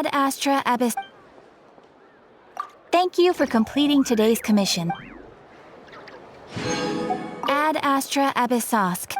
Ad Astra Abyss. Thank you for completing today's commission. Ad Astra Abyssosk.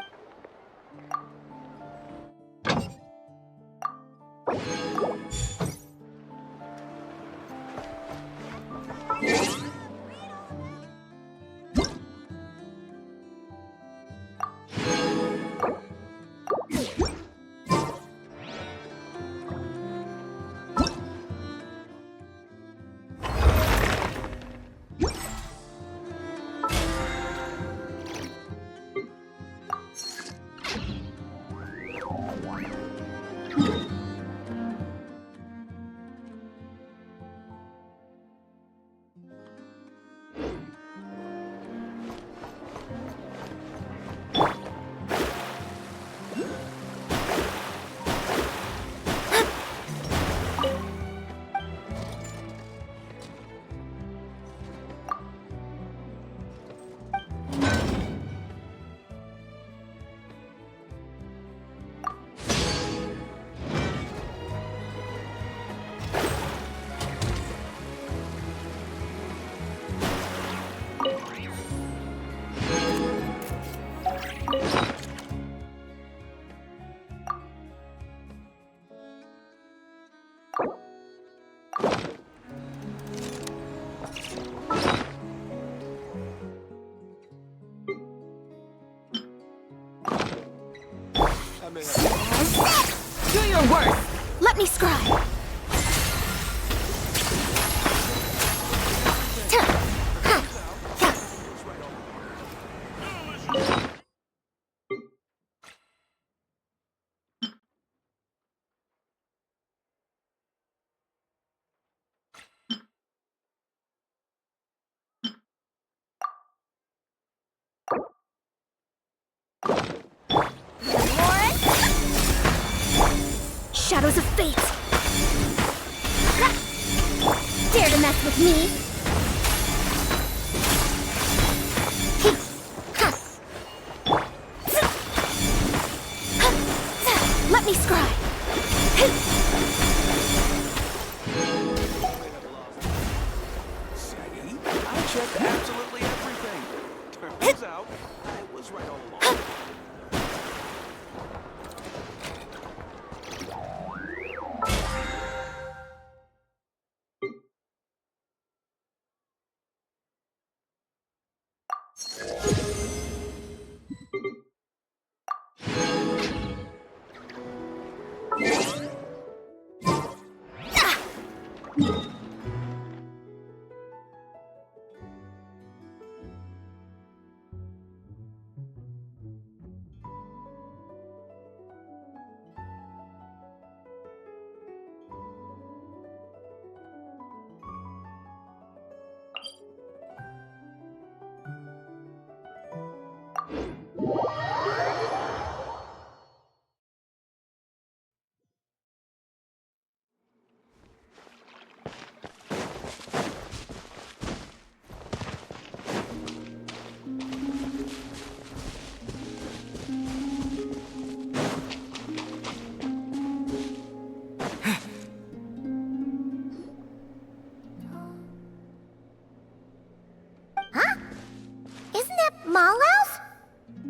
Do your worst! Let me scribe. Shadows of fate! Dare to mess with me? Let me scry! See? I checked absolutely everything. Turns out, I was right all along.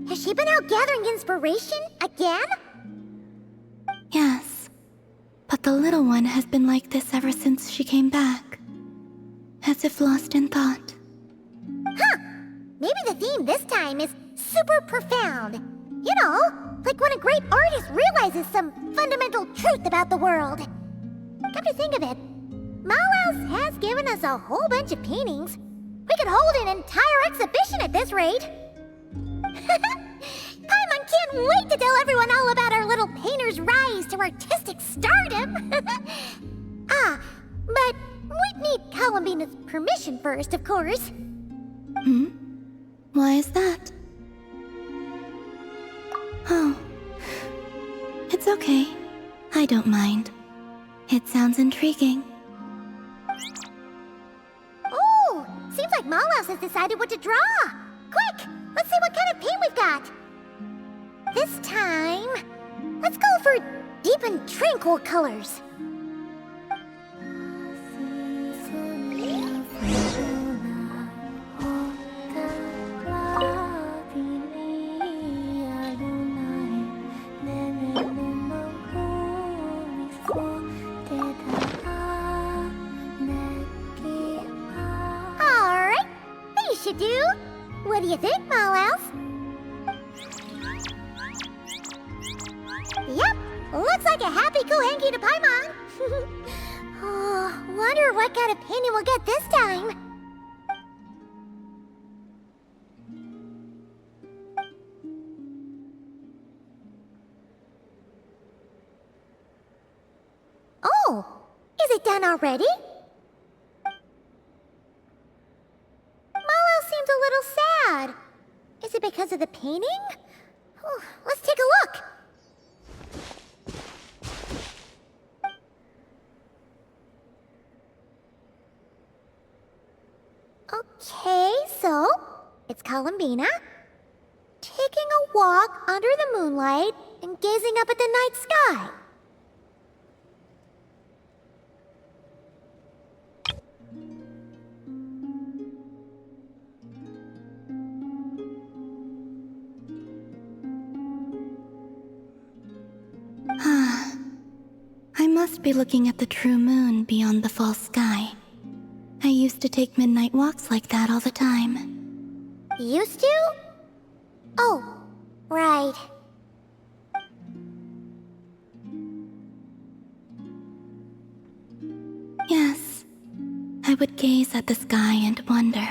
Has she been out gathering inspiration again? Yes. But the little one has been like this ever since she came back. As if lost in thought. Huh! Maybe the theme this time is super profound. You know, like when a great artist realizes some fundamental truth about the world. Come to think of it, Malhouse has given us a whole bunch of paintings. We could hold an entire exhibition at this rate. Paimon can't wait to tell everyone all about our little painter's rise to artistic stardom. But we'd need Columbina's permission first, of course. Why is that? Oh. It's okay. I don't mind. It sounds intriguing. Ooh! Seems like Malhouse has decided what to draw. Quick! Let's see what kind of paint we've got. This time, let's go for deep and tranquil colors. do you think, Mouse? Yep, looks like a happy Kohenki to Paimon. Oh, wonder what kind of painting we'll get this time. Oh, is it done already? Malo seems a little sad. Is it because of the painting? Oh, let's take a look. Okay, so it's Columbina taking a walk under the moonlight and gazing up at the night sky. I must be looking at the true moon beyond the false sky. I used to take midnight walks like that all the time. Used to? Oh, right. Yes, I would gaze at the sky and wonder,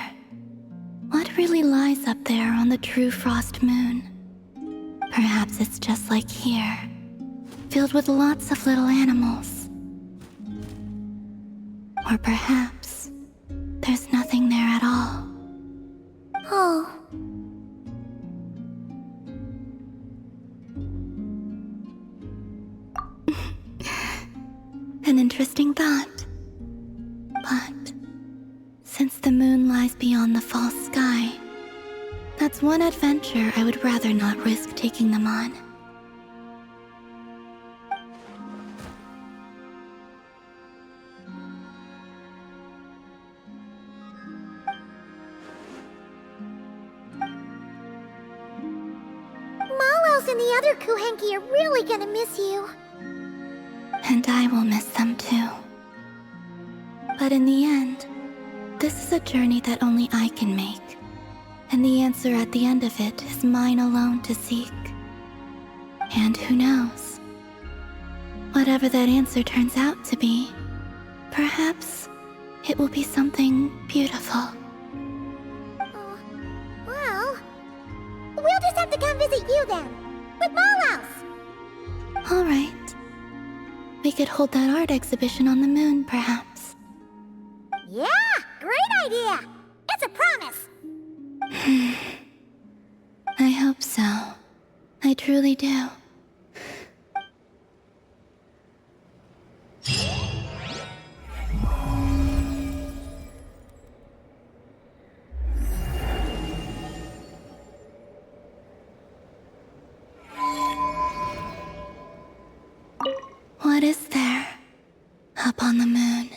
what really lies up there on the true frost moon? Perhaps it's just like here, filled with lots of little animals. Or perhaps there's nothing there at all. Oh. An interesting thought. But since the moon lies beyond the false sky, that's one adventure I would rather not risk taking them on. Malos and the other Kohenki are really gonna miss you. And I will miss them too. But in the end, this is a journey that only I can make. And the answer at the end of it is mine alone to seek. And who knows? Whatever that answer turns out to be, perhaps it will be something beautiful. Well, we'll just have to come visit you then, with Malos. All right. We could hold that art exhibition on the moon, perhaps. Yeah, great idea. It's a promise. I hope so. I truly do. What is there up on the moon?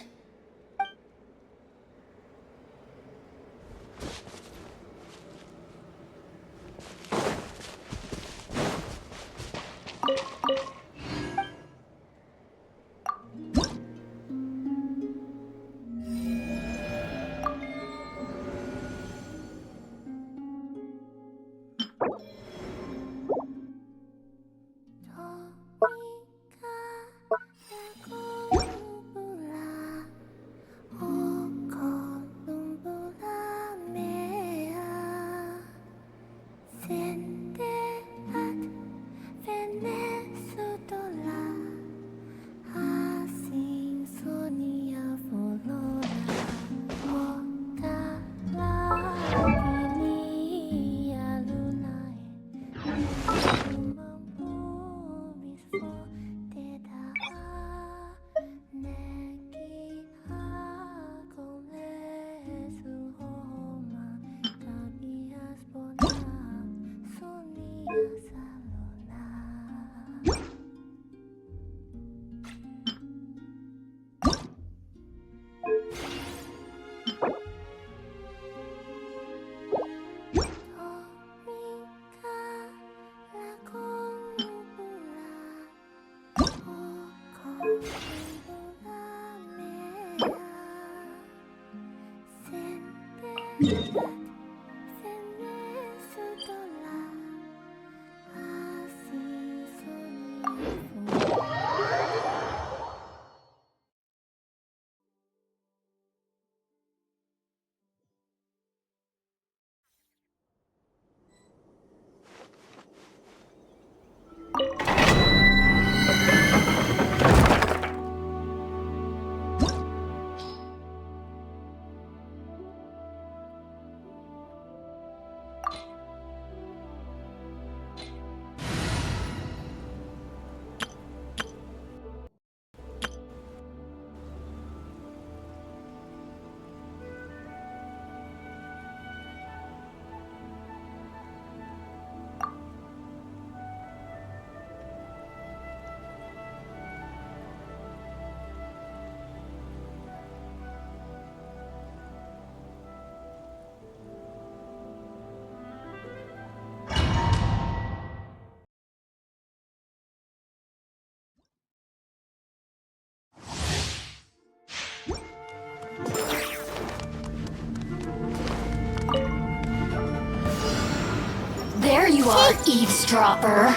There you are, eavesdropper.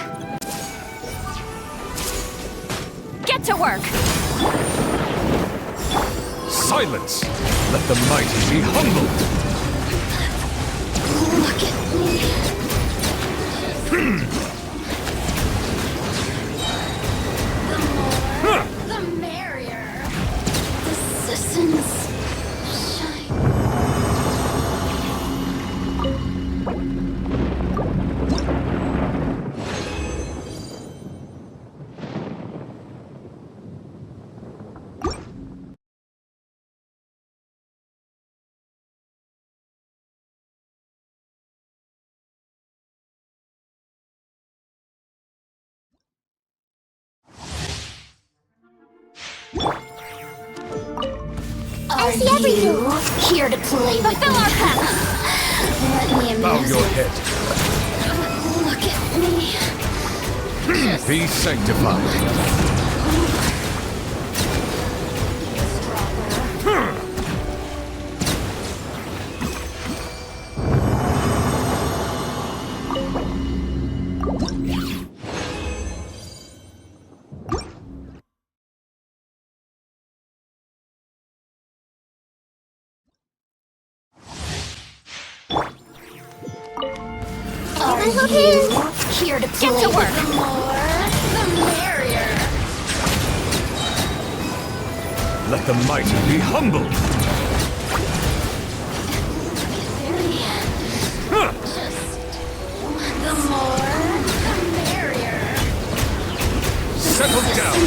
Get to work! Silence! Let the mighty be humbled! Look at me. The merrier. The citizens shine. I see everything. Here to play with Fulfill our path! Let me Bow amuse your you. head. Look at me. Be sanctified. Are you here to play Get to work. with the more, the merrier? Let the mighty be humbled. The more, the merrier. Settle down.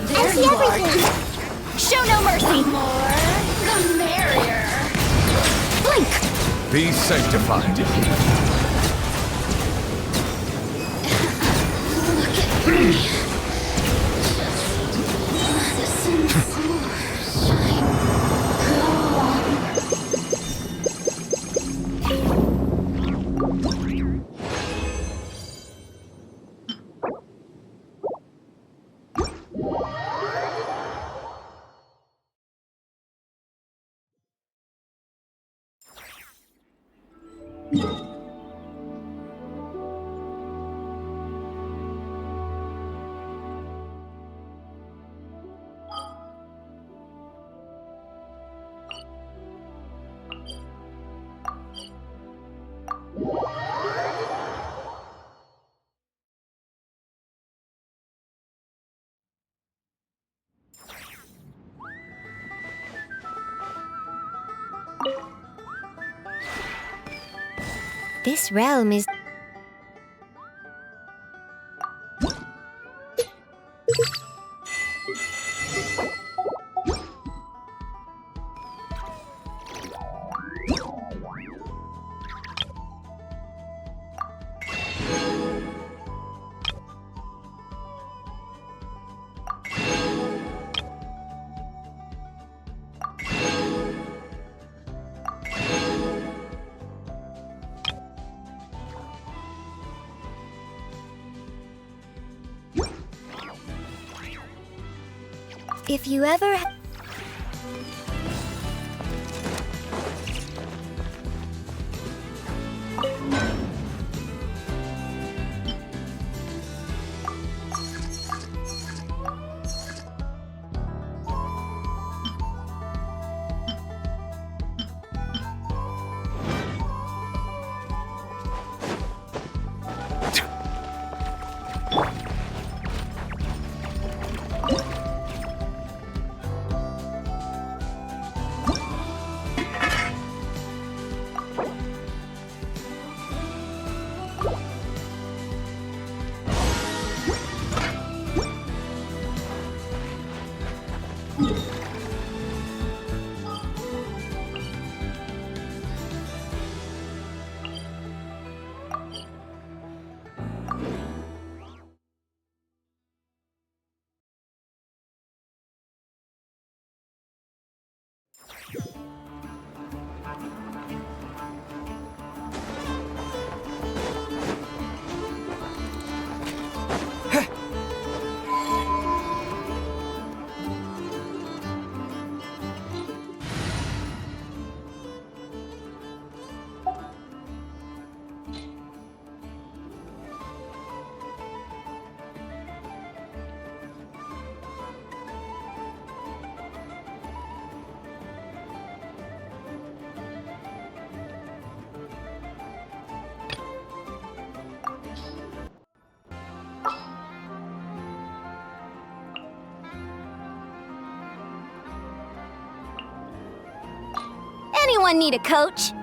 There you are. Show no mercy! The more, the merrier. Blink! Be sanctified. Look at me. The sun's shine. This realm is... If you ever... Anyone need a coach?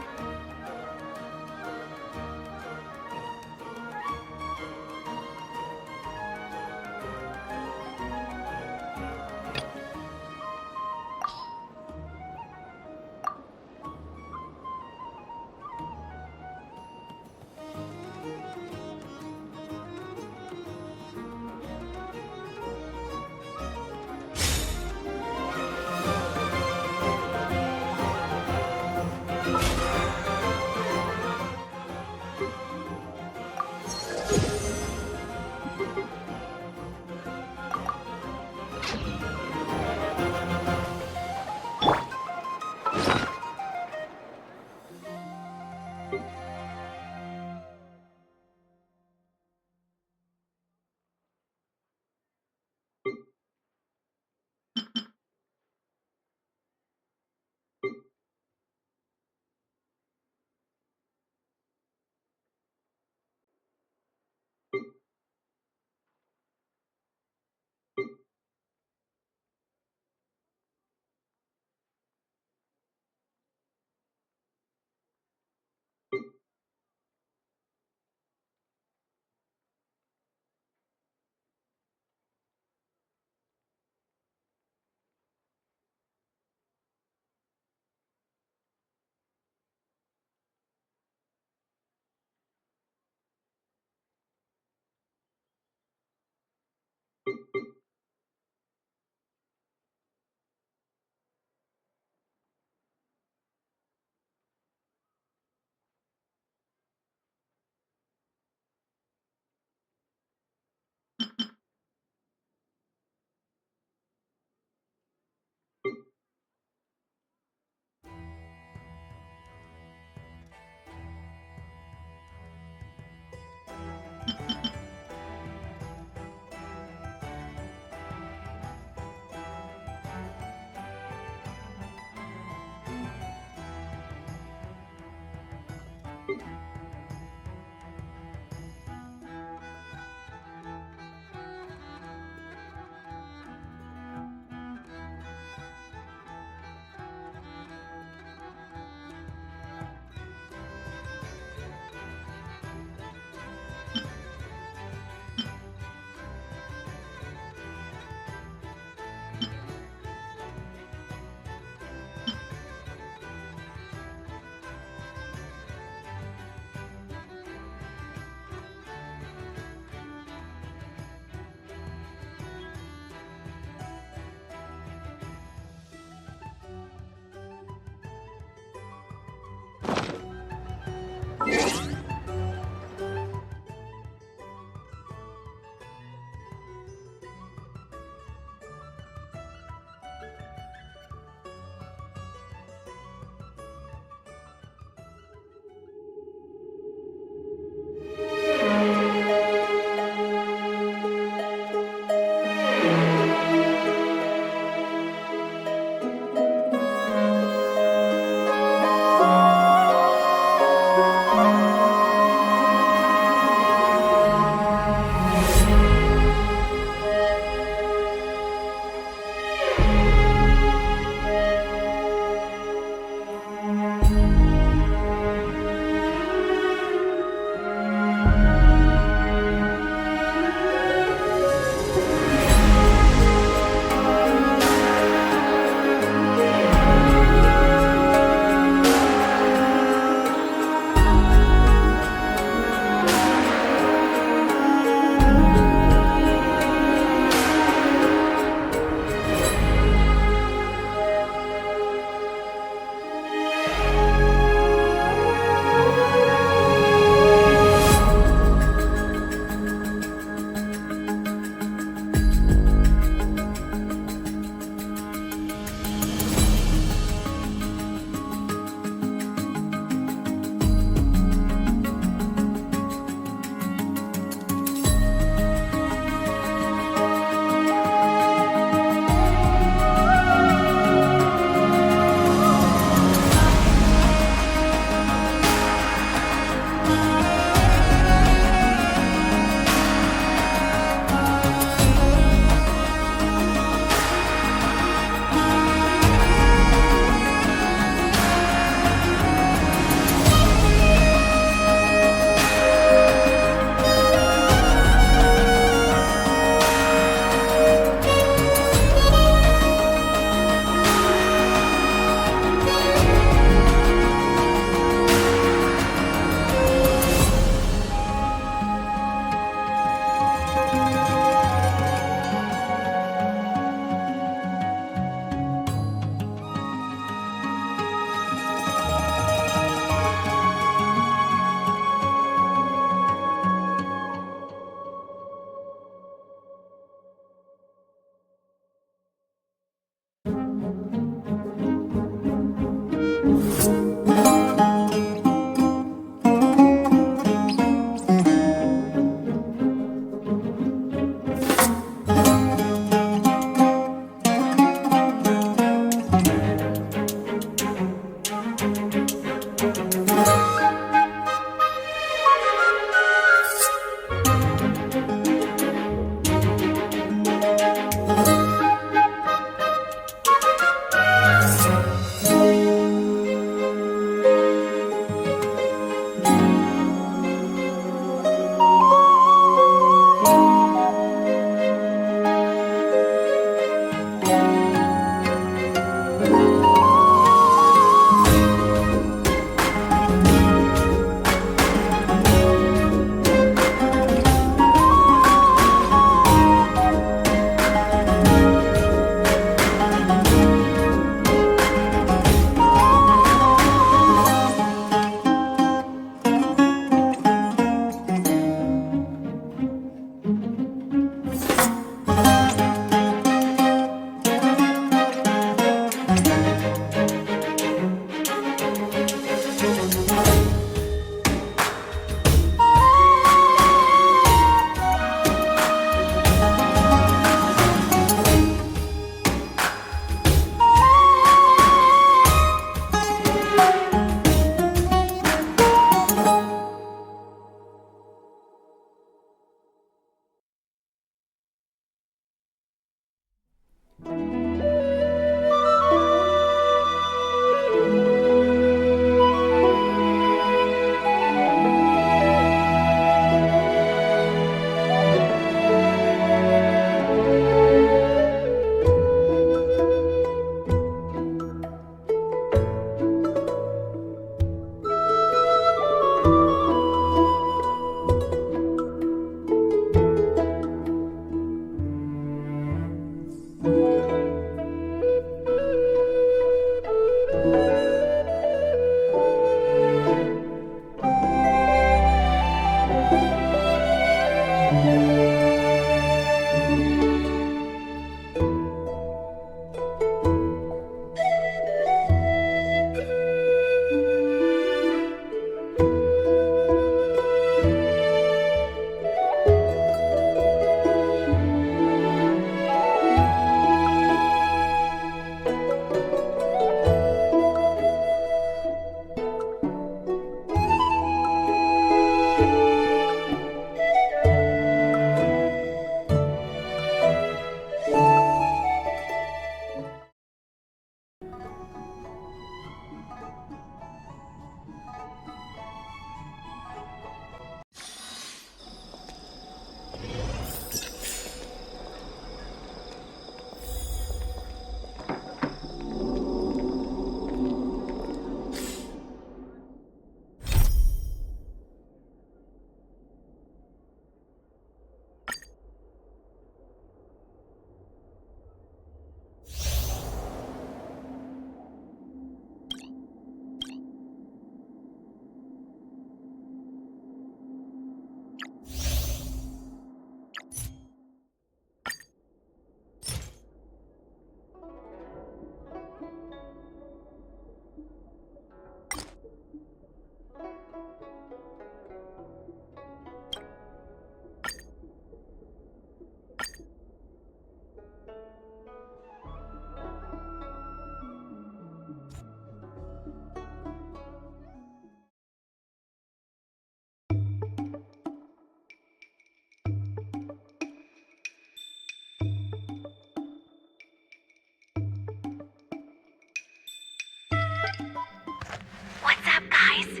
What's up, guys?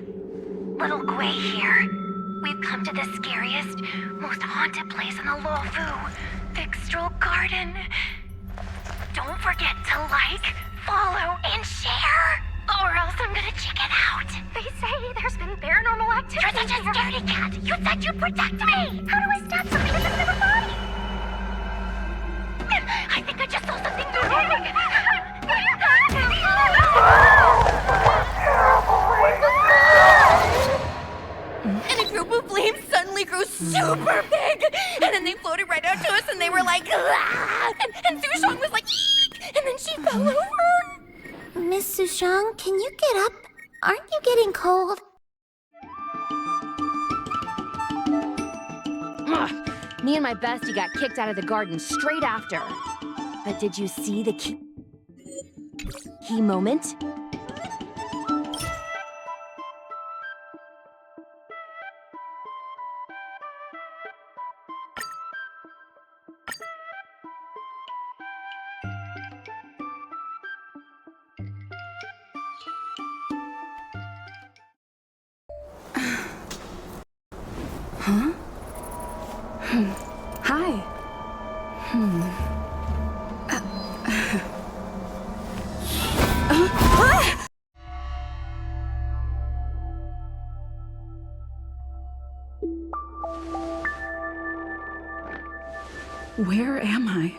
Little Gwei here. We've come to the scariest, most haunted place in the Luofu, Fixstral Garden. Don't forget to like, follow, and share, or else I'm gonna chicken out. They say there's been paranormal activity. You're such a scaredy cat. You said you'd protect me. How do I stop something that doesn't have a body? I think I just saw something moving. And a group of flames suddenly grew super big! And then they floated right out to us and they were like, ah! And Sushong was like, eek! And then she fell over! Miss Sushang, can you get up? Aren't you getting cold? Me and my bestie got kicked out of the garden straight after. But did you see the key moment? Huh? Hi. Where am I?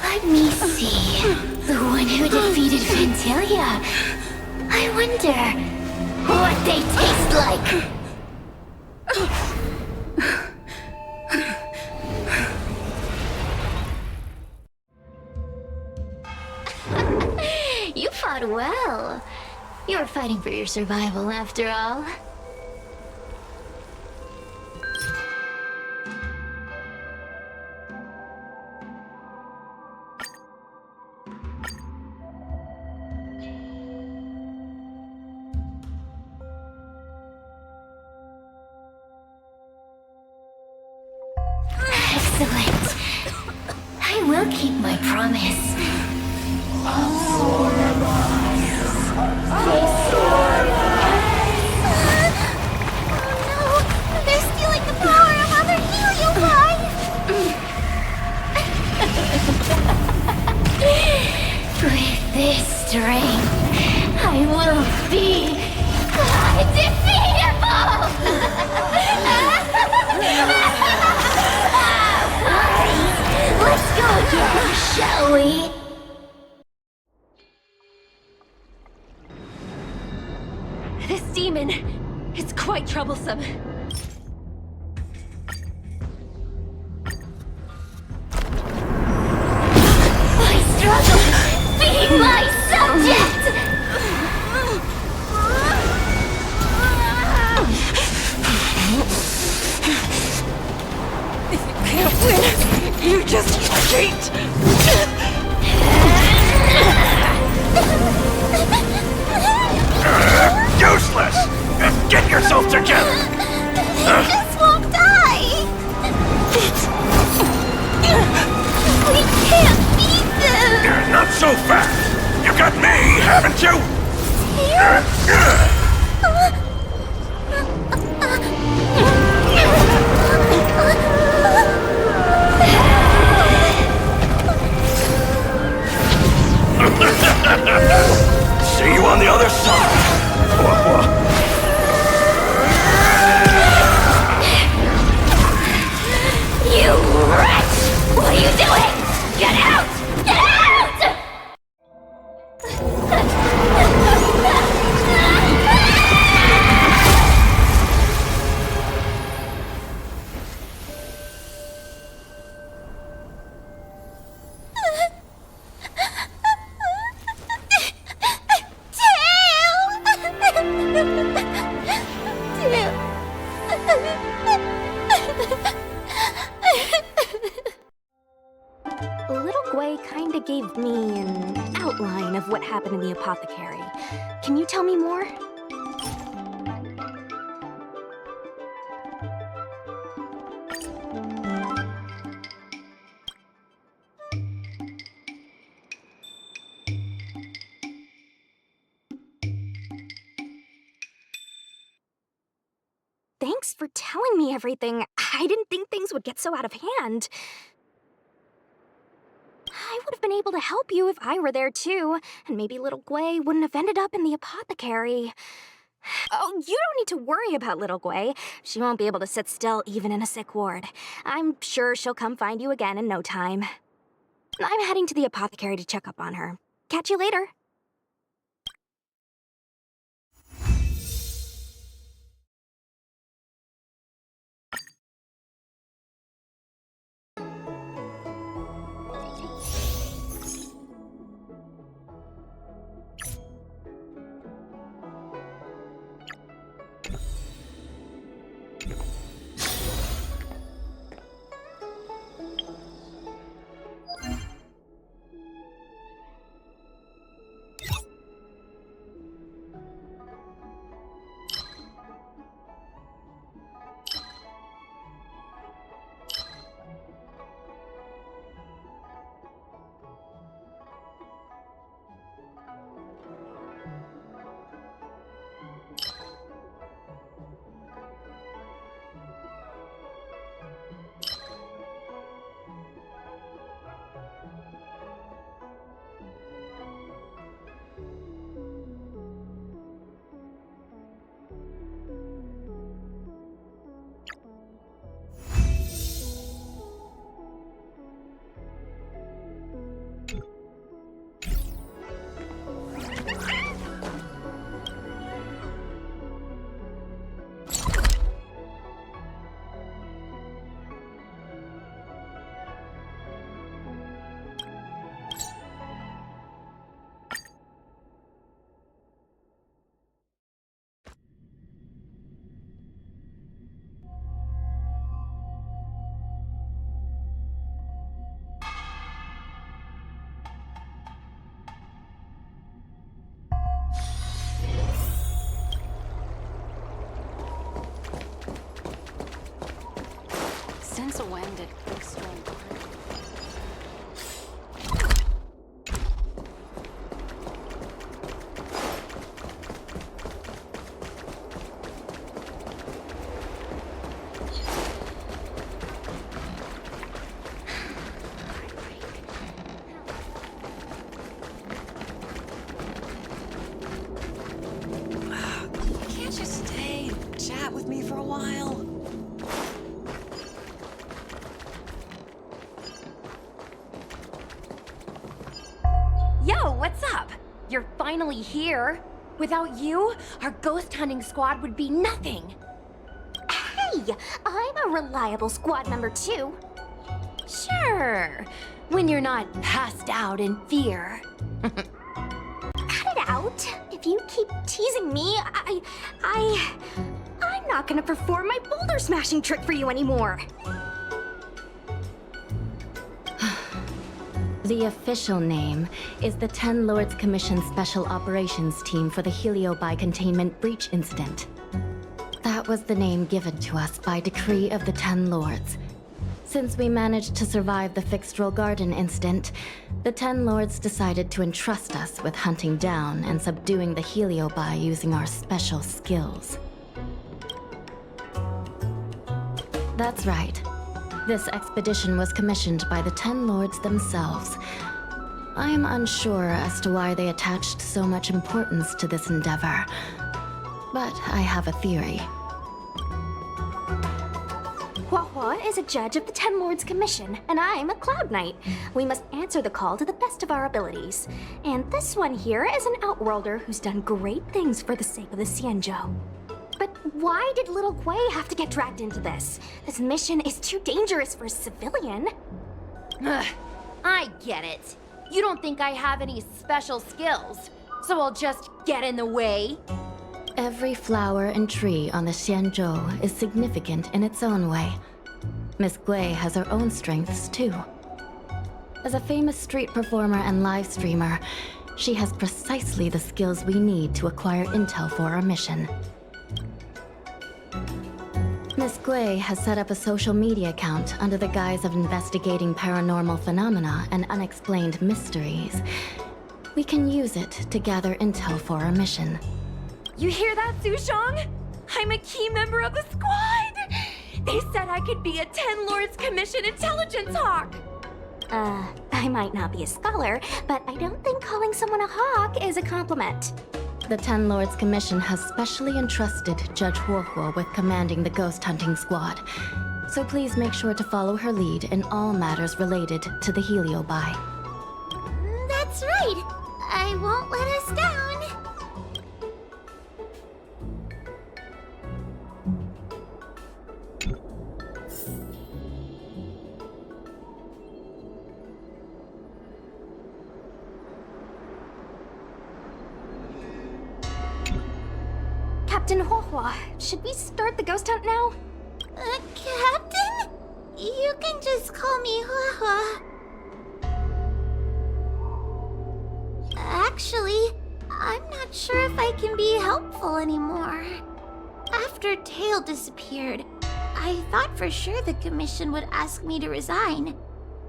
Let me see. The one who defeated Fantalia. I wonder what they taste like. You fought well. You're fighting for your survival after all. Excellent. I will keep my promise. They're stealing the power of other Heliopod! With this strength, I will be undefeatable! Let's go again, shall we? This demon is quite troublesome. My struggle! Be my subject! If you can't win, you just cheat! Useless! Get yourself together! This won't die! We can't beat them! Not so fast! You got me, haven't you? See you on the other side! You wretch! What are you doing? Get out! Get out! kinda gave me an outline of what happened in the apothecary. Can you tell me more? Thanks for telling me everything. I didn't think things would get so out of hand. I would have been able to help you if I were there too, and maybe little Gwei wouldn't have ended up in the apothecary. Oh, you don't need to worry about little Gwei. She won't be able to sit still even in a sick ward. I'm sure she'll come find you again in no time. I'm heading to the apothecary to check up on her. Catch you later. Since when did Crystal... Can't you stay and chat with me for a while? Yo, what's up? You're finally here. Without you, our ghost hunting squad would be nothing. Hey, I'm a reliable squad member too. Sure, when you're not passed out in fear. Cut it out. If you keep teasing me, I'm not gonna perform my boulder smashing trick for you anymore. The official name is the Ten Lords Commission Special Operations Team for the Heliobi Containment Breach Incident. That was the name given to us by decree of the Ten Lords. Since we managed to survive the Fixtral Garden incident, the Ten Lords decided to entrust us with hunting down and subduing the Heliobi using our special skills. That's right. This expedition was commissioned by the Ten Lords themselves. I am unsure as to why they attached so much importance to this endeavor, but I have a theory. Hua is a judge of the Ten Lords Commission, and I'm a Cloud Knight. We must answer the call to the best of our abilities. And this one here is an Outworlder who's done great things for the sake of the Xianzhou. But why did little Gwei have to get dragged into this? This mission is too dangerous for a civilian. Ugh, I get it. You don't think I have any special skills, so I'll just get in the way? Every flower and tree on the Xianzhou is significant in its own way. Miss Gwei has her own strengths, too. As a famous street performer and live streamer, she has precisely the skills we need to acquire intel for our mission. Miss Gui has set up a social media account under the guise of investigating paranormal phenomena and unexplained mysteries. We can use it to gather intel for our mission. You hear that, Sushong? I'm a key member of the squad! They said I could be a 10 Lords Commission intelligence hawk! I might not be a scholar, but I don't think calling someone a hawk is a compliment. The 10 Lords Commission has specially entrusted Judge Huohuo with commanding the ghost hunting squad. So please make sure to follow her lead in all matters related to the Heliobi. That's right. I won't let us down. Captain Huohua, should we start the ghost hunt now? Captain? You can just call me Huahua. Actually, I'm not sure if I can be helpful anymore. After Tail disappeared, I thought for sure the commission would ask me to resign.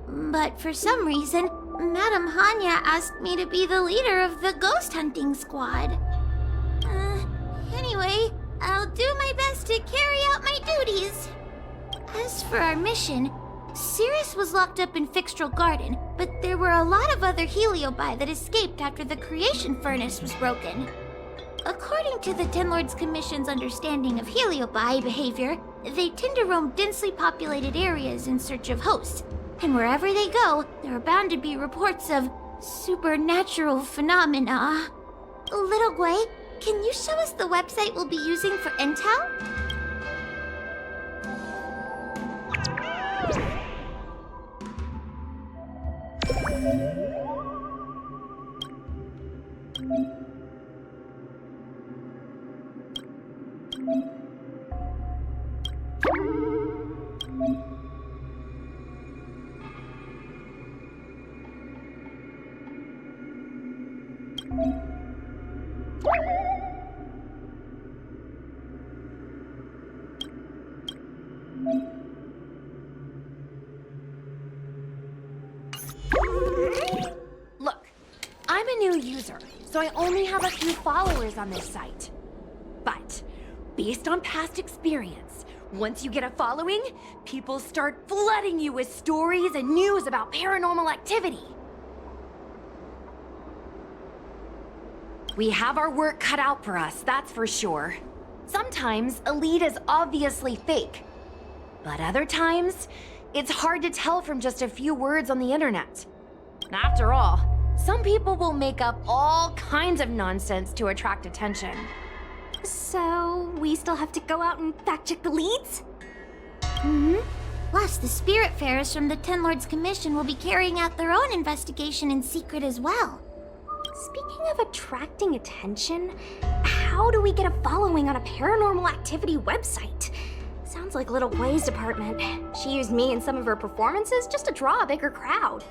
But for some reason, Madame Hanya asked me to be the leader of the ghost hunting squad. Anyway, I'll do my best to carry out my duties. As for our mission, Cirrus was locked up in Fixtral Garden, but there were a lot of other Heliobi that escaped after the creation furnace was broken. According to the Ten Lords Commission's understanding of Heliobi behavior, they tend to roam densely populated areas in search of hosts, and wherever they go, there are bound to be reports of supernatural phenomena. Little Gui, can you show us the website we'll be using for intel? Look, I'm a new user, so I only have a few followers on this site. But, based on past experience, once you get a following, people start flooding you with stories and news about paranormal activity. We have our work cut out for us, that's for sure. Sometimes a lead is obviously fake, but other times, it's hard to tell from just a few words on the internet. After all, some people will make up all kinds of nonsense to attract attention. So, we still have to go out and fact-check the leads? Plus, the Spiritfarers from the Ten Lords Commission will be carrying out their own investigation in secret as well. Speaking of attracting attention, how do we get a following on a paranormal activity website? Sounds like Little Gui's department. She used me in some of her performances just to draw a bigger crowd.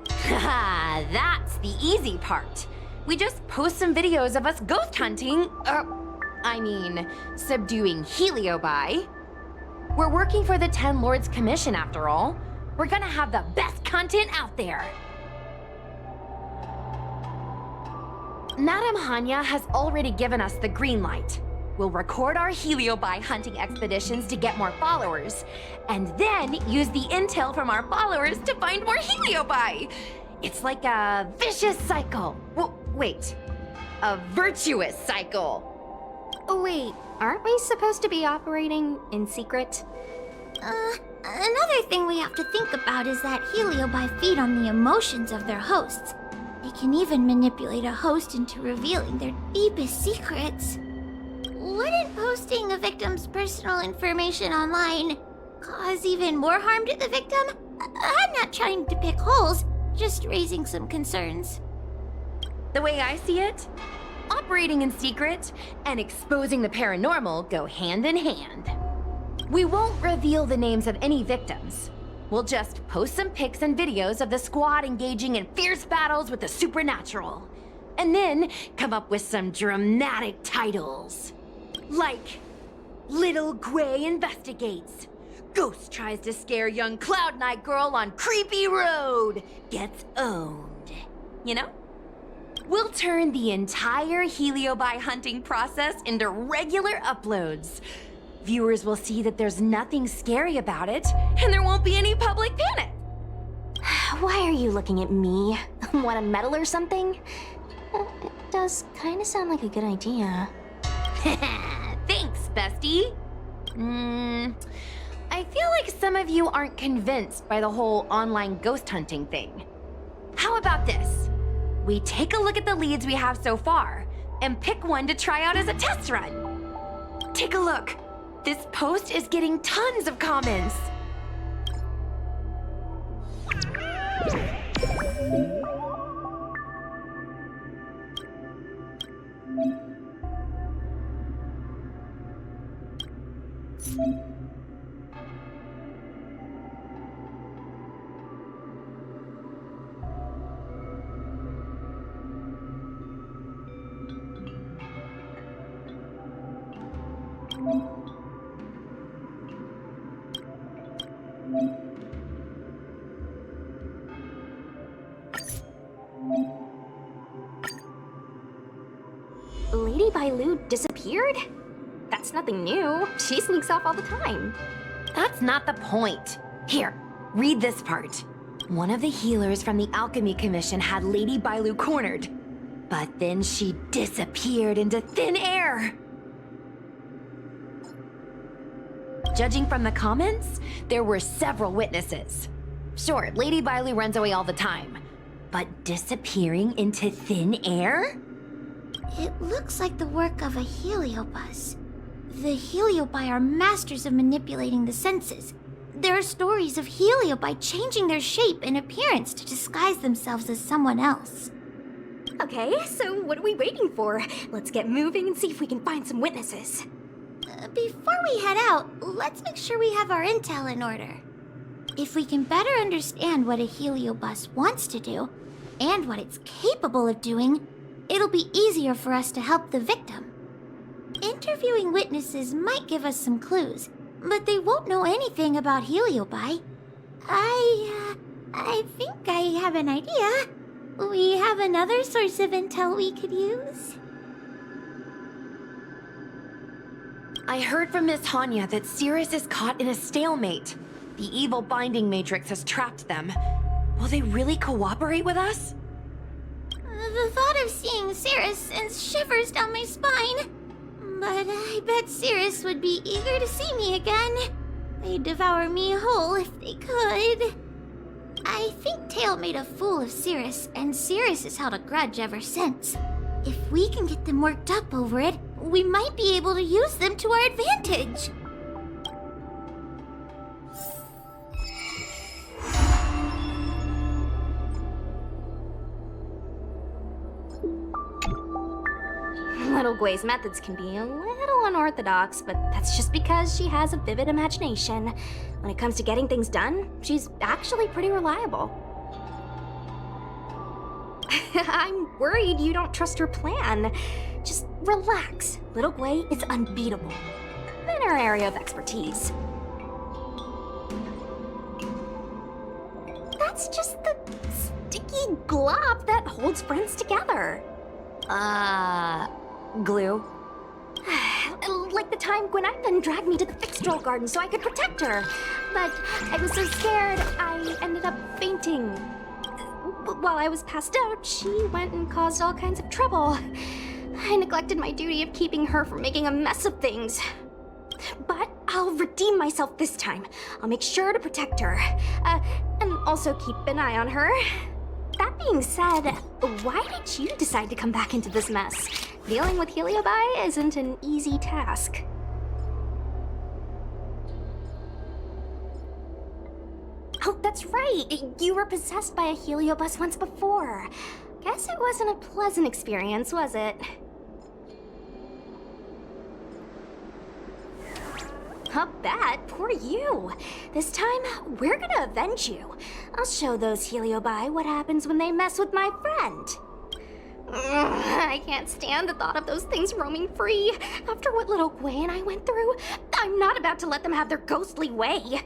Haha, that's the easy part. We just post some videos of us ghost hunting, subduing Heliobi. We're working for the Ten Lords Commission after all. We're gonna have the best content out there. Madame Hanya has already given us the green light. We'll record our Heliobi hunting expeditions to get more followers, and then use the intel from our followers to find more Heliobi. It's like a vicious cycle. Wait, a virtuous cycle. Oh wait, aren't we supposed to be operating in secret? Another thing we have to think about is that Heliobi feed on the emotions of their hosts. They can even manipulate a host into revealing their deepest secrets. Wouldn't posting a victim's personal information online cause even more harm to the victim? I'm not trying to pick holes, just raising some concerns. The way I see it, operating in secret and exposing the paranormal go hand in hand. We won't reveal the names of any victims, We'll just post some pics and videos of the squad engaging in fierce battles with the supernatural. And then come up with some dramatic titles. Like, Little Gray Investigates. Ghost tries to scare young Cloud Knight girl on creepy road. Gets owned. You know? We'll turn the entire Heliobi hunting process into regular uploads. Viewers will see that there's nothing scary about it, and there won't be any public panic. Why are you looking at me? Want a medal or something? It does kind of sound like a good idea. Thanks, bestie. I feel like some of you aren't convinced by the whole online ghost hunting thing. How about this? We take a look at the leads we have so far, and pick one to try out as a test run. Take a look. This post is getting tons of comments. Lady Bailu disappeared? That's nothing new. She sneaks off all the time. That's not the point. Here, read this part. One of the healers from the Alchemy Commission had Lady Bailu cornered, but then she disappeared into thin air. Judging from the comments, there were several witnesses. Sure, Lady Bailu runs away all the time, but disappearing into thin air? It looks like the work of a heliobus. The heliobi are masters of manipulating the senses. There are stories of heliobi changing their shape and appearance to disguise themselves as someone else. Okay, so what are we waiting for? Let's get moving and see if we can find some witnesses. Before we head out, let's make sure we have our intel in order. If we can better understand what a heliobus wants to do, and what it's capable of doing, it'll be easier for us to help the victim. Interviewing witnesses might give us some clues, but they won't know anything about heliobi. I think I have an idea. We have another source of intel we could use. I heard from Miss Hanya that Cirrus is caught in a stalemate. The evil binding matrix has trapped them. Will they really cooperate with us? The thought of seeing Cirrus sends shivers down my spine. But I bet Cirrus would be eager to see me again. They'd devour me whole if they could. I think Tail made a fool of Cirrus, and Cirrus has held a grudge ever since. If we can get them worked up over it, we might be able to use them to our advantage. Little Gui's methods can be a little unorthodox, but that's just because she has a vivid imagination. When it comes to getting things done, she's actually pretty reliable. I'm worried you don't trust her plan. Just relax. Little Gui is unbeatable in her area of expertise. That's just the sticky glob that holds friends together. Glue? Like the time Gwenathan dragged me to the Fixdrol garden so I could protect her. But I was so scared, I ended up fainting. While I was passed out, she went and caused all kinds of trouble. I neglected my duty of keeping her from making a mess of things. But I'll redeem myself this time. I'll make sure to protect her. And also keep an eye on her. That being said, why did you decide to come back into this mess? Dealing with Heliobi isn't an easy task. Oh, that's right! You were possessed by a Heliobus once before. Guess it wasn't a pleasant experience, was it? Not bad, poor you. This time, we're gonna avenge you. I'll show those Heliobi what happens when they mess with my friend. I can't stand the thought of those things roaming free. After what little Gwen and I went through, I'm not about to let them have their ghostly way.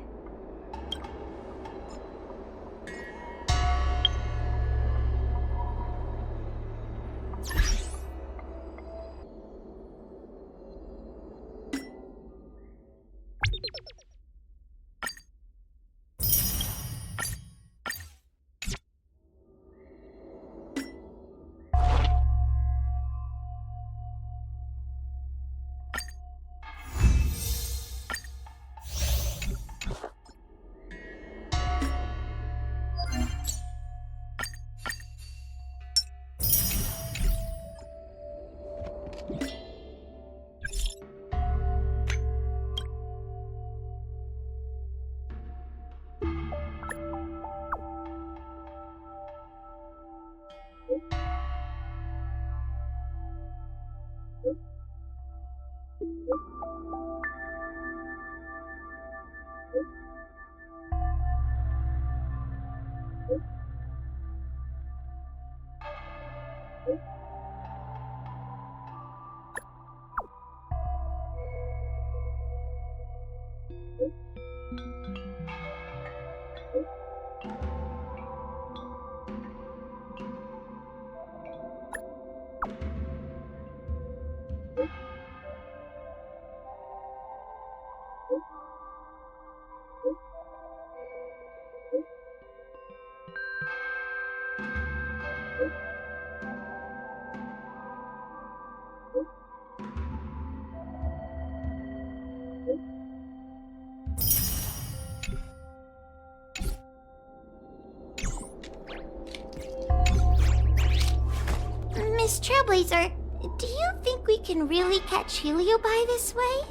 Miss Trailblazer, do you think we can really catch Heliobi this way?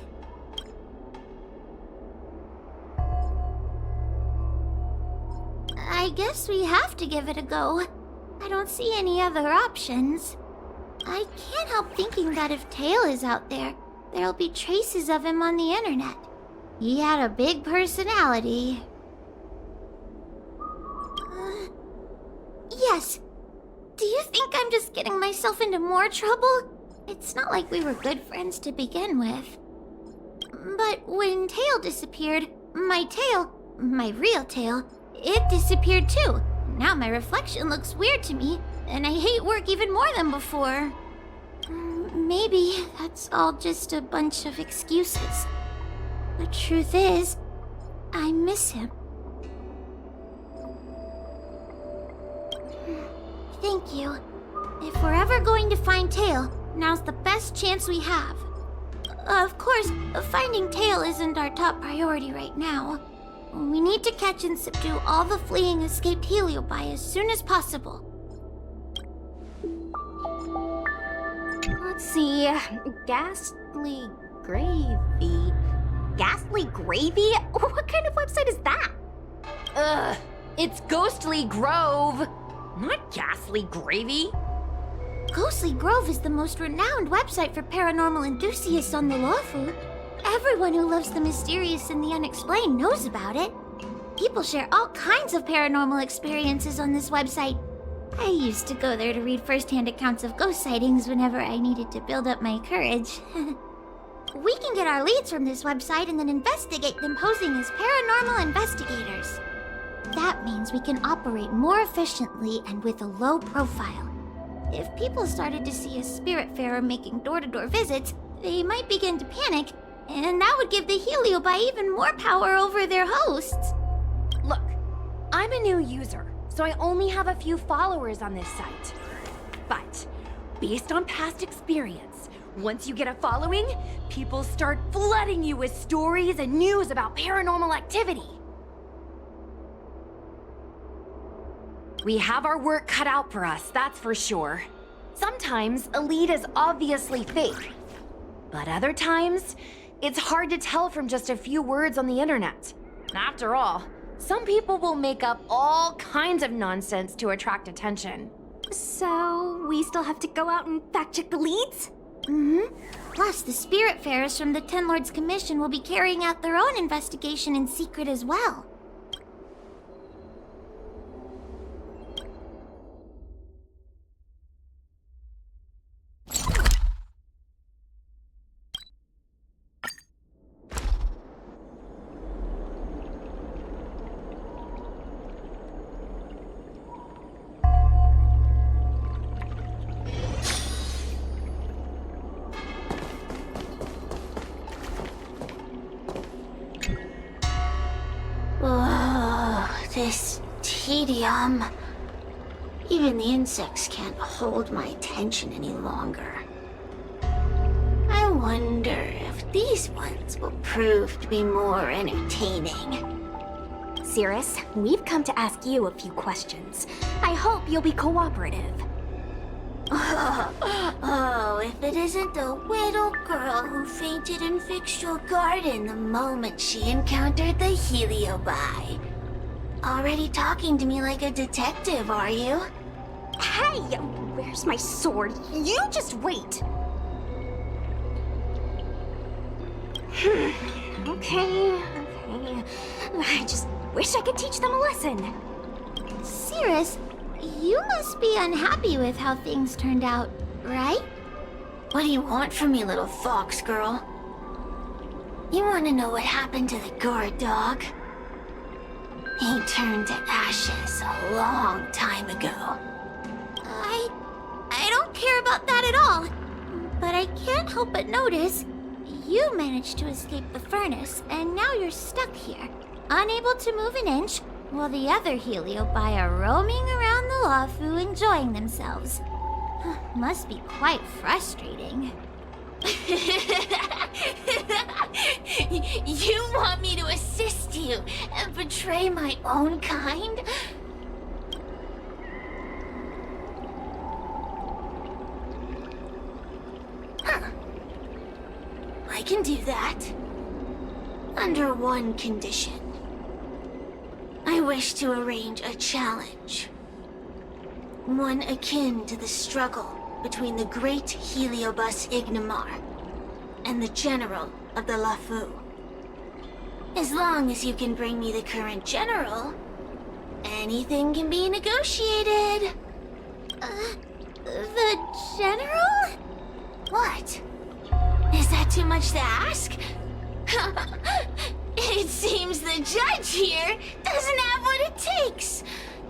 I guess we have to give it a go. I don't see any other options. I can't help thinking that if Tail is out there, there'll be traces of him on the internet. He had a big personality. Yes. Do you think I'm just getting myself into more trouble? It's not like we were good friends to begin with. But when Tail disappeared, my real tail, it disappeared too. Now my reflection looks weird to me, and I hate work even more than before. Maybe that's all just a bunch of excuses. The truth is, I miss him. Thank you. If we're ever going to find Tail, now's the best chance we have. Of course, finding Tail isn't our top priority right now. We need to catch and subdue all the fleeing escaped Heliobi as soon as possible. Let's see. Ghastly Gravy. Ghastly Gravy? What kind of website is that? Ugh, it's Ghostly Grove, not Ghastly Gravy. Ghostly Grove is the most renowned website for paranormal enthusiasts on the Lawfu. Everyone who loves the mysterious and the unexplained knows about it. People share all kinds of paranormal experiences on this website. I used to go there to read first-hand accounts of ghost sightings whenever I needed to build up my courage. We can get our leads from this website and then investigate them posing as paranormal investigators. That means we can operate more efficiently and with a low profile. If people started to see a spiritfarer making door-to-door visits, they might begin to panic, and that would give the Heliobi even more power over their hosts. Look, I'm a new user, so I only have a few followers on this site. But, based on past experience, once you get a following, people start flooding you with stories and news about paranormal activity. We have our work cut out for us, that's for sure. Sometimes a lead is obviously fake, but other times, it's hard to tell from just a few words on the internet. After all, some people will make up all kinds of nonsense to attract attention. So, we still have to go out and fact-check the leads? Plus, the Spiritfarers from the Ten Lords Commission will be carrying out their own investigation in secret as well. This tedium. Even the insects can't hold my attention any longer. I wonder if these ones will prove to be more entertaining. Cirrus, we've come to ask you a few questions. I hope you'll be cooperative. Oh, if it isn't the little girl who fainted in Fixtral Garden the moment she encountered the Heliobi. Already talking to me like a detective, are you? Hey, where's my sword? You just wait. Okay. I just wish I could teach them a lesson. Cirrus, you must be unhappy with how things turned out, right? What do you want from me, little fox girl? You want to know what happened to the guard dog? He turned to ashes a long time ago. I don't care about that at all. But I can't help but notice you managed to escape the furnace, and now you're stuck here, unable to move an inch, while the other Heliobi are roaming around the Lawfu enjoying themselves. Must be quite frustrating. You want me to assist you and betray my own kind? Huh. I can do that. Under one condition. I wish to arrange a challenge. One akin to the struggle between the great Heliobus Ignamar and the general of the Lawfu. As long as you can bring me the current general, anything can be negotiated. The general? What? Is that too much to ask? It seems the judge here doesn't have what it takes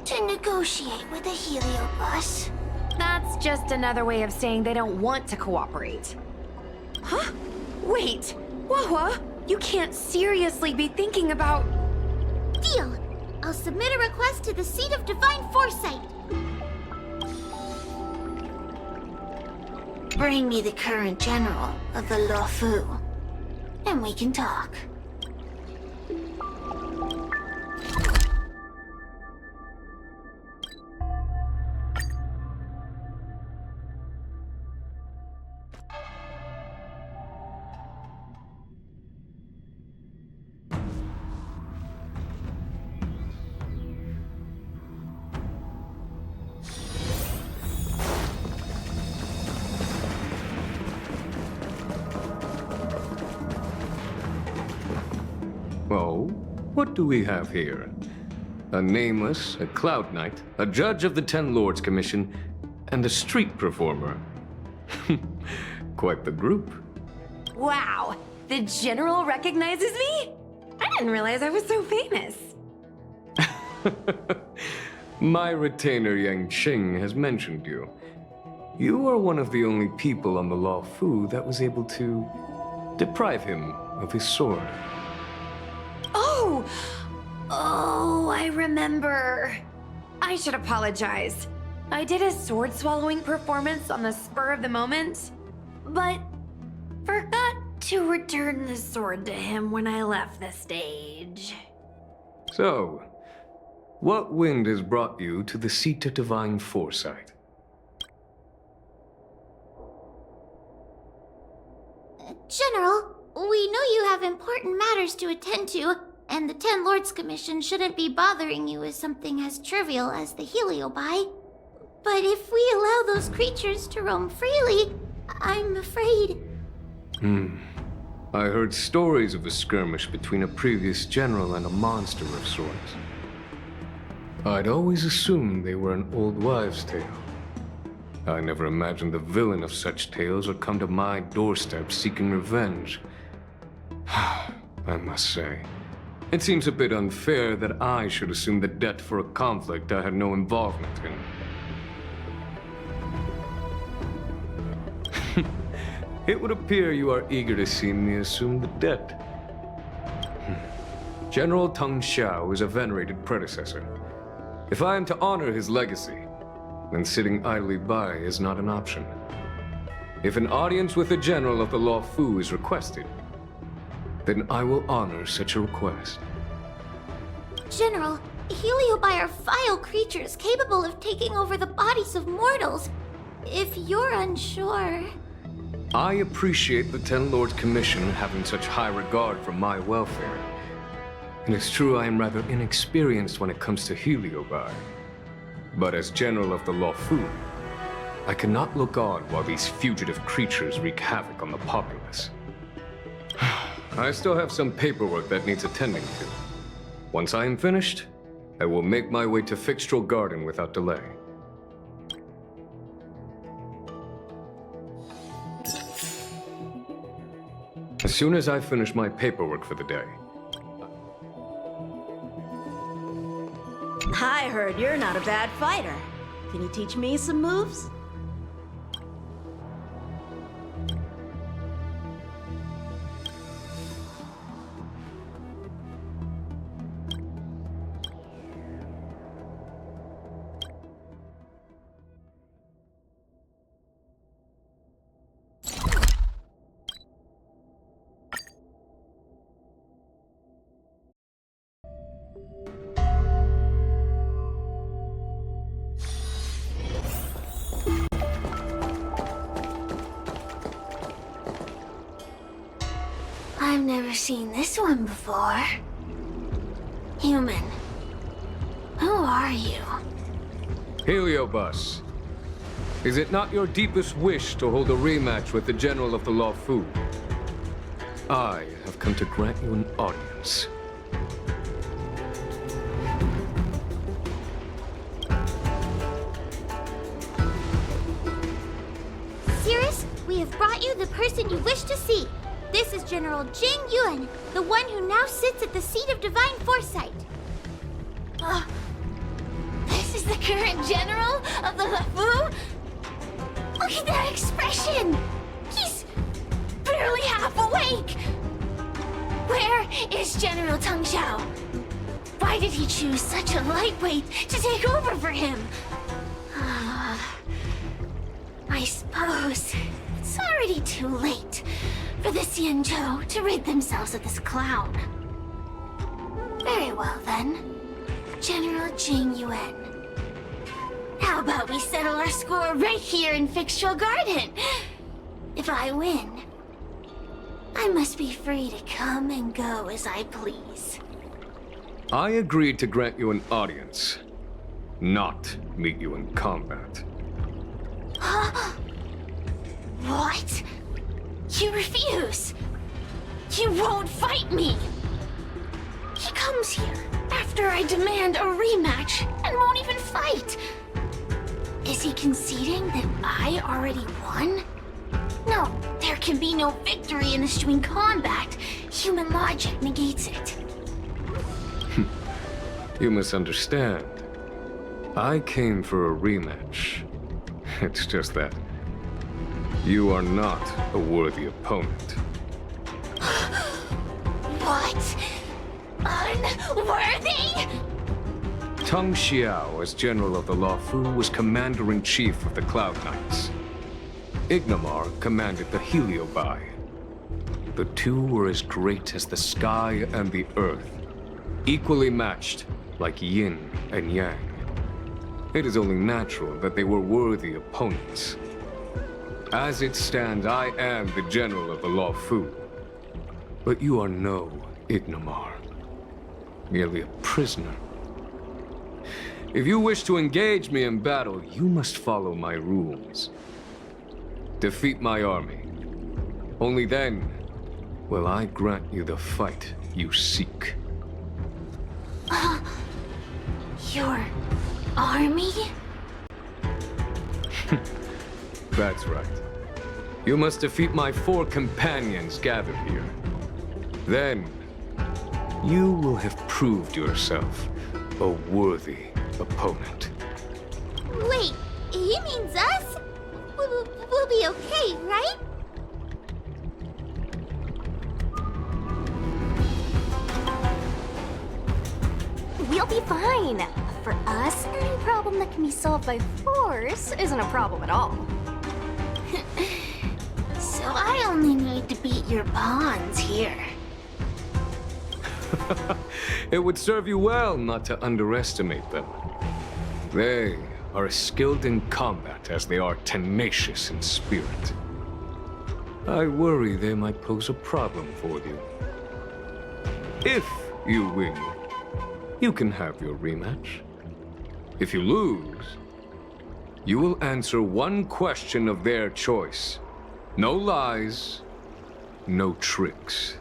to negotiate with the Heliobus. That's just another way of saying they don't want to cooperate. Huh? Wait, Wawa, you can't seriously be thinking about... Deal! I'll submit a request to the Seat of Divine Foresight. Bring me the current general of the Lawfu, and we can talk. Oh, what do we have here? A nameless, a cloud knight, a judge of the Ten Lords Commission, and a street performer. Quite the group. Wow, the general recognizes me? I didn't realize I was so famous. My retainer Yang Qing has mentioned you. You are one of the only people on the Lawfu that was able to deprive him of his sword. Oh, I remember. I should apologize. I did a sword-swallowing performance on the spur of the moment, but forgot to return the sword to him when I left the stage. So, what wind has brought you to the Seat of Divine Foresight? General, we know you have important matters to attend to, and the Ten Lords Commission shouldn't be bothering you with something as trivial as the Heliobi. But if we allow those creatures to roam freely, I'm afraid. I heard stories of a skirmish between a previous general and a monster of sorts. I'd always assumed they were an old wives' tale. I never imagined the villain of such tales would come to my doorstep seeking revenge. I must say, it seems a bit unfair that I should assume the debt for a conflict I had no involvement in. It would appear you are eager to see me assume the debt. General Teng Xiao is a venerated predecessor. If I am to honor his legacy, then sitting idly by is not an option. If an audience with the general of the Law Fu is requested, then I will honor such a request. General, Heliobi are vile creatures capable of taking over the bodies of mortals. If you're unsure... I appreciate the Ten Lords Commission having such high regard for my welfare. It is true I am rather inexperienced when it comes to Heliobi. But as General of the Law Fu, I cannot look on while these fugitive creatures wreak havoc on the populace. I still have some paperwork that needs attending to. Once I am finished, I will make my way to Fixtral Garden without delay. As soon as I finish my paperwork for the day. I heard you're not a bad fighter. Can you teach me some moves? I've never seen this one before. Human. Who are you? Heliobus, is it not your deepest wish to hold a rematch with the General of the Law Fu? I have come to grant you an audience. Cirrus, we have brought you the person you wish to see. This is General Jing Yuan, the one who now sits at the seat of divine foresight. This is the current general of the LeFou? Look at that expression! He's barely half awake! Where is General Teng Xiao? Why did he choose such a lightweight to take over for him? I suppose it's already too late for the Xianzhou to rid themselves of this clown. Very well then, General Jing Yuan. How about we settle our score right here in Fixtral Garden? If I win, I must be free to come and go as I please. I agreed to grant you an audience, not meet you in combat. What? You refuse! You won't fight me! He comes here after I demand a rematch and won't even fight! Is he conceding that I already won? No, there can be no victory in eschewing combat. Human logic negates it. You misunderstand. I came for a rematch. It's just that you are not a worthy opponent. What? Unworthy? Teng Xiao, as General of the Law Fu, was Commander-in-Chief of the Cloud Knights. Ignomar commanded the Heliobi. The two were as great as the sky and the earth, equally matched like yin and yang. It is only natural that they were worthy opponents. As it stands, I am the General of the Law Fu. But you are no Ignomar, merely a prisoner. If you wish to engage me in battle, you must follow my rules. Defeat my army. Only then will I grant you the fight you seek. Your army? That's right. You must defeat my 4 companions gathered here. Then, you will have proved yourself a worthy opponent. Wait, he means us? We'll be okay, right? We'll be fine. For us, any problem that can be solved by force isn't a problem at all. So I only need to beat your pawns here. It would serve you well not to underestimate them. They are as skilled in combat as they are tenacious in spirit. I worry they might pose a problem for you. If you win, you can have your rematch. If you lose, you will answer one question of their choice. No lies, no tricks.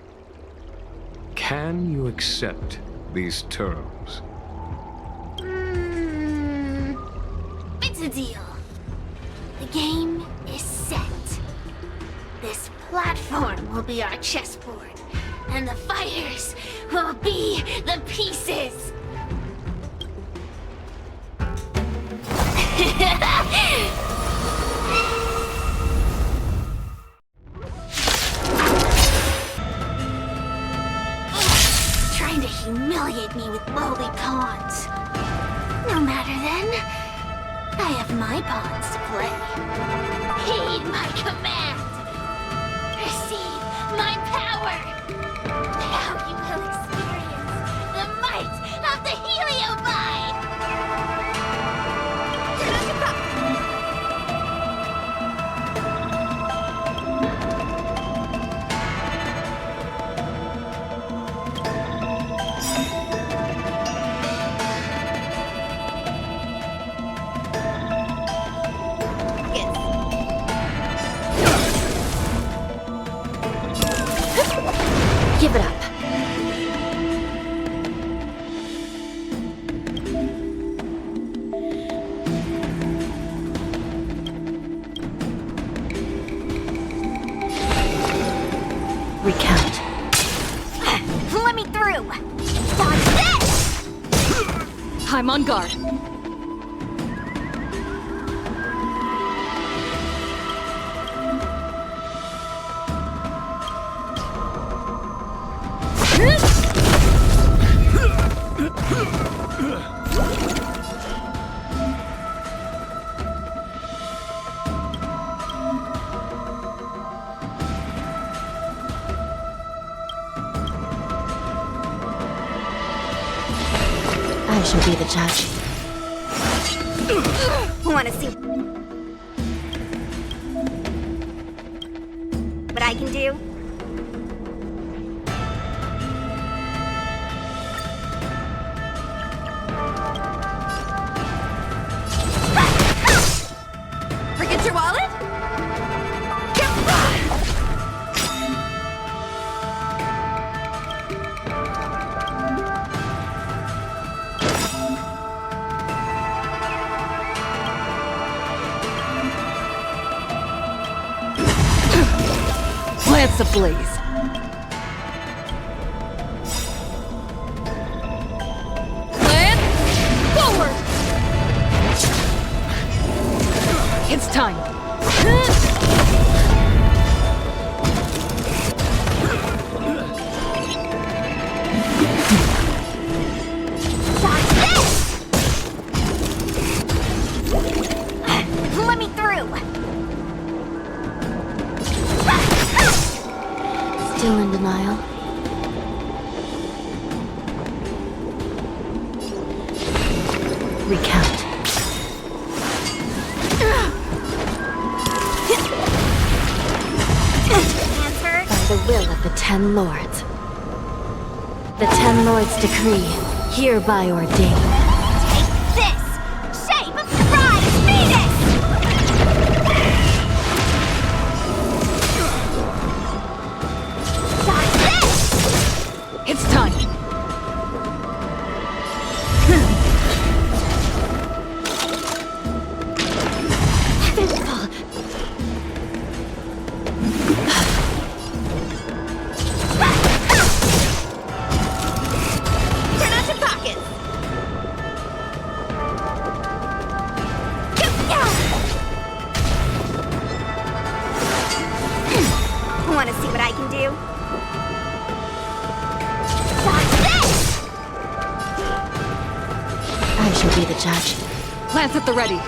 Can you accept these terms? It's a deal. The game is set. This platform will be our chessboard, and the fighters will be the pieces. Trying to humiliate me with lowly pawns. No matter then, I have my pawns to play. Heed my command. Receive my power. Now you will experience the might of the Heliobite. Give it up. Recount. Let me through. Watch this! I'm on guard. I shall be the judge. Wanna see what I can do? Forget your wallet? Lance ablaze. Lance, forward! It's time. Let me through! Still in denial? Recount. Answer? By the will of the 10 Lords. The 10 Lords' decree, hereby ordained. Take this! Shape of Surprise Venus! Judge. Lance at the ready.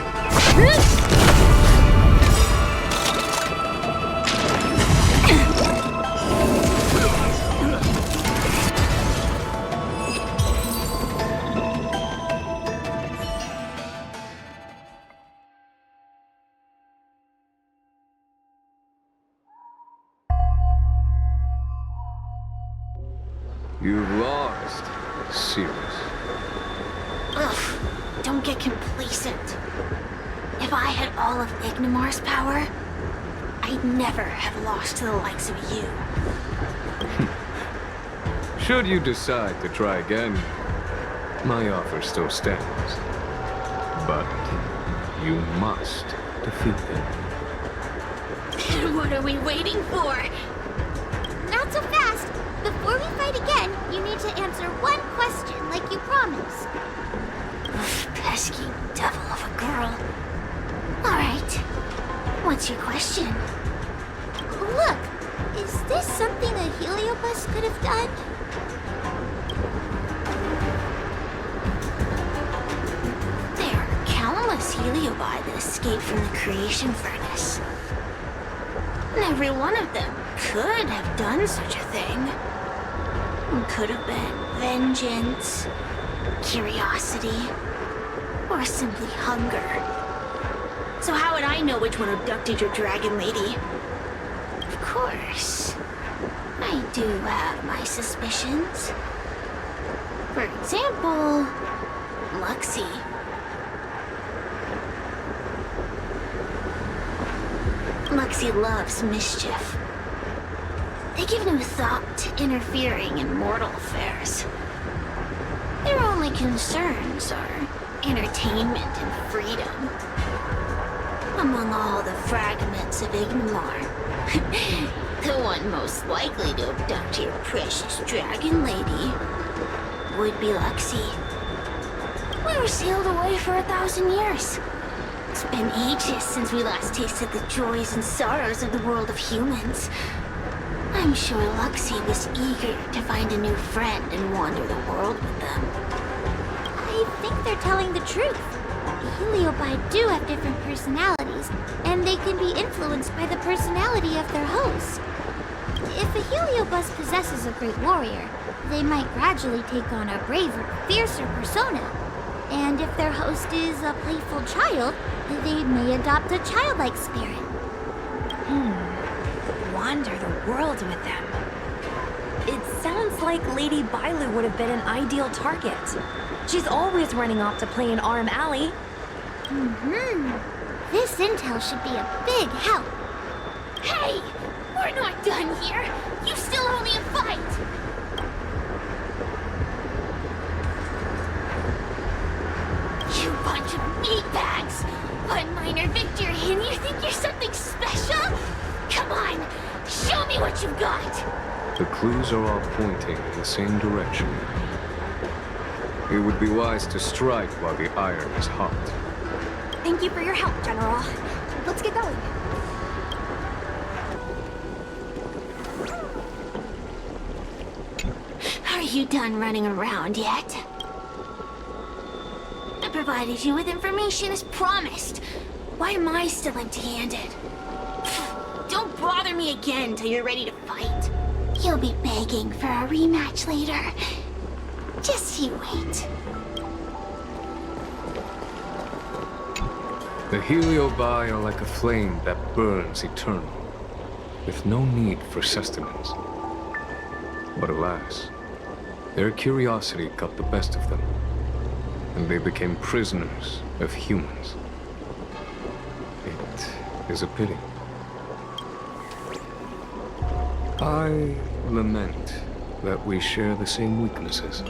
You've lost. Serious. Ugh, don't get complacent. If I had all of Ignimar's power, I'd never have lost to the likes of you. Should you decide to try again, my offer still stands. But you must defeat them. What are we waiting for? Not so fast. Before we fight again, you need to answer one question like you promised. Pesky devil of a girl. Alright. What's your question? Look, is this something a Heliobus could have done? There are countless Heliobi that escaped from the creation furnace. And every one of them could have done such a thing. It could have been vengeance, curiosity, or simply hunger. So how would I know which one abducted your dragon lady? Of course, I do have my suspicions. For example, Luxie. Luxie loves mischief. They give no thought to interfering in mortal affairs. Their only concerns are entertainment and freedom. Among all the fragments of Ignimar, the one most likely to abduct your precious dragon lady would be Luxie. We were sealed away for 1,000 years. It's been ages since we last tasted the joys and sorrows of the world of humans. I'm sure Luxie was eager to find a new friend and wander the world with them. I think they're telling the truth. Heliobi do have different personalities, and they can be influenced by the personality of their host. If a Heliobus possesses a great warrior, they might gradually take on a braver, fiercer persona. And if their host is a playful child, they may adopt a childlike spirit. Wander the world with them. It sounds like Lady Bailu would have been an ideal target. She's always running off to play in Arm Alley. This intel should be a big help. Hey! We're not done here! You still owe me a fight! You bunch of meatbags! One minor victory and you think you're something special? Come on! Show me what you've got! The clues are all pointing in the same direction. It would be wise to strike while the iron is hot. Thank you for your help, General. Let's get going. Are you done running around yet? I provided you with information as promised. Why am I still empty-handed? Don't bother me again till you're ready to fight. You'll be begging for a rematch later. Just you wait. The Heliobi are like a flame that burns eternal, with no need for sustenance. But alas, their curiosity got the best of them, and they became prisoners of humans. It is a pity. I lament that we share the same weaknesses.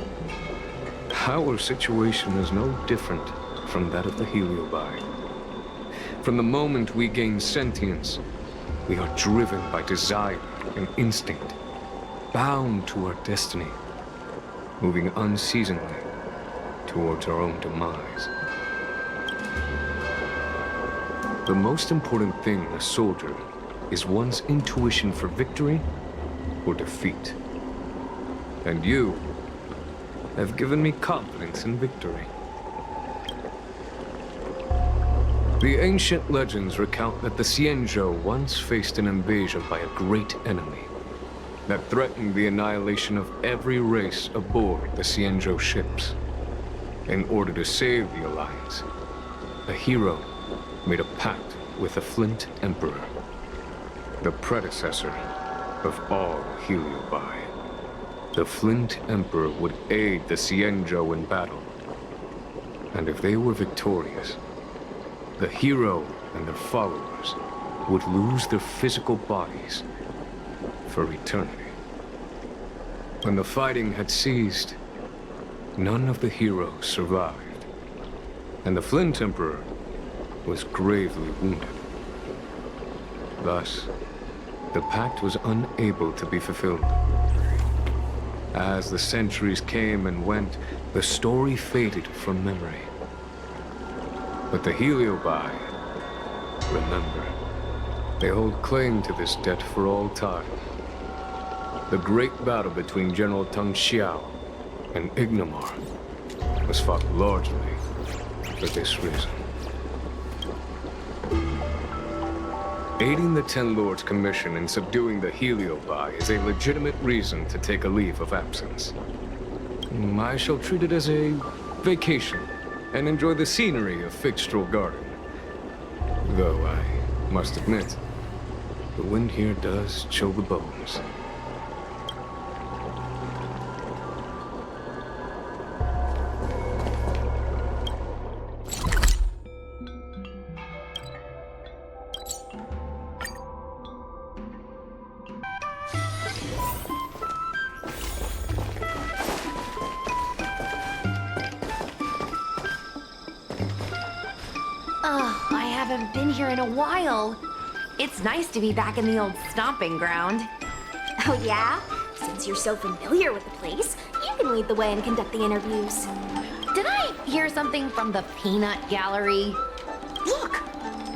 Our situation is no different from that of the Heliobi. From the moment we gain sentience, we are driven by desire and instinct, bound to our destiny, moving unceasingly towards our own demise. The most important thing in a soldier is one's intuition for victory or defeat. And you have given me confidence in victory. The ancient legends recount that the Xianzhou once faced an invasion by a great enemy that threatened the annihilation of every race aboard the Xianzhou ships. In order to save the Alliance, a hero made a pact with the Flint Emperor, the predecessor of all Heliobi. The Flint Emperor would aid the Xianzhou in battle, and if they were victorious, the hero and their followers would lose their physical bodies for eternity. When the fighting had ceased, none of the heroes survived, and the Flint Emperor was gravely wounded. Thus, the pact was unable to be fulfilled. As the centuries came and went, the story faded from memory. But the Heliobi remember. They hold claim to this debt for all time. The great battle between General Tang Xiao and Ignamar was fought largely for this reason. Aiding the Ten Lords' commission in subduing the Heliobi is a legitimate reason to take a leave of absence. I shall treat it as a vacation and enjoy the scenery of Figstrel Garden. Though I must admit, the wind here does chill the bones. Oh, I haven't been here in a while. It's nice to be back in the old stomping ground. Oh yeah? Since you're so familiar with the place, you can lead the way and conduct the interviews. Did I hear something from the Peanut Gallery? Look!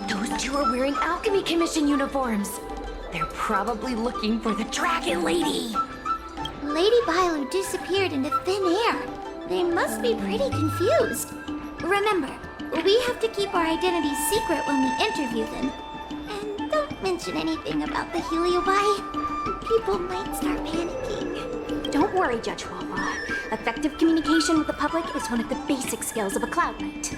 Those two are wearing Alchemy Commission uniforms. They're probably looking for the Dragon Lady. Lady Bailu disappeared into thin air. They must be pretty confused. Remember, we have to keep our identities secret when we interview them. And don't mention anything about the Heliobi. People might start panicking. Don't worry, Judge Wawa. Effective communication with the public is one of the basic skills of a Cloud Knight.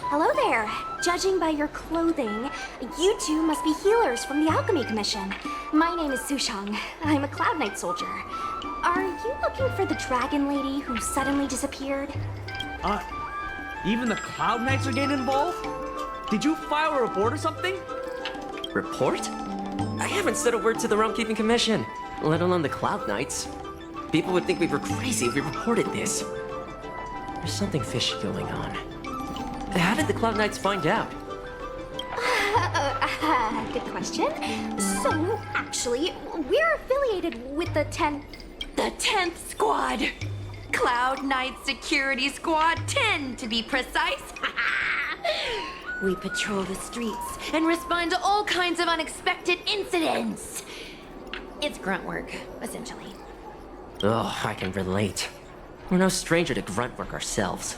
Hello there. Judging by your clothing, you two must be healers from the Alchemy Commission. My name is Sushang. I'm a Cloud Knight soldier. Are you looking for the Dragon Lady who suddenly disappeared? Even the Cloud Knights are getting involved? Did you file a report or something? Report? I haven't said a word to the Realm Keeping Commission, let alone the Cloud Knights. People would think we were crazy if we reported this. There's something fishy going on. How did the Cloud Knights find out? Good question. So, actually, we're affiliated with the 10th... The 10th Squad! Cloud Knight Security Squad 10, to be precise. We patrol the streets and respond to all kinds of unexpected incidents. It's grunt work, essentially. Oh, I can relate. We're no stranger to grunt work ourselves.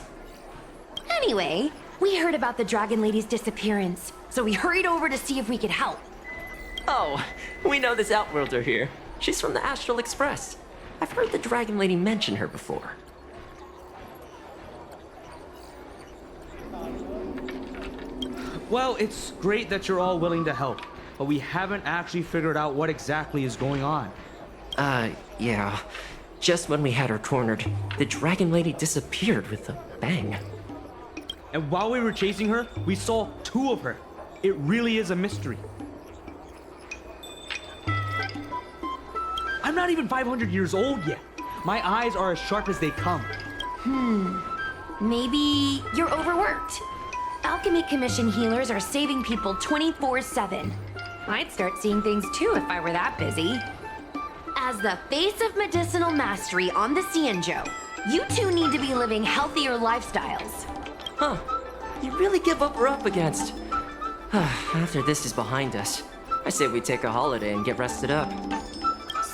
Anyway, we heard about the Dragon Lady's disappearance, so we hurried over to see if we could help. Oh, we know this Outworlder here. She's from the Astral Express. I've heard the Dragon Lady mention her before. Well, it's great that you're all willing to help, but we haven't actually figured out what exactly is going on. Yeah. Just when we had her cornered, the Dragon Lady disappeared with a bang. And while we were chasing her, we saw two of her. It really is a mystery. I'm not even 500 years old yet. My eyes are as sharp as they come. Maybe you're overworked. Alchemy Commission healers are saving people 24/7. I'd start seeing things too if I were that busy. As the face of medicinal mastery on the Xianzhou, you two need to be living healthier lifestyles. Huh. You really give up what we're up against. After this is behind us, I say we take a holiday and get rested up.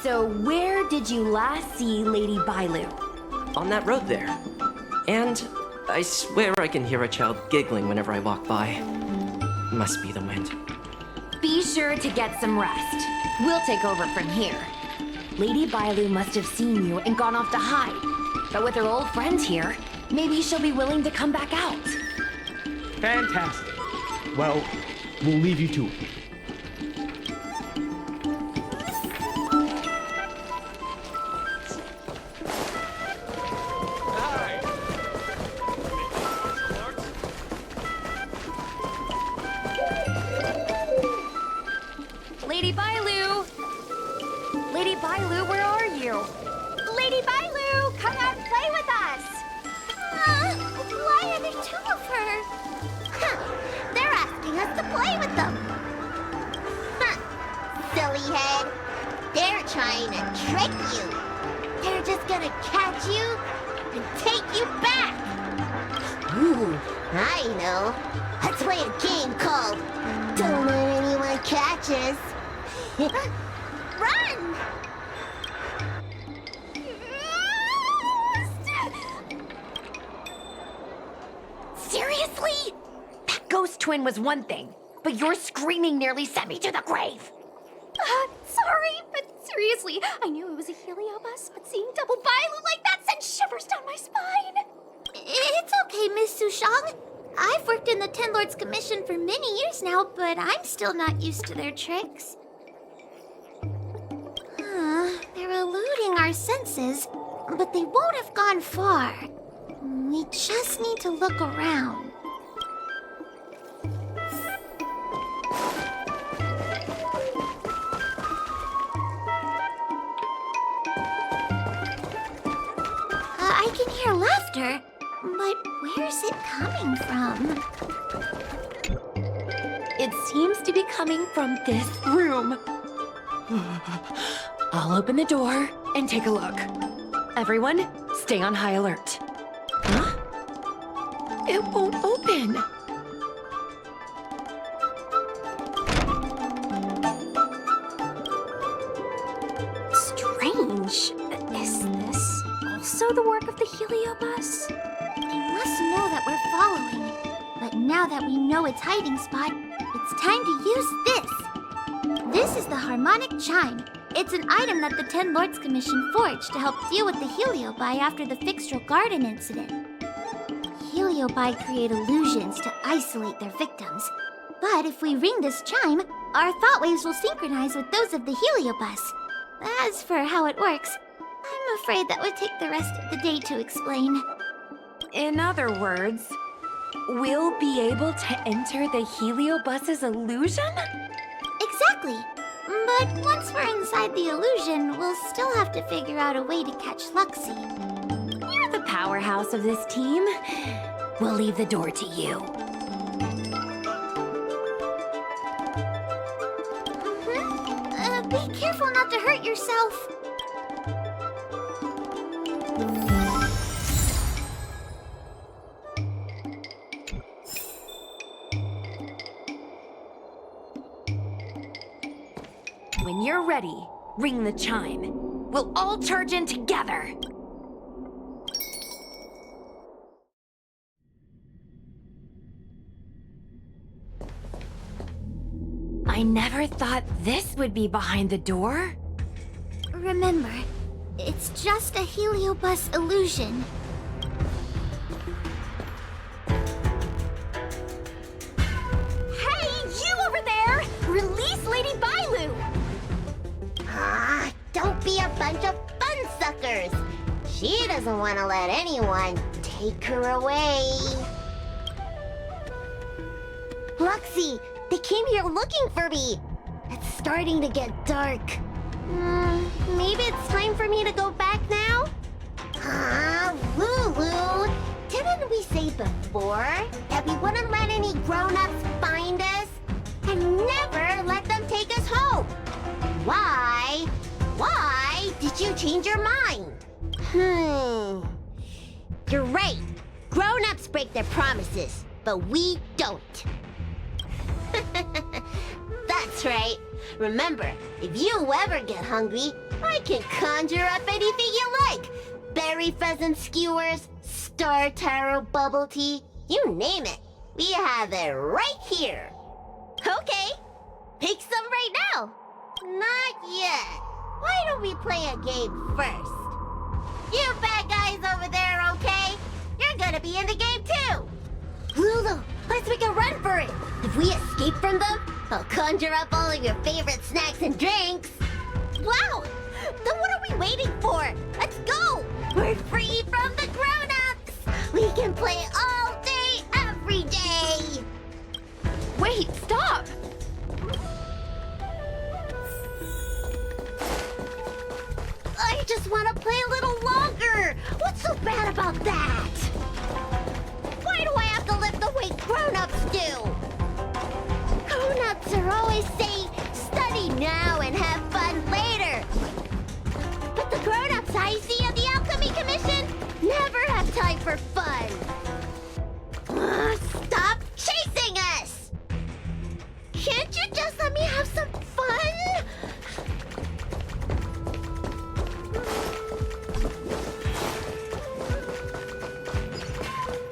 So where did you last see Lady Bailu? On that road there. And I swear I can hear a child giggling whenever I walk by. Must be the wind. Be sure to get some rest. We'll take over from here. Lady Bailu must have seen you and gone off to hide. But with her old friend here, maybe she'll be willing to come back out. Fantastic. Well, we'll leave you to it. Hi. Lady Bailu! Lady Bailu, where are you? Lady Bailu, come out and play with us! Why are there two of her? Huh, they're asking us to play with them. Huh, silly head. They're trying to trick you. They're just gonna catch you and take you back. Ooh, I know. Let's play a game called Don't Let Anyone Catch Us. Run! Seriously? That ghost twin was one thing, but your screaming nearly sent me to the grave. Sorry, but seriously, I knew it was a heliobus, but seeing double Bailu like that sent shivers down my spine. It's okay, Miss Sushang. I've worked in the Ten Lords Commission for many years now, but I'm still not used to their tricks. They're eluding our senses, but they won't have gone far. We just need to look around. I can hear laughter, but where's it coming from? It seems to be coming from this room. I'll open the door and take a look. Everyone, stay on high alert. Huh? It won't open. Strange. Is this also the work of the heliobus? They must know that we're following. But now that we know its hiding spot, it's time to use this. This is the harmonic chime. It's an item that the Ten Lords Commission forged to help deal with the heliobi after the Fixtral Garden incident. Heliobi create illusions to isolate their victims. But if we ring this chime, our thought waves will synchronize with those of the heliobus. As for how it works, I'm afraid that would take the rest of the day to explain. In other words, we'll be able to enter the heliobus's illusion? Exactly. But once we're inside the illusion, we'll still have to figure out a way to catch Luxie. You're the powerhouse of this team. We'll leave the door to you. Be careful not to hurt yourself. When you're ready, ring the chime. We'll all charge in together. I never thought this would be behind the door. Remember, it's just a heliobus illusion. Hey, you over there! Release Lady Bailu! Don't be a bunch of fun suckers. She doesn't want to let anyone take her away. Luxie, they came here looking for me. It's starting to get dark. Maybe it's time for me to go back now? Lulu, didn't we say before that we wouldn't let any grown-ups find us? And never let them take us home? Why? Why did you change your mind? You're right. Grown-ups break their promises, but we don't. That's right. Remember, if you ever get hungry, I can conjure up anything you like. Berry pheasant skewers, star taro bubble tea, you name it. We have it right here. Okay, pick some right now. Not yet. Why don't we play a game first? You bad guys over there, okay? You're gonna be in the game too. Lulu, let's make a run for it. If we escape from them, I'll conjure up all of your favorite snacks and drinks. Wow! Then what are we waiting for? Let's go! We're free from the grown-ups! We can play all day, every day! Wait, stop! I just want to play a little longer! What's so bad about that? Why do I have to lift the weight grown-ups do? Grown-ups are always saying, study now and have fun later. But the grown-ups I see at the Alchemy Commission never have time for fun. Stop chasing us! Can't you just let me have some fun?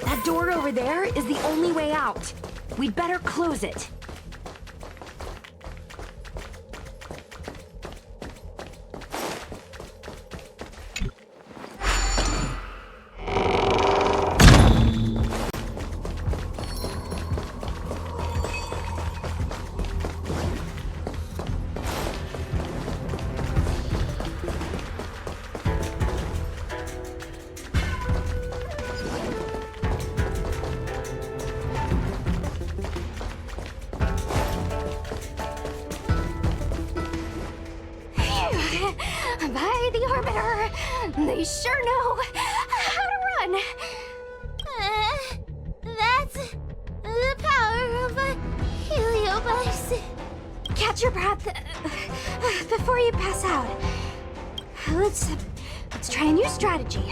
That door over there is the only way out. We'd better close it. By the Arbiter, they sure know how to run. That's the power of a heliobus. Catch your breath before you pass out. Let's try a new strategy.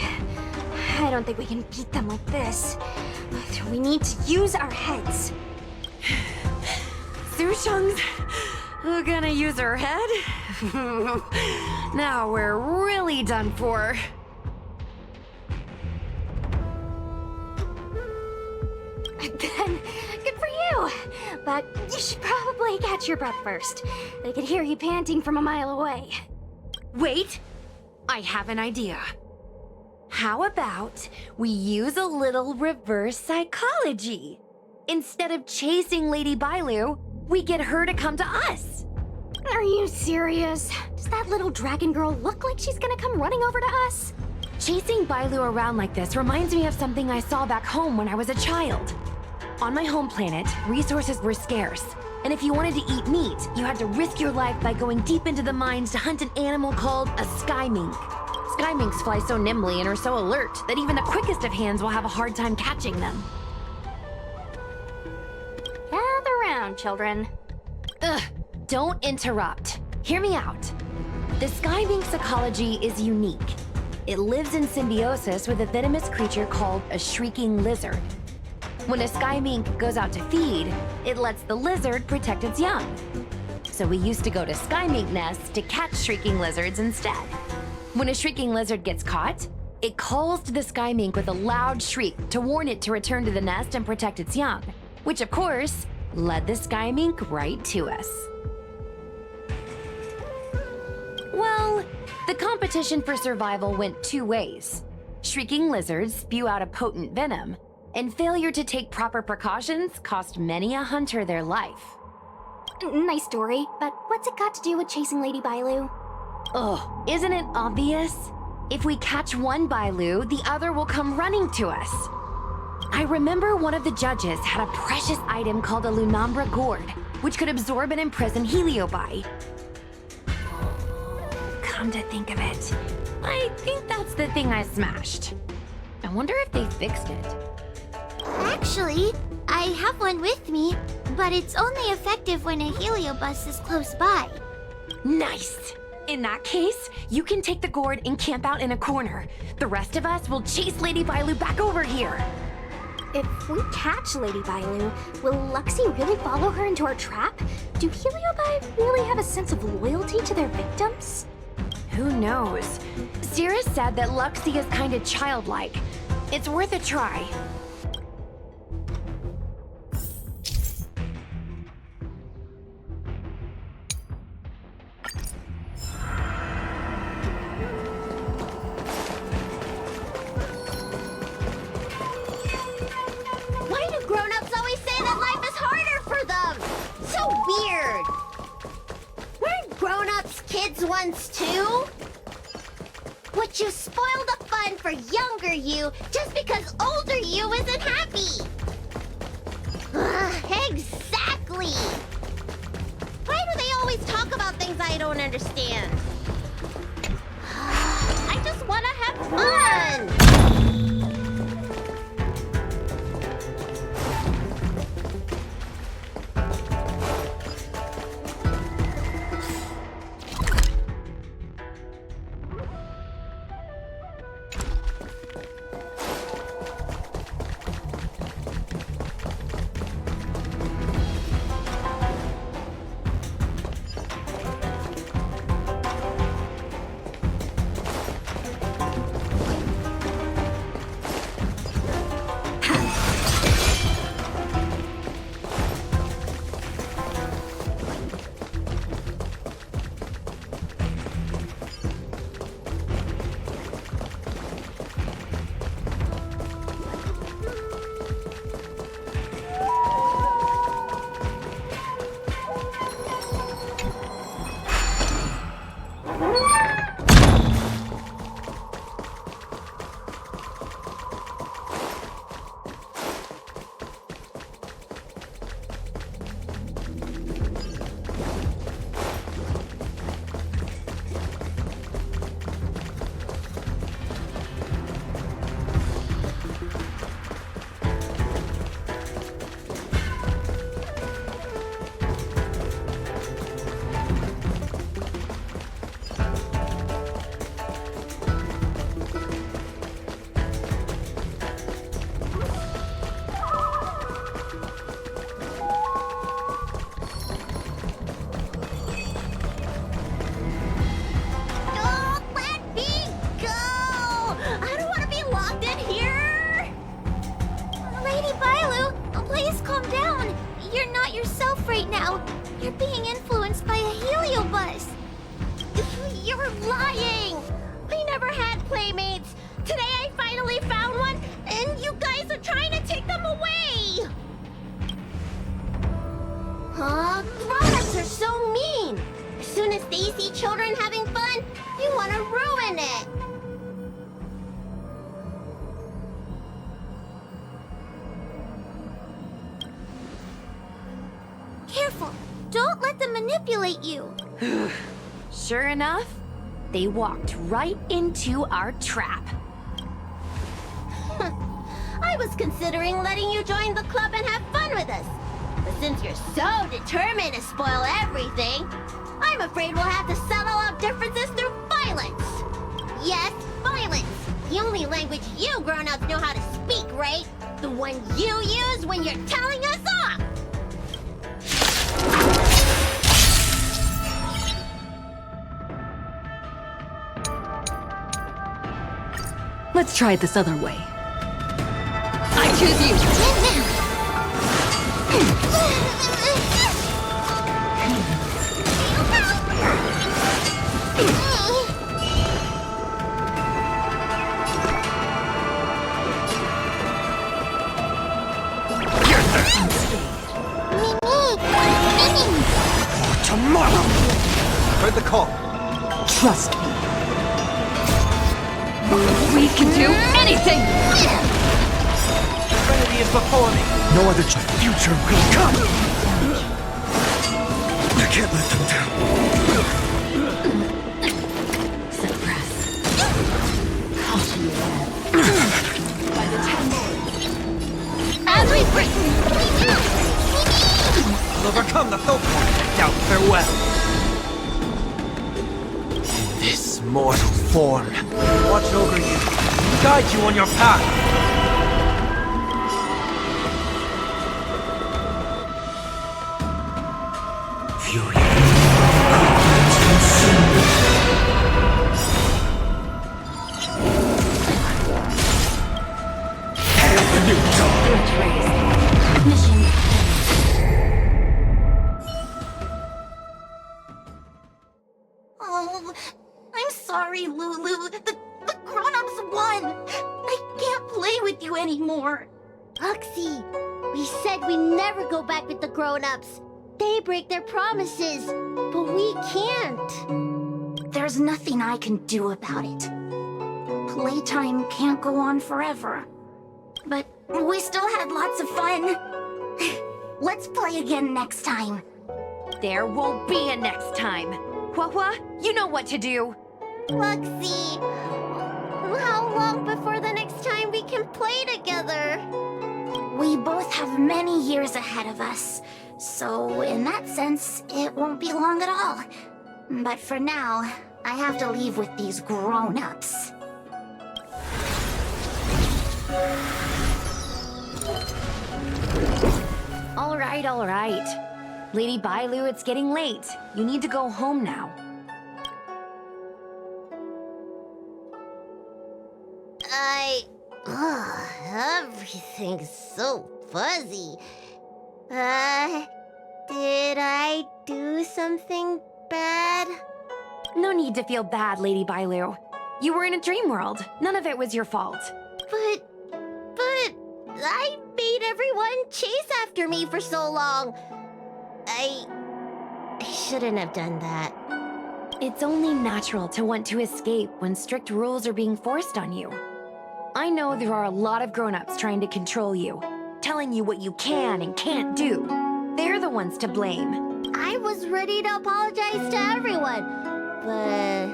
I don't think we can beat them like this. We need to use our heads. Sushung's gonna use her head? Now we're really done for. Then, good for you. But you should probably catch your breath first. They could hear you panting from a mile away. Wait! I have an idea. How about we use a little reverse psychology? Instead of chasing Lady Bailu, we get her to come to us. Are you serious? Does that little dragon girl look like she's gonna come running over to us? Chasing Bailu around like this reminds me of something I saw back home when I was a child. On my home planet, resources were scarce, and if you wanted to eat meat, you had to risk your life by going deep into the mines to hunt an animal called a sky mink. Sky minks fly so nimbly and are so alert that even the quickest of hands will have a hard time catching them. Gather round, children. Ugh, don't interrupt. Hear me out. The sky mink's ecology is unique. It lives in symbiosis with a venomous creature called a shrieking lizard. When a sky mink goes out to feed, it lets the lizard protect its young. So we used to go to sky mink nests to catch shrieking lizards instead. When a shrieking lizard gets caught, it calls to the sky mink with a loud shriek to warn it to return to the nest and protect its young, which of course led the sky mink right to us. Well, the competition for survival went two ways. Shrieking lizards spew out a potent venom, and failure to take proper precautions cost many a hunter their life. Nice story, but what's it got to do with chasing Lady Bailu? Ugh, isn't it obvious? If we catch one Bailu, the other will come running to us. I remember one of the judges had a precious item called a Lunambra gourd, which could absorb and imprison Heliobi. Come to think of it, I think that's the thing I smashed. I wonder if they fixed it. Actually, I have one with me, but it's only effective when a heliobus is close by. Nice! In that case, you can take the gourd and camp out in a corner. The rest of us will chase Lady Bailu back over here. If we catch Lady Bailu, will Luxie really follow her into our trap? Do Heliobi really have a sense of loyalty to their victims? Who knows? Sierra said that Luxie is kinda childlike. It's worth a try. Why do grown-ups always say that life is harder for them? So weird. Weren't grown-ups kids once too? Would you spoil the fun for younger you just because older you isn't happy? Exactly! Why do they always talk about things I don't understand? I just want to have fun! You're being influenced by a heliobus. You're lying. I never had playmates. Today I finally found one, and you guys are trying to take them away. Huh? Grown-ups are so mean. As soon as they see children having fun, you want to ruin it. Careful. Don't let them manipulate you. Sure enough, they walked right into our trap. I was considering letting you join the club and have fun with us. But since you're so determined to spoil everything, I'm afraid we'll have to settle our differences through violence. Yes, violence. The only language you grown-ups know how to speak, right? The one you use when you're telling us off. Let's try it this other way. I choose you! Tomorrow! Heard the call. Trust me. We can do anything! Trinity is before me. No other future will come. I can't let them down. Suppress. Caution your head. By the 10 lords. As we've written, I'll overcome the hope and doubt farewell. In this mortal form, watch over you, guide you on your path. Fury. Let's raise. Mission. Oh, I'm sorry, Lulu. The grown-ups won. I can't play with you anymore. Luxie, we said we never go back with the grown-ups. They break their promises, but we can't. There's nothing I can do about it. Playtime can't go on forever. But we still had lots of fun. Let's play again next time. There won't be a next time. Hua, you know what to do. Luxie, how long before the next time we can play together? We both have many years ahead of us. So in that sense, it won't be long at all. But for now, I have to leave with these grown-ups. All right. Lady Bailu, it's getting late. You need to go home now. Everything's so fuzzy. Did I do something bad? No need to feel bad, Lady Bailu. You were in a dream world. None of it was your fault. But I made everyone chase after me for so long. I shouldn't have done that. It's only natural to want to escape when strict rules are being forced on you. I know there are a lot of grown-ups trying to control you, telling you what you can and can't do. They're the ones to blame. I was ready to apologize to everyone, but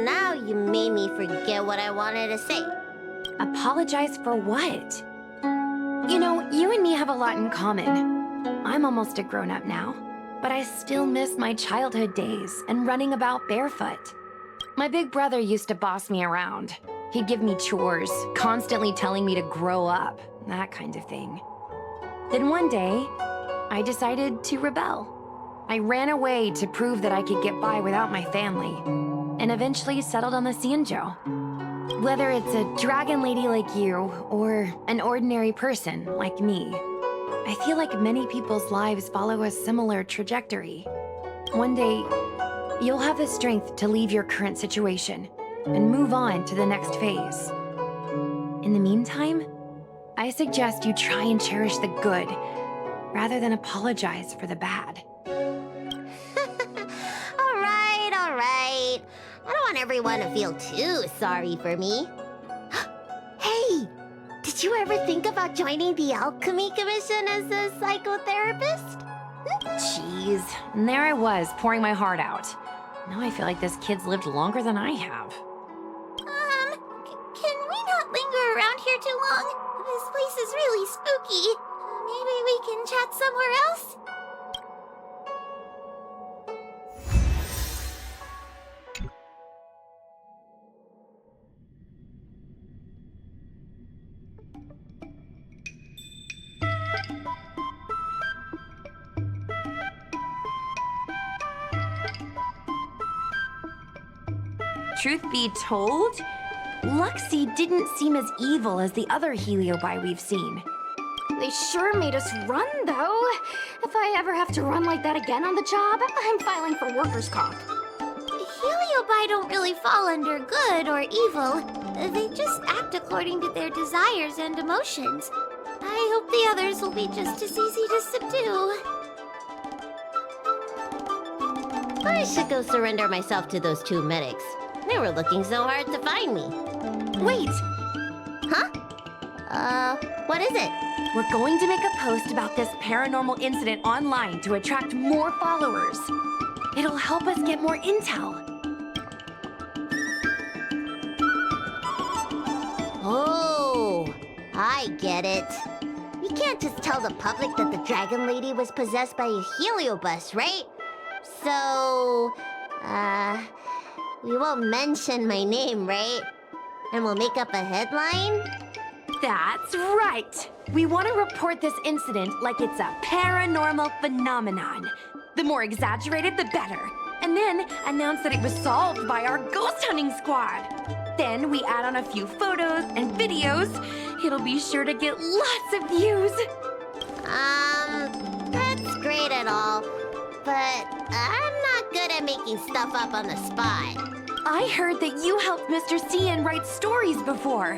now you made me forget what I wanted to say. Apologize for what? You know, you and me have a lot in common. I'm almost a grown-up now, but I still miss my childhood days and running about barefoot. My big brother used to boss me around. He'd give me chores, constantly telling me to grow up, that kind of thing. Then one day, I decided to rebel. I ran away to prove that I could get by without my family, and eventually settled on the Xianzhou. Whether it's a dragon lady like you, or an ordinary person like me, I feel like many people's lives follow a similar trajectory. One day, you'll have the strength to leave your current situation and move on to the next phase. In the meantime, I suggest you try and cherish the good, rather than apologize for the bad. All right. I don't want everyone to feel too sorry for me. Hey, did you ever think about joining the Alchemy Commission as a psychotherapist? Jeez, and there I was, pouring my heart out. Now I feel like this kid's lived longer than I have. Can we not linger around here too long? This place is really spooky. Maybe we can chat somewhere else? Truth be told, Luxie didn't seem as evil as the other Heliobi we've seen. They sure made us run, though. If I ever have to run like that again on the job, I'm filing for workers' comp. Heliobi don't really fall under good or evil. They just act according to their desires and emotions. I hope the others will be just as easy to subdue. I should go surrender myself to those two medics. They were looking so hard to find me. Wait! Huh? What is it? We're going to make a post about this paranormal incident online to attract more followers. It'll help us get more intel. Oh, I get it. We can't just tell the public that the Dragon Lady was possessed by a heliobus, right? So, we won't mention my name, right? And we'll make up a headline? That's right! We want to report this incident like it's a paranormal phenomenon. The more exaggerated, the better. And then announce that it was solved by our ghost hunting squad. Then we add on a few photos and videos. It'll be sure to get lots of views. That's great and all, but I'm not good at making stuff up on the spot. I heard that you helped Mr. Cian write stories before.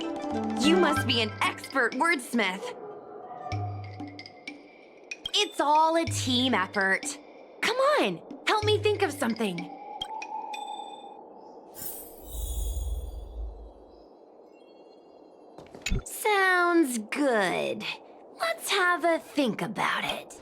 You must be an expert wordsmith. It's all a team effort. Come on, help me think of something. Sounds good. Let's have a think about it.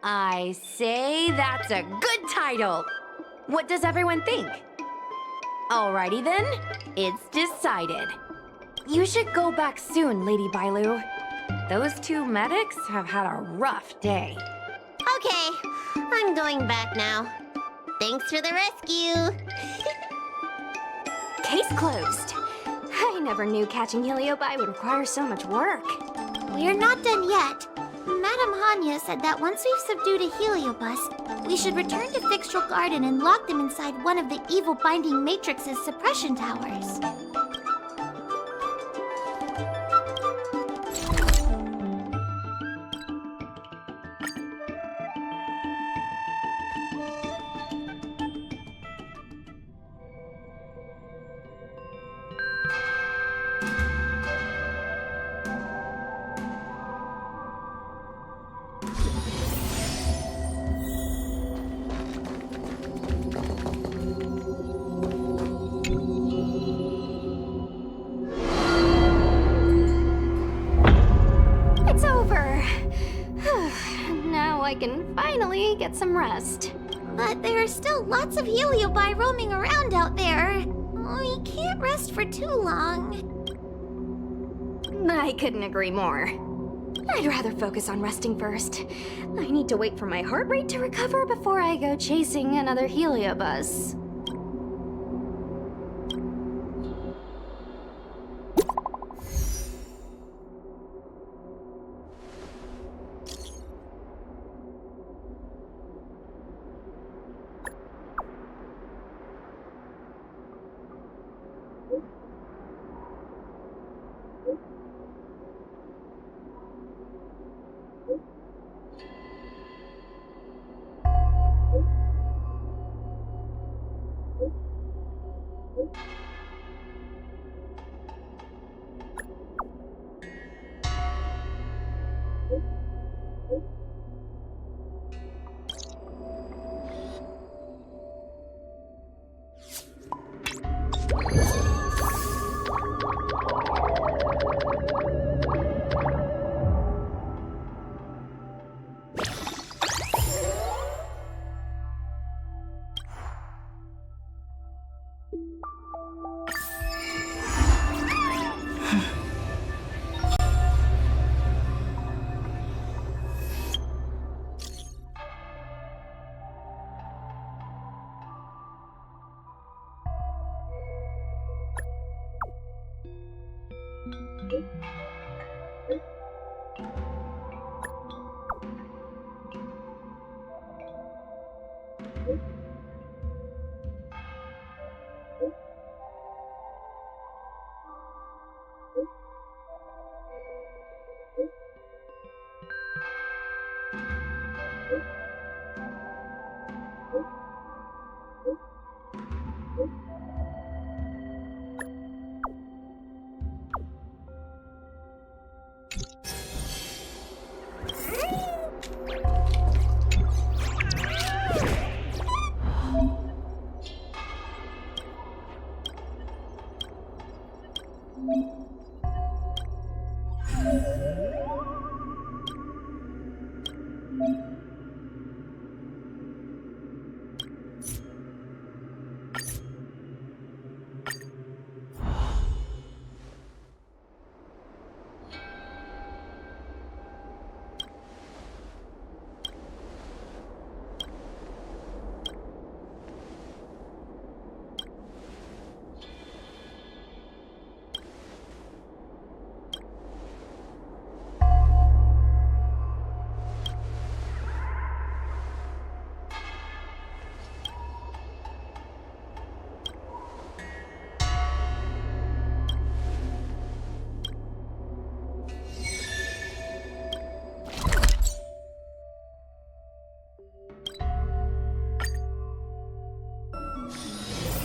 I say that's a good title. What does everyone think? Alrighty then, it's decided. You should go back soon, Lady Bailu. Those two medics have had a rough day. Okay, I'm going back now. Thanks for the rescue. Case closed. I never knew catching Heliobi would require so much work. We're not done yet. Madame Hanya said that once we've subdued a Heliobus, we should return to Fixtral Garden and lock them inside one of the evil binding matrix's suppression towers. I can finally get some rest. But there are still lots of Heliobi roaming around out there. We can't rest for too long. I couldn't agree more. I'd rather focus on resting first. I need to wait for my heart rate to recover before I go chasing another Heliobus.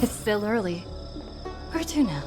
It's still early. Where to now?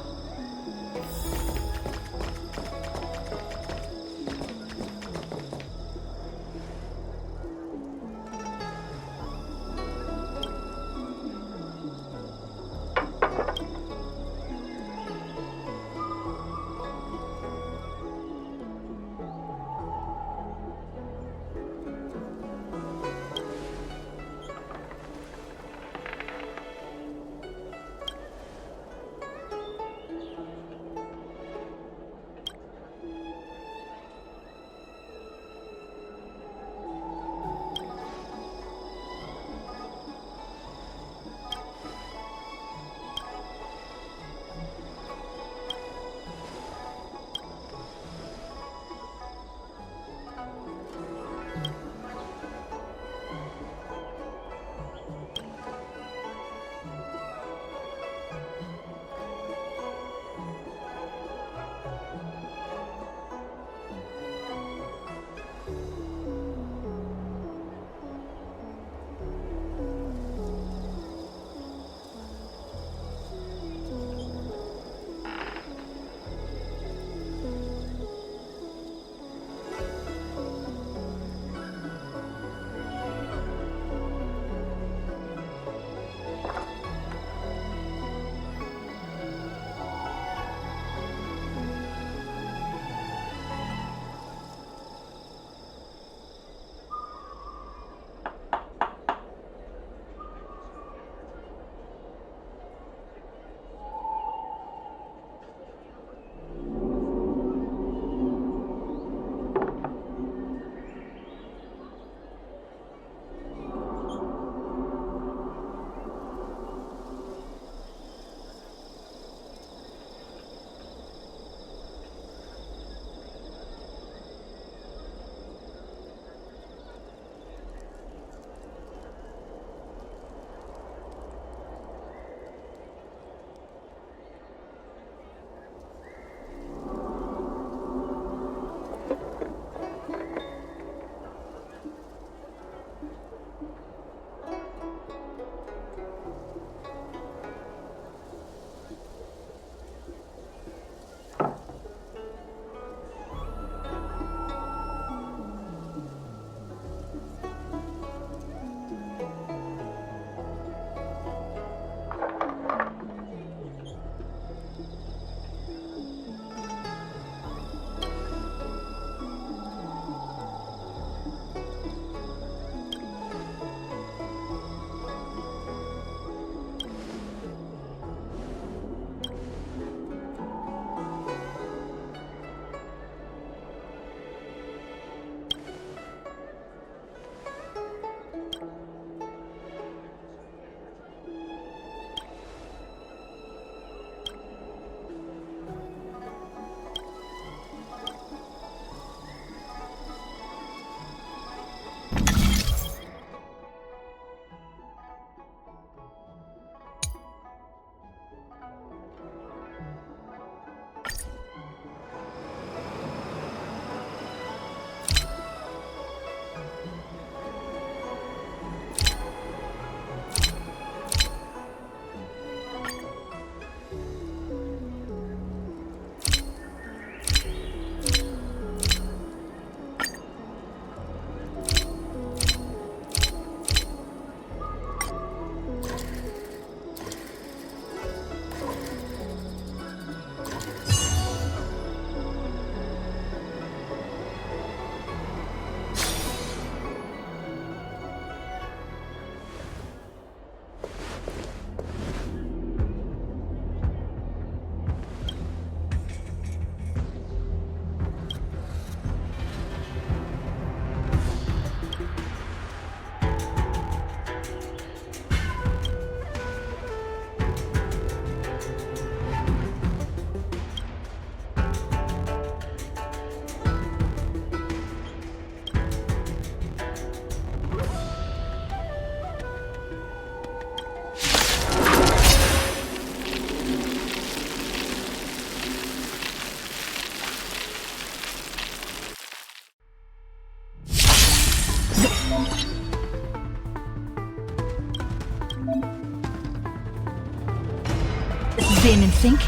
Zin and think?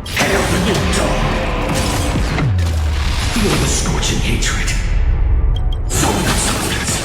Hail the new dawn! Feel the scorching hatred. Summon the substance.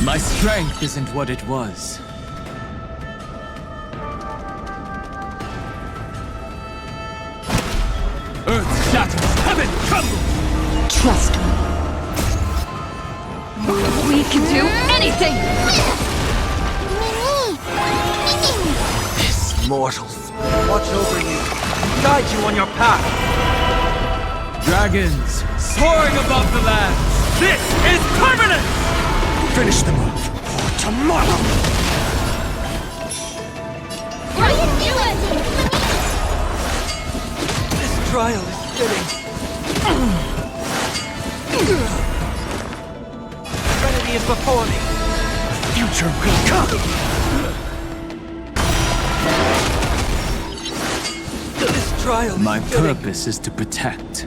My strength isn't what it was. Earth shatters, heaven trembles! Trust me. We can do anything! This mortals watch over you, guide you on your path. Dragons soaring above the lands. This is permanent! Finish the move for tomorrow! What are you doing? This trial is fitting. Trinity is before me. future will come! This trial is My fitting. purpose is to protect.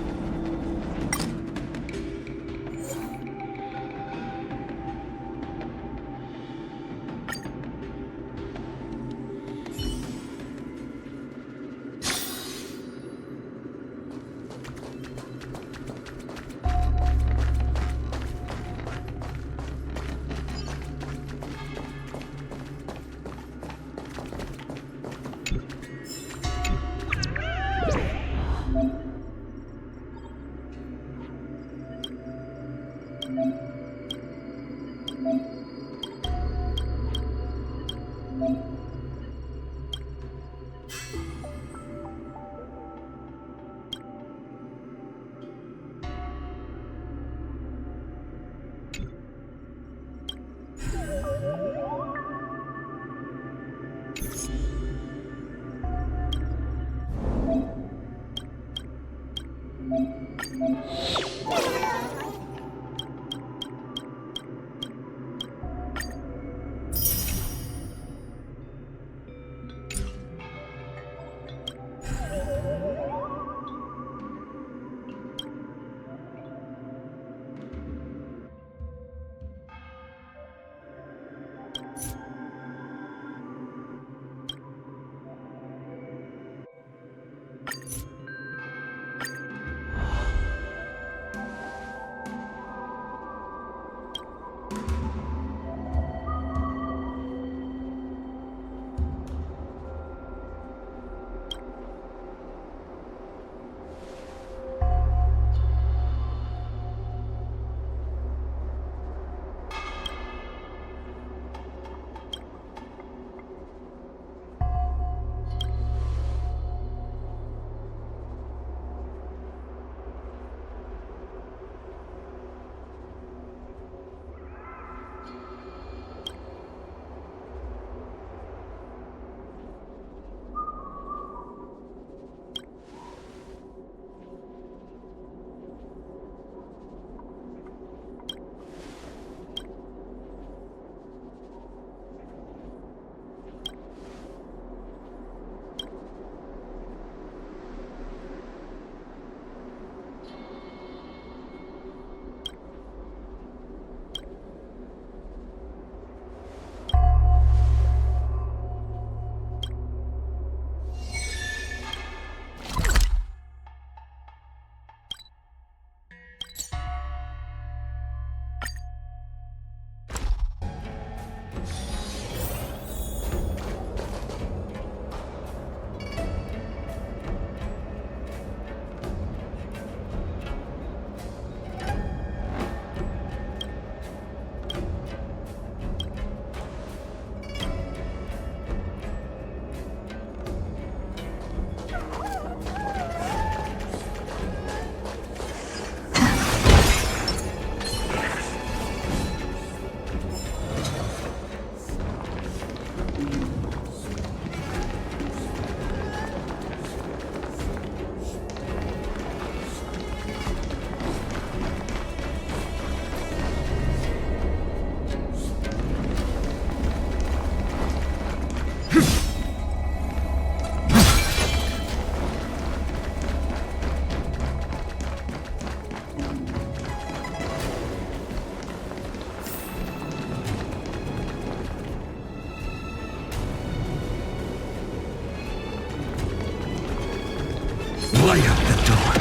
Light up the dawn.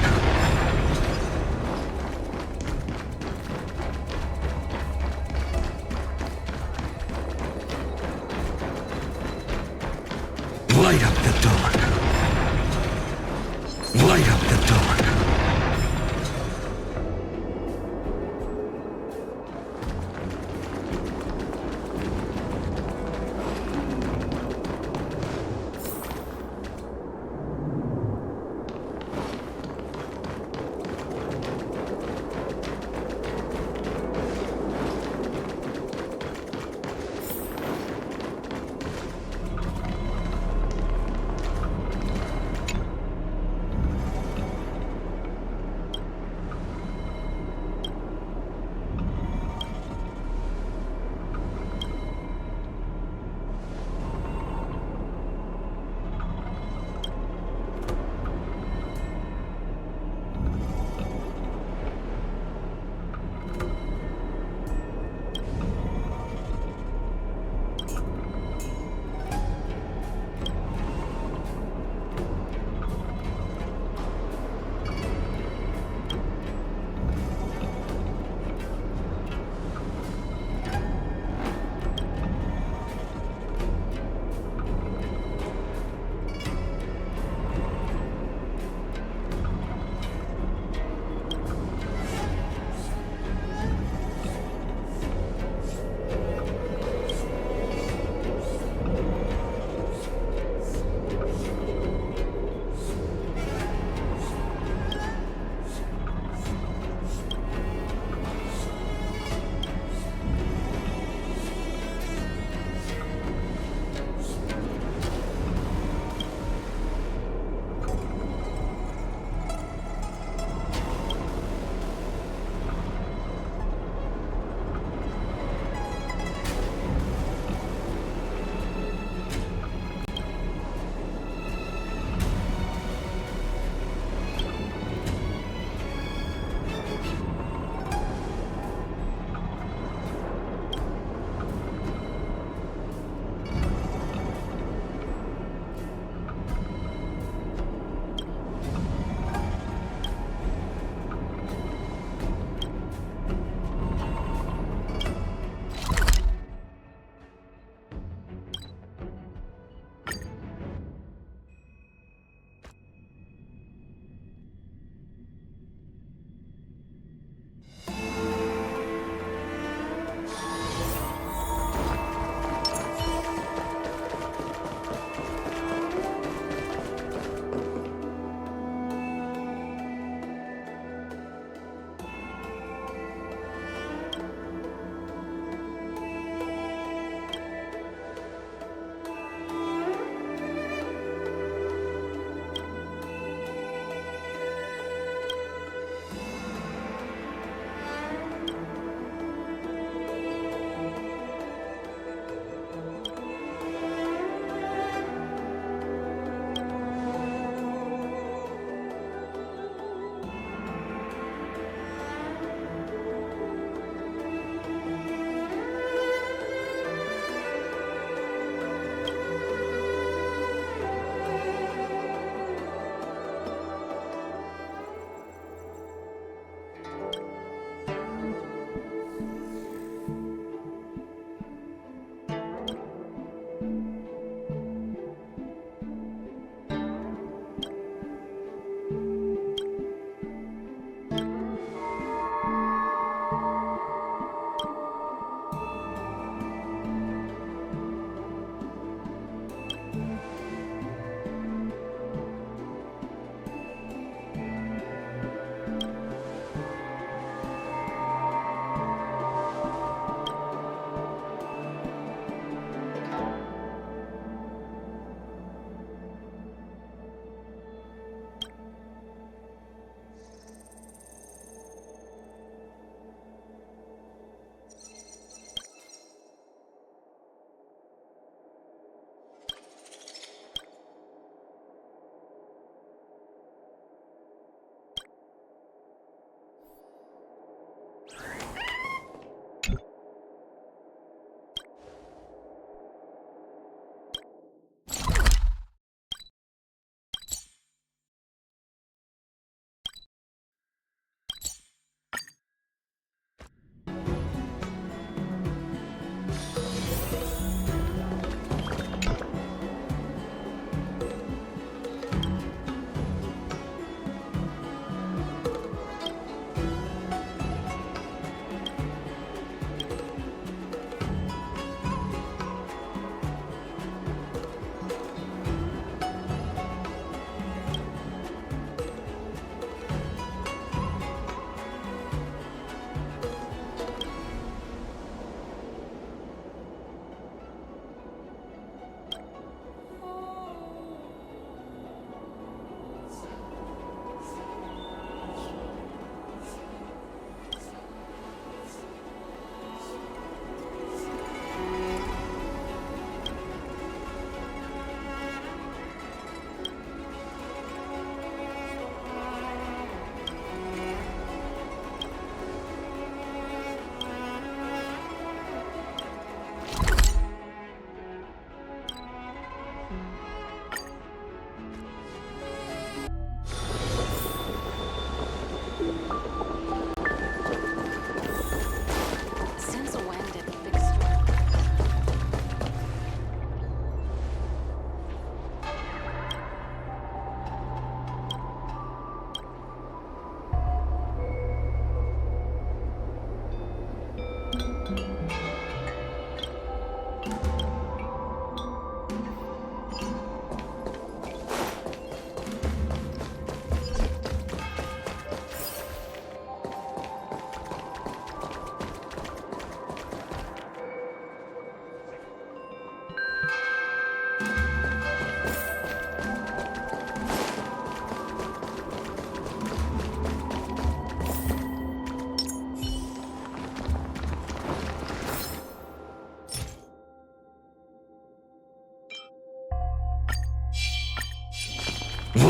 Light up the dawn. Light up the dawn.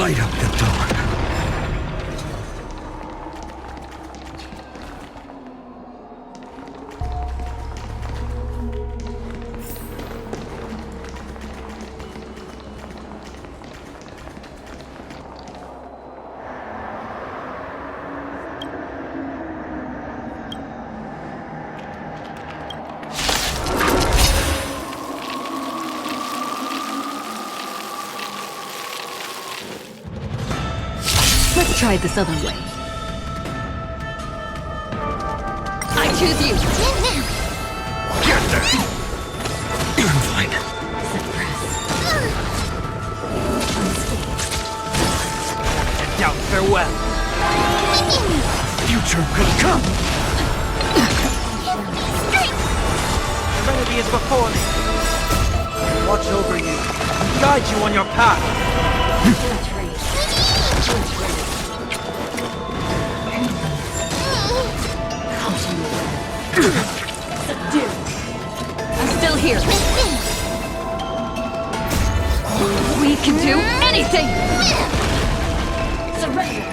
Light up the dark. Let's try this other way. I choose you! Get there! I'm fine. And down farewell. Future could come. Serenity is before me. Watch over you. Guide you on your path. Subdue! I'm still here! We can do anything! Surrender!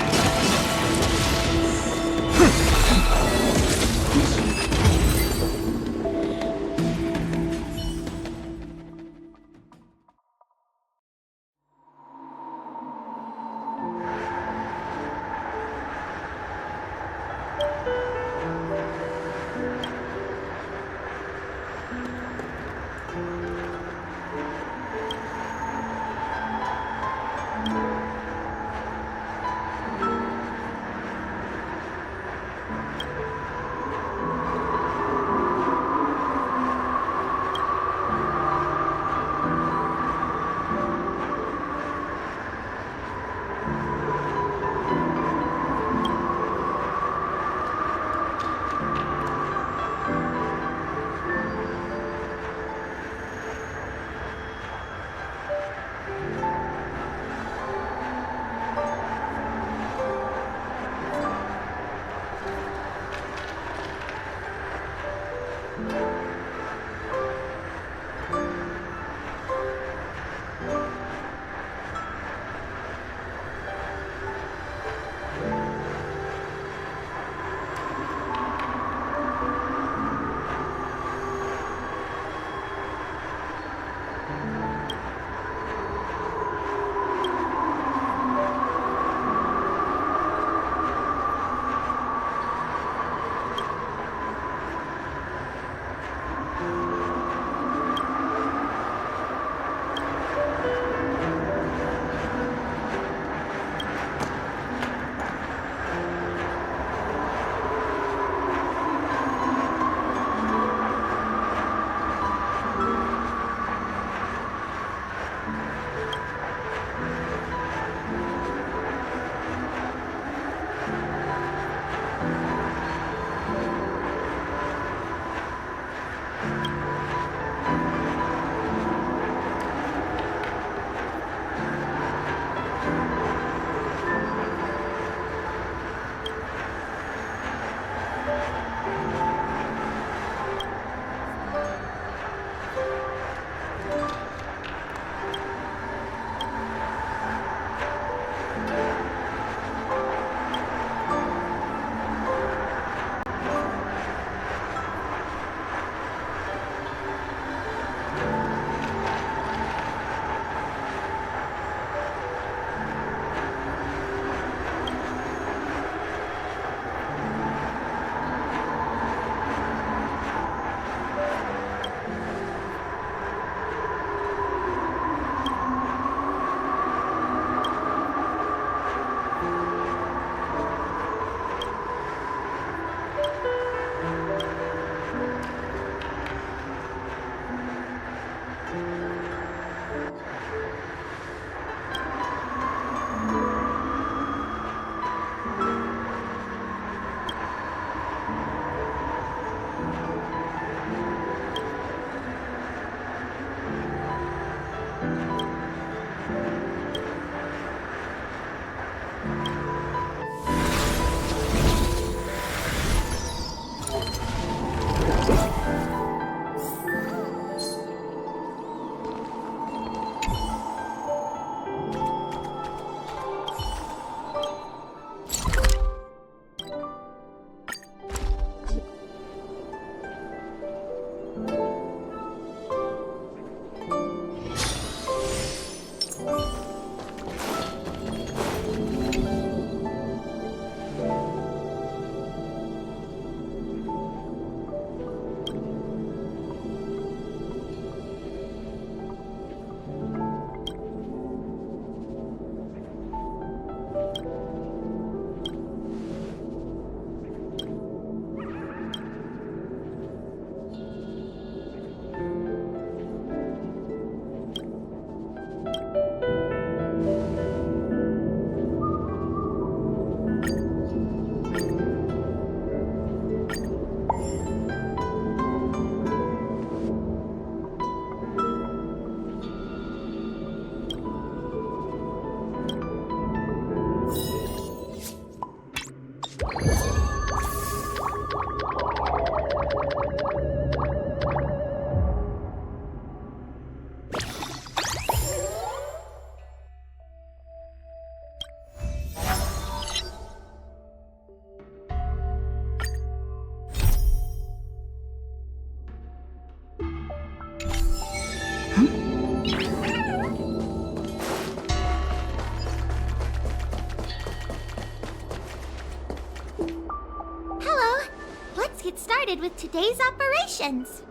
get started with today's operations.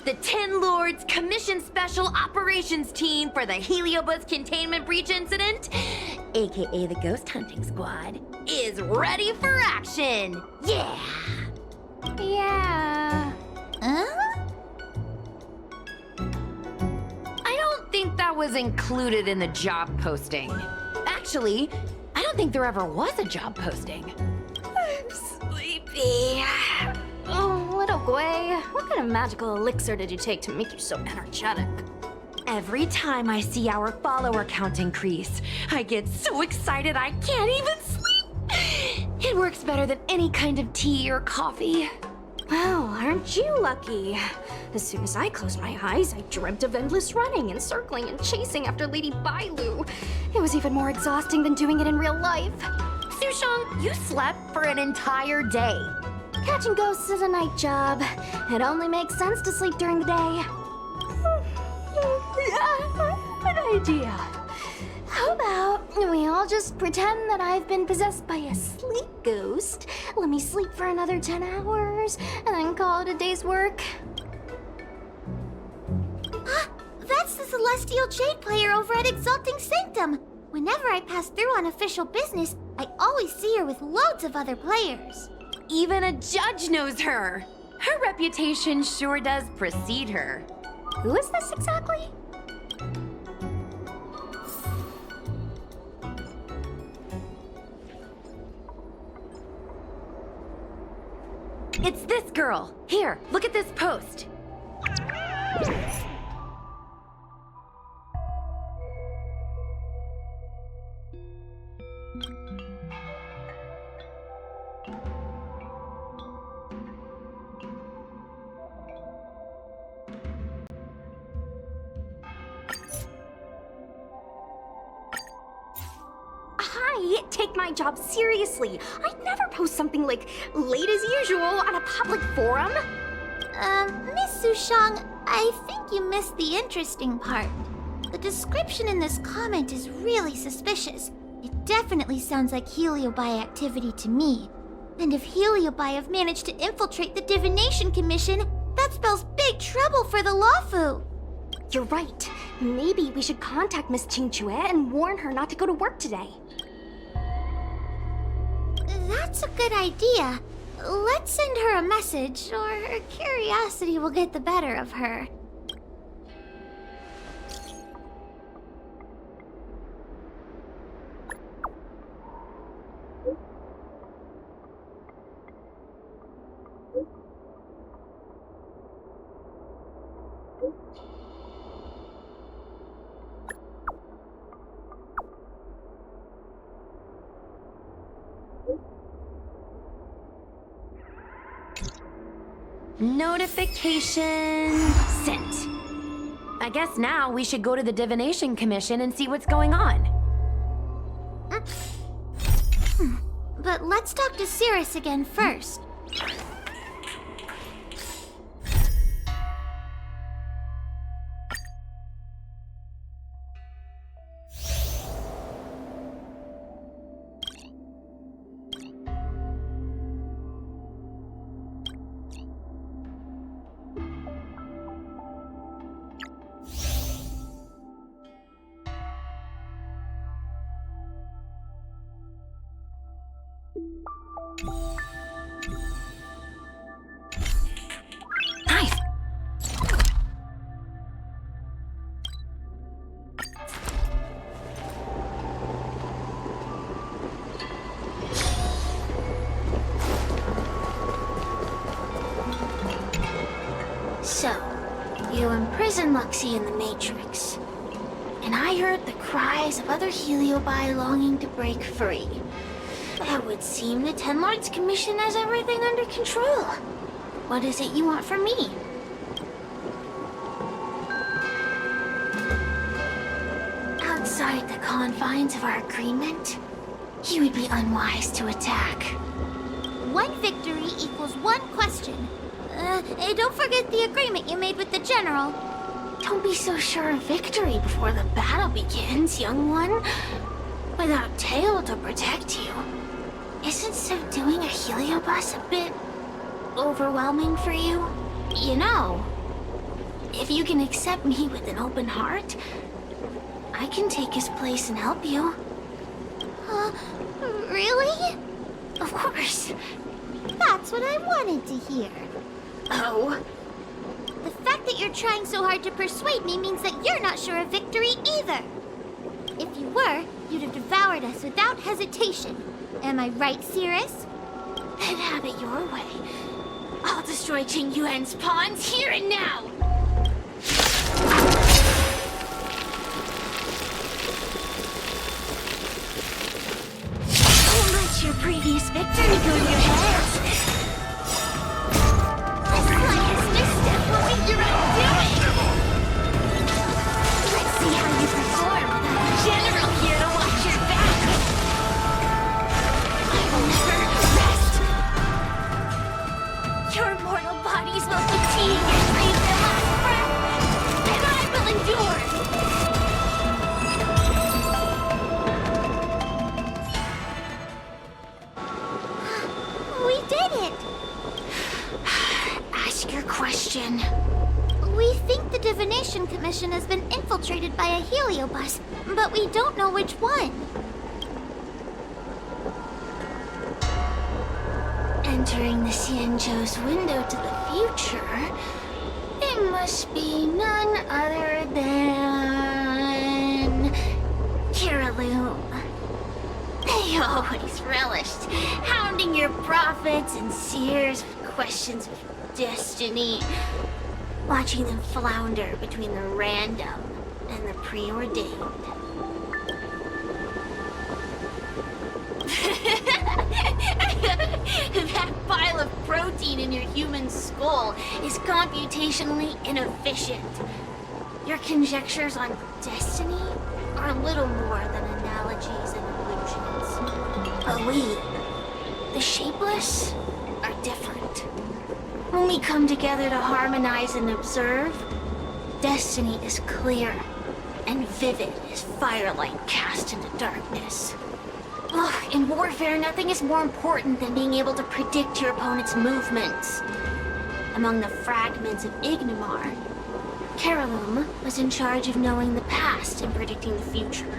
The 10 Lords Commission Special Operations Team for the Heliobus Containment Breach Incident, aka the Ghost Hunting Squad, is ready for action! Yeah! Yeah. Huh? I don't think that was included in the job posting. Actually, I don't think there ever was a job posting. I'm sleepy. Oh, little Gwei, what kind of magical elixir did you take to make you so energetic? Every time I see our follower count increase, I get so excited I can't even sleep. It works better than any kind of tea or coffee. Well, aren't you lucky? As soon as I closed my eyes, I dreamt of endless running and circling and chasing after Lady Bailu. It was even more exhausting than doing it in real life. Sushang, you slept for an entire day. Catching ghosts is a night job. It only makes sense to sleep during the day. Good idea. How about we all just pretend that I've been possessed by a sleep ghost? Let me sleep for another 10 hours, and then call it a day's work. That's the Celestial Jade player over at Exalting Sanctum. Whenever I pass through on official business, I always see her with loads of other players. Even a judge knows her. Her reputation sure does precede her. Who is this exactly? It's this girl. Here, look at this post. Take my job seriously. I'd never post something like late as usual on a public forum. Miss Sushang, I think you missed the interesting part. The description in this comment is really suspicious. It definitely sounds like Heliobi activity to me. And if Heliobi have managed to infiltrate the Divination Commission, that spells big trouble for the Lawfu. You're right. Maybe we should contact Miss Qingchue and warn her not to go to work today. That's a good idea. Let's send her a message, or her curiosity will get the better of her. Notification sent. I guess now we should go to the Divination Commission and see what's going on. But let's talk to Cirrus again first. Nice. So, you imprisoned Luxie in the Matrix. And I heard the cries of other Heliobi longing to break free. It would seem the Ten Lords Commission has everything under control. What is it you want from me? Outside the confines of our agreement, you would be unwise to attack. One victory equals one question. Don't forget the agreement you made with the General. Don't be so sure of victory before the battle begins, young one. Without Tail to protect you, isn't subduing a Heliobus a bit overwhelming for you? You know, if you can accept me with an open heart, I can take his place and help you. Really? Of course. That's what I wanted to hear. Oh? The fact that you're trying so hard to persuade me means that you're not sure of victory either. If you were, you'd have devoured us without hesitation. Am I right, Cirrus? Then have it your way. I'll destroy Qing Yuan's pawns here and now! Don't let your previous victory go to your head. The slightest misstep will be your undoing! Let's see how you perform without a general here to watch your back! I will never rest! Your mortal bodies will fatigue and breathe their last breath, and I will endure! We did it! Ask your question. We think the Divination Commission has been infiltrated by a heliobus, but we don't know which one. Entering the Xianzhou's window to the future, it must be none other than... Kiraloom. They always relished hounding your prophets and seers with questions of destiny, watching them flounder between the random and the preordained. That pile of protein in your human skull is computationally inefficient. Your conjectures on destiny are little more than analogies and illusions. But we, the shapeless, are different. When we come together to harmonize and observe, destiny is clear and vivid as firelight cast into darkness. Ugh, in warfare, nothing is more important than being able to predict your opponent's movements. Among the fragments of Ignimar, Kiraloom was in charge of knowing the past and predicting the future.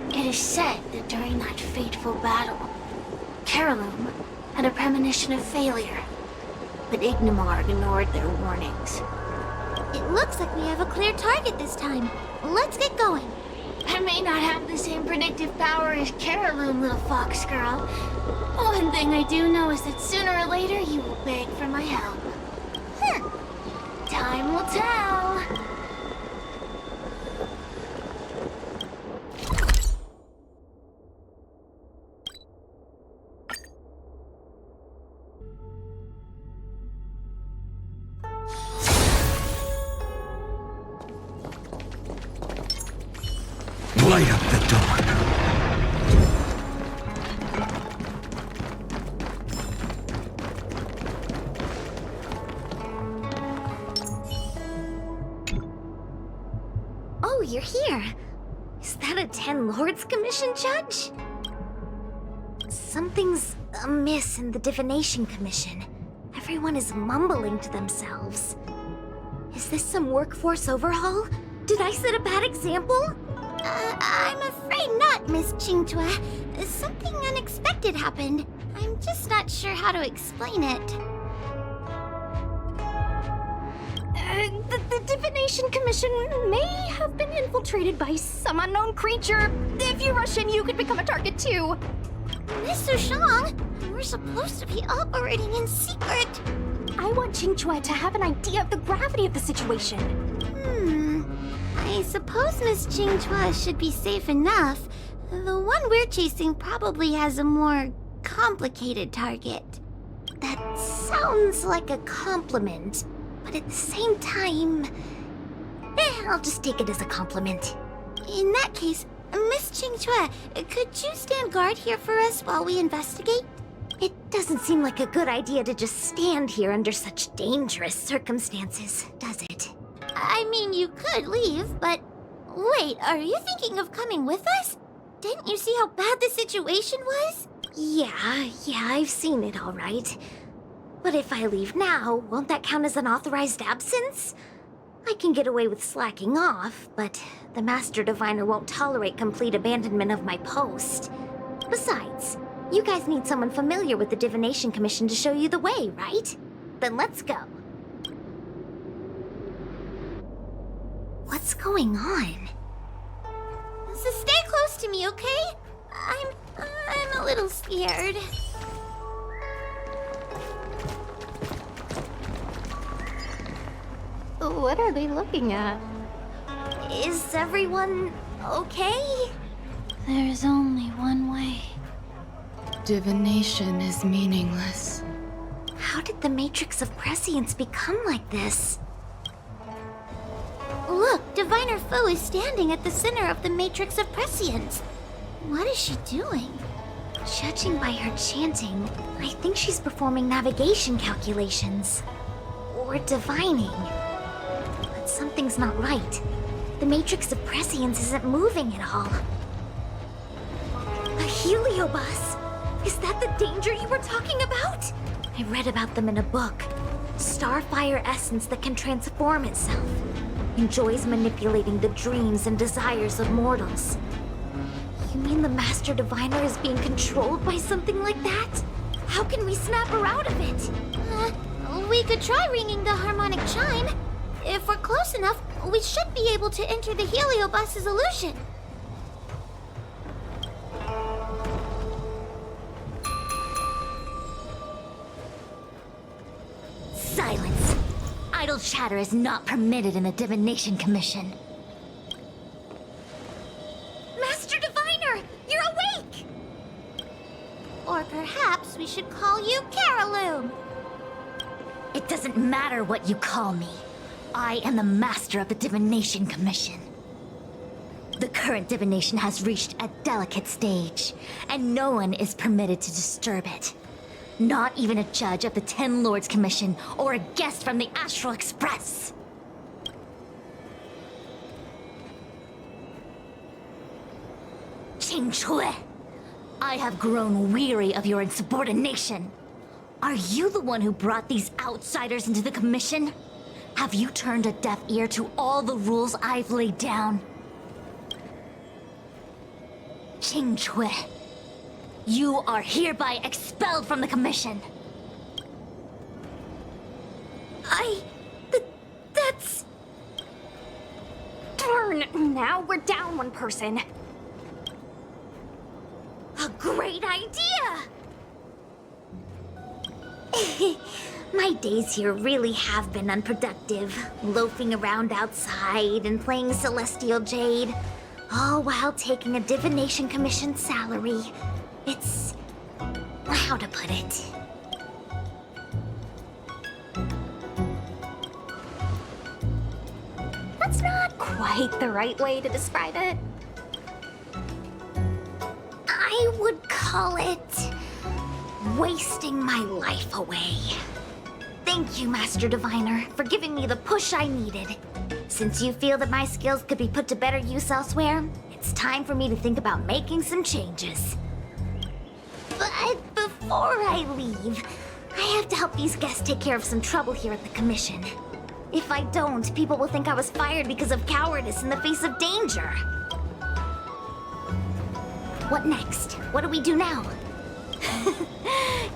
It is said that during that fateful battle, Kiraloom had a premonition of failure, but Ignimar ignored their warnings. It looks like we have a clear target this time. Let's get going. I may not have the same predictive power as Kiraloom, little fox girl. One thing I do know is that sooner or later you will beg for my help. Time will tell. Light up the dawn. Oh, you're here. Is that a 10 Lords Commission judge? Something's amiss in the Divination Commission. Everyone is mumbling to themselves. Is this some workforce overhaul? Did I set a bad example? I'm afraid not, Miss Qingchua. Something unexpected happened. I'm just not sure how to explain it. The Divination Commission may have been infiltrated by some unknown creature. If you rush in, you could become a target too. Mr. Shang, we're supposed to be operating in secret. I want Qingchua to have an idea of the gravity of the situation. I suppose Miss Qingchua should be safe enough. The one we're chasing probably has a more complicated target. That sounds like a compliment, but at the same time... I'll just take it as a compliment. In that case, Miss Qingchua, could you stand guard here for us while we investigate? It doesn't seem like a good idea to just stand here under such dangerous circumstances, does it? I mean, you could leave, but... Wait, are you thinking of coming with us? Didn't you see how bad the situation was? Yeah, I've seen it all right. But if I leave now, won't that count as an authorized absence? I can get away with slacking off, but the Master Diviner won't tolerate complete abandonment of my post. Besides, you guys need someone familiar with the Divination Commission to show you the way, right? Then let's go. What's going on? So stay close to me, okay? I'm a little scared. What are they looking at? Is everyone okay? There's only one way. Divination is meaningless. How did the Matrix of Prescience become like this? Look, Diviner Fu is standing at the center of the Matrix of Prescience. What is she doing? Judging by her chanting, I think she's performing navigation calculations. Or divining. But something's not right. The Matrix of Prescience isn't moving at all. A heliobus? Is that the danger you were talking about? I read about them in a book. Starfire essence that can transform itself. Enjoys manipulating the dreams and desires of mortals. You mean the Master Diviner is being controlled by something like that? How can we snap her out of it? We could try ringing the harmonic chime. If we're close enough, we should be able to enter the heliobus's illusion. Silence! Idle chatter is not permitted in the Divination Commission. Master Diviner, you're awake! Or perhaps we should call you Caraloom. It doesn't matter what you call me. I am the master of the Divination Commission. The current divination has reached a delicate stage, and no one is permitted to disturb it. Not even a judge of the 10 Lords Commission or a guest from the Astral Express. Qing Chui, I have grown weary of your insubordination. Are you the one who brought these outsiders into the Commission? Have you turned a deaf ear to all the rules I've laid down? Qing Chui, you are hereby expelled from the Commission. That's... Darn, now we're down one person. A great idea! My days here really have been unproductive, loafing around outside and playing Celestial Jade, all while taking a Divination Commission salary. It's... how to put it? That's not quite the right way to describe it. I would call it... wasting my life away. Thank you, Master Diviner, for giving me the push I needed. Since you feel that my skills could be put to better use elsewhere, it's time for me to think about making some changes. But before I leave, I have to help these guests take care of some trouble here at the Commission. If I don't, people will think I was fired because of cowardice in the face of danger. What next? What do we do now?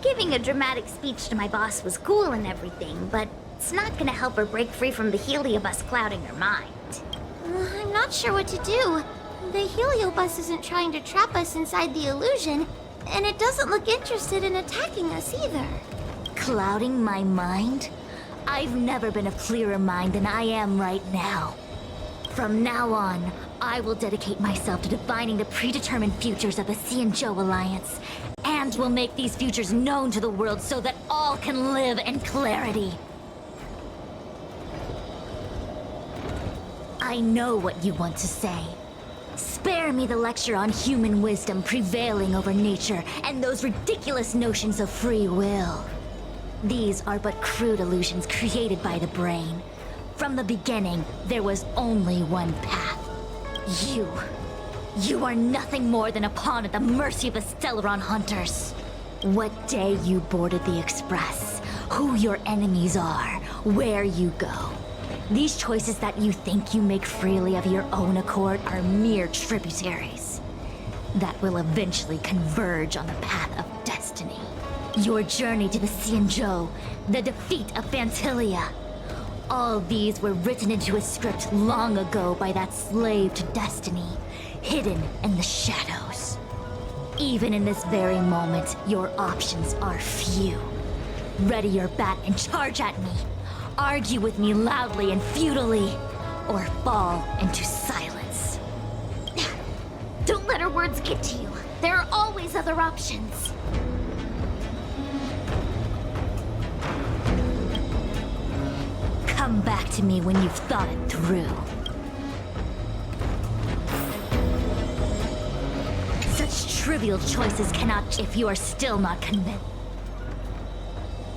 Giving a dramatic speech to my boss was cool and everything, but it's not gonna help her break free from the heliobus clouding her mind. I'm not sure what to do. The heliobus isn't trying to trap us inside the illusion, and it doesn't look interested in attacking us either. Clouding my mind? I've never been of clearer mind than I am right now. From now on, I will dedicate myself to defining the predetermined futures of the Xianzhou Alliance, and will make these futures known to the world so that all can live in clarity. I know what you want to say. Spare me the lecture on human wisdom prevailing over nature and those ridiculous notions of free will. These are but crude illusions created by the brain. From the beginning, there was only one path. You are nothing more than a pawn at the mercy of the Stellaron hunters. What day you boarded the Express, who your enemies are, where you go. These choices that you think you make freely of your own accord are mere tributaries that will eventually converge on the path of destiny. Your journey to the Xianzhou, the defeat of Phantilia. All these were written into a script long ago by that slave to destiny, hidden in the shadows. Even in this very moment, your options are few. Ready your bat and charge at me. Argue with me loudly and futilely, or fall into silence. Don't let her words get to you. There are always other options. Come back to me when you've thought it through. Such trivial choices cannot, if you are still not convinced.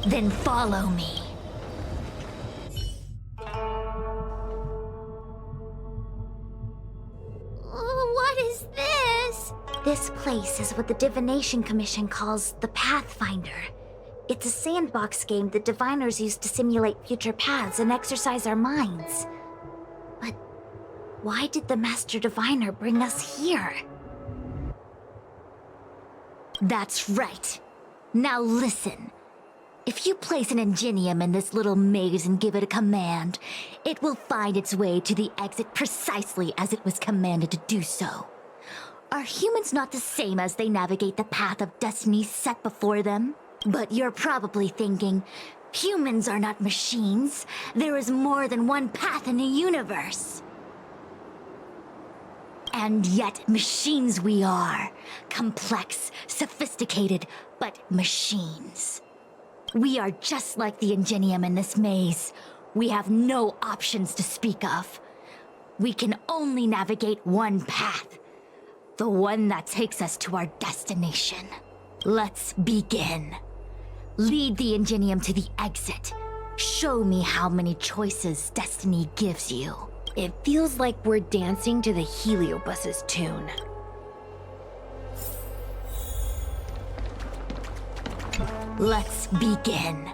Then follow me. What is this? This place is what the Divination Commission calls the Pathfinder. It's a sandbox game that diviners use to simulate future paths and exercise our minds. But why did the Master Diviner bring us here? That's right. Now listen. If you place an ingenium in this little maze and give it a command, it will find its way to the exit precisely as it was commanded to do so. Are humans not the same as they navigate the path of destiny set before them? But you're probably thinking, humans are not machines. There is more than one path in the universe. And yet, machines we are. Complex, sophisticated, but machines. We are just like the ingenium in this maze. We have no options to speak of. We can only navigate one path. The one that takes us to our destination. Let's begin. Lead the ingenium to the exit. Show me how many choices destiny gives you. It feels like we're dancing to the Heliobus's tune. Let's begin.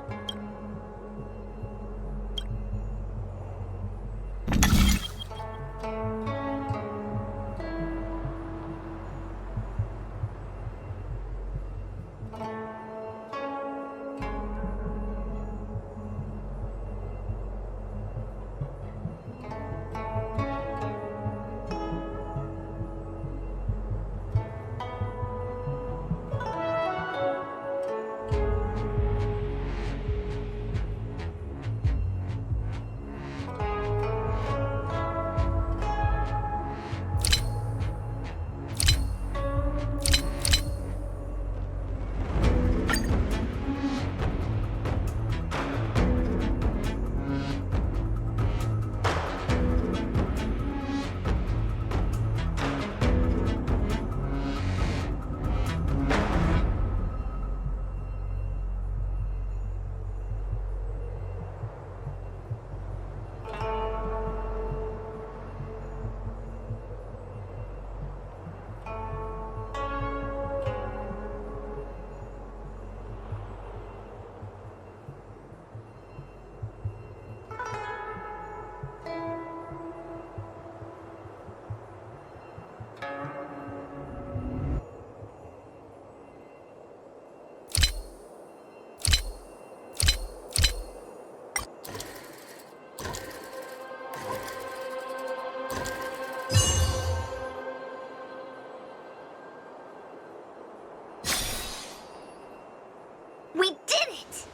We did it!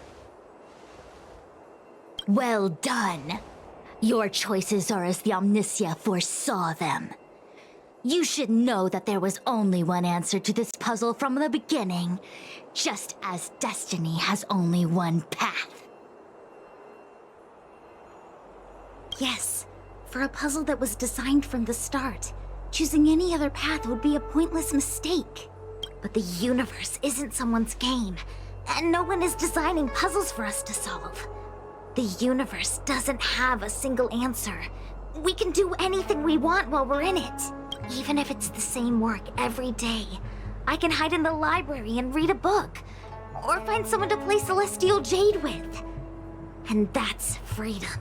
Well done. Your choices are as the Omnicia foresaw them. You should know that there was only one answer to this puzzle from the beginning, just as destiny has only one path. Yes, for a puzzle that was designed from the start, choosing any other path would be a pointless mistake. But the universe isn't someone's game, and no one is designing puzzles for us to solve. The universe doesn't have a single answer. We can do anything we want while we're in it. Even if it's the same work every day. I can hide in the library and read a book. or find someone to play Celestial Jade with. And that's freedom.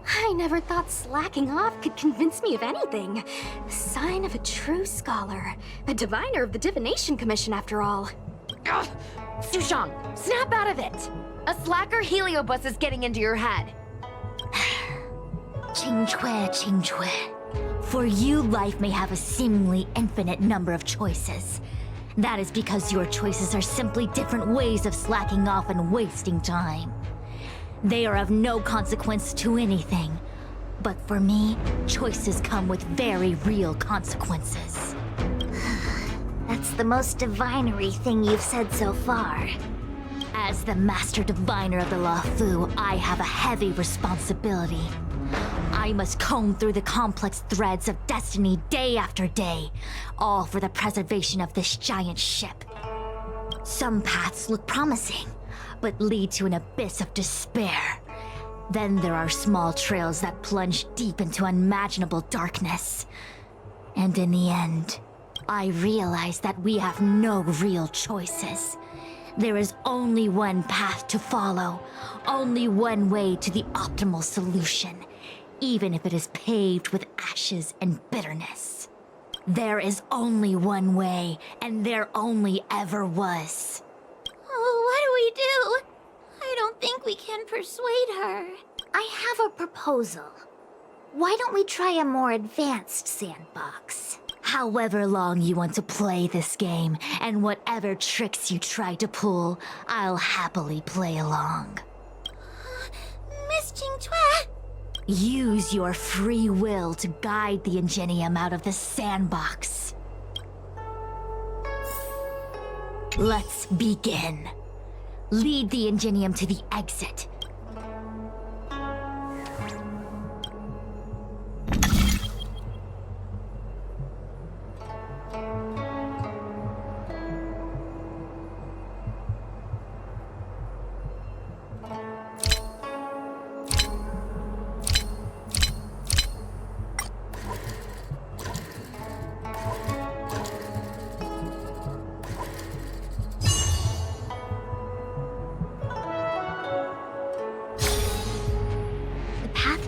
I never thought slacking off could convince me of anything. Sign of a true scholar. A diviner of the Divination Commission, after all. Ugh! Sushang, snap out of it! A slacker heliobus is getting into your head. Qingque. For you, life may have a seemingly infinite number of choices. That is because your choices are simply different ways of slacking off and wasting time. They are of no consequence to anything. But for me, choices come with very real consequences. That's the most divinery thing you've said so far. As the Master Diviner of the Luofu, I have a heavy responsibility. I must comb through the complex threads of destiny day after day, all for the preservation of this giant ship. Some paths look promising, but lead to an abyss of despair. Then there are small trails that plunge deep into unimaginable darkness. And in the end, I realize that we have no real choices. There is only one path to follow, only one way to the optimal solution, even if it is paved with ashes and bitterness. There is only one way, and there only ever was. Oh, what do? I don't think we can persuade her. I have a proposal. Why don't we try a more advanced sandbox? However long you want to play this game, and whatever tricks you try to pull, I'll happily play along. Miss Qingque! Use your free will to guide the Ingenium out of the sandbox. Let's begin. Lead the Ingenium to the exit.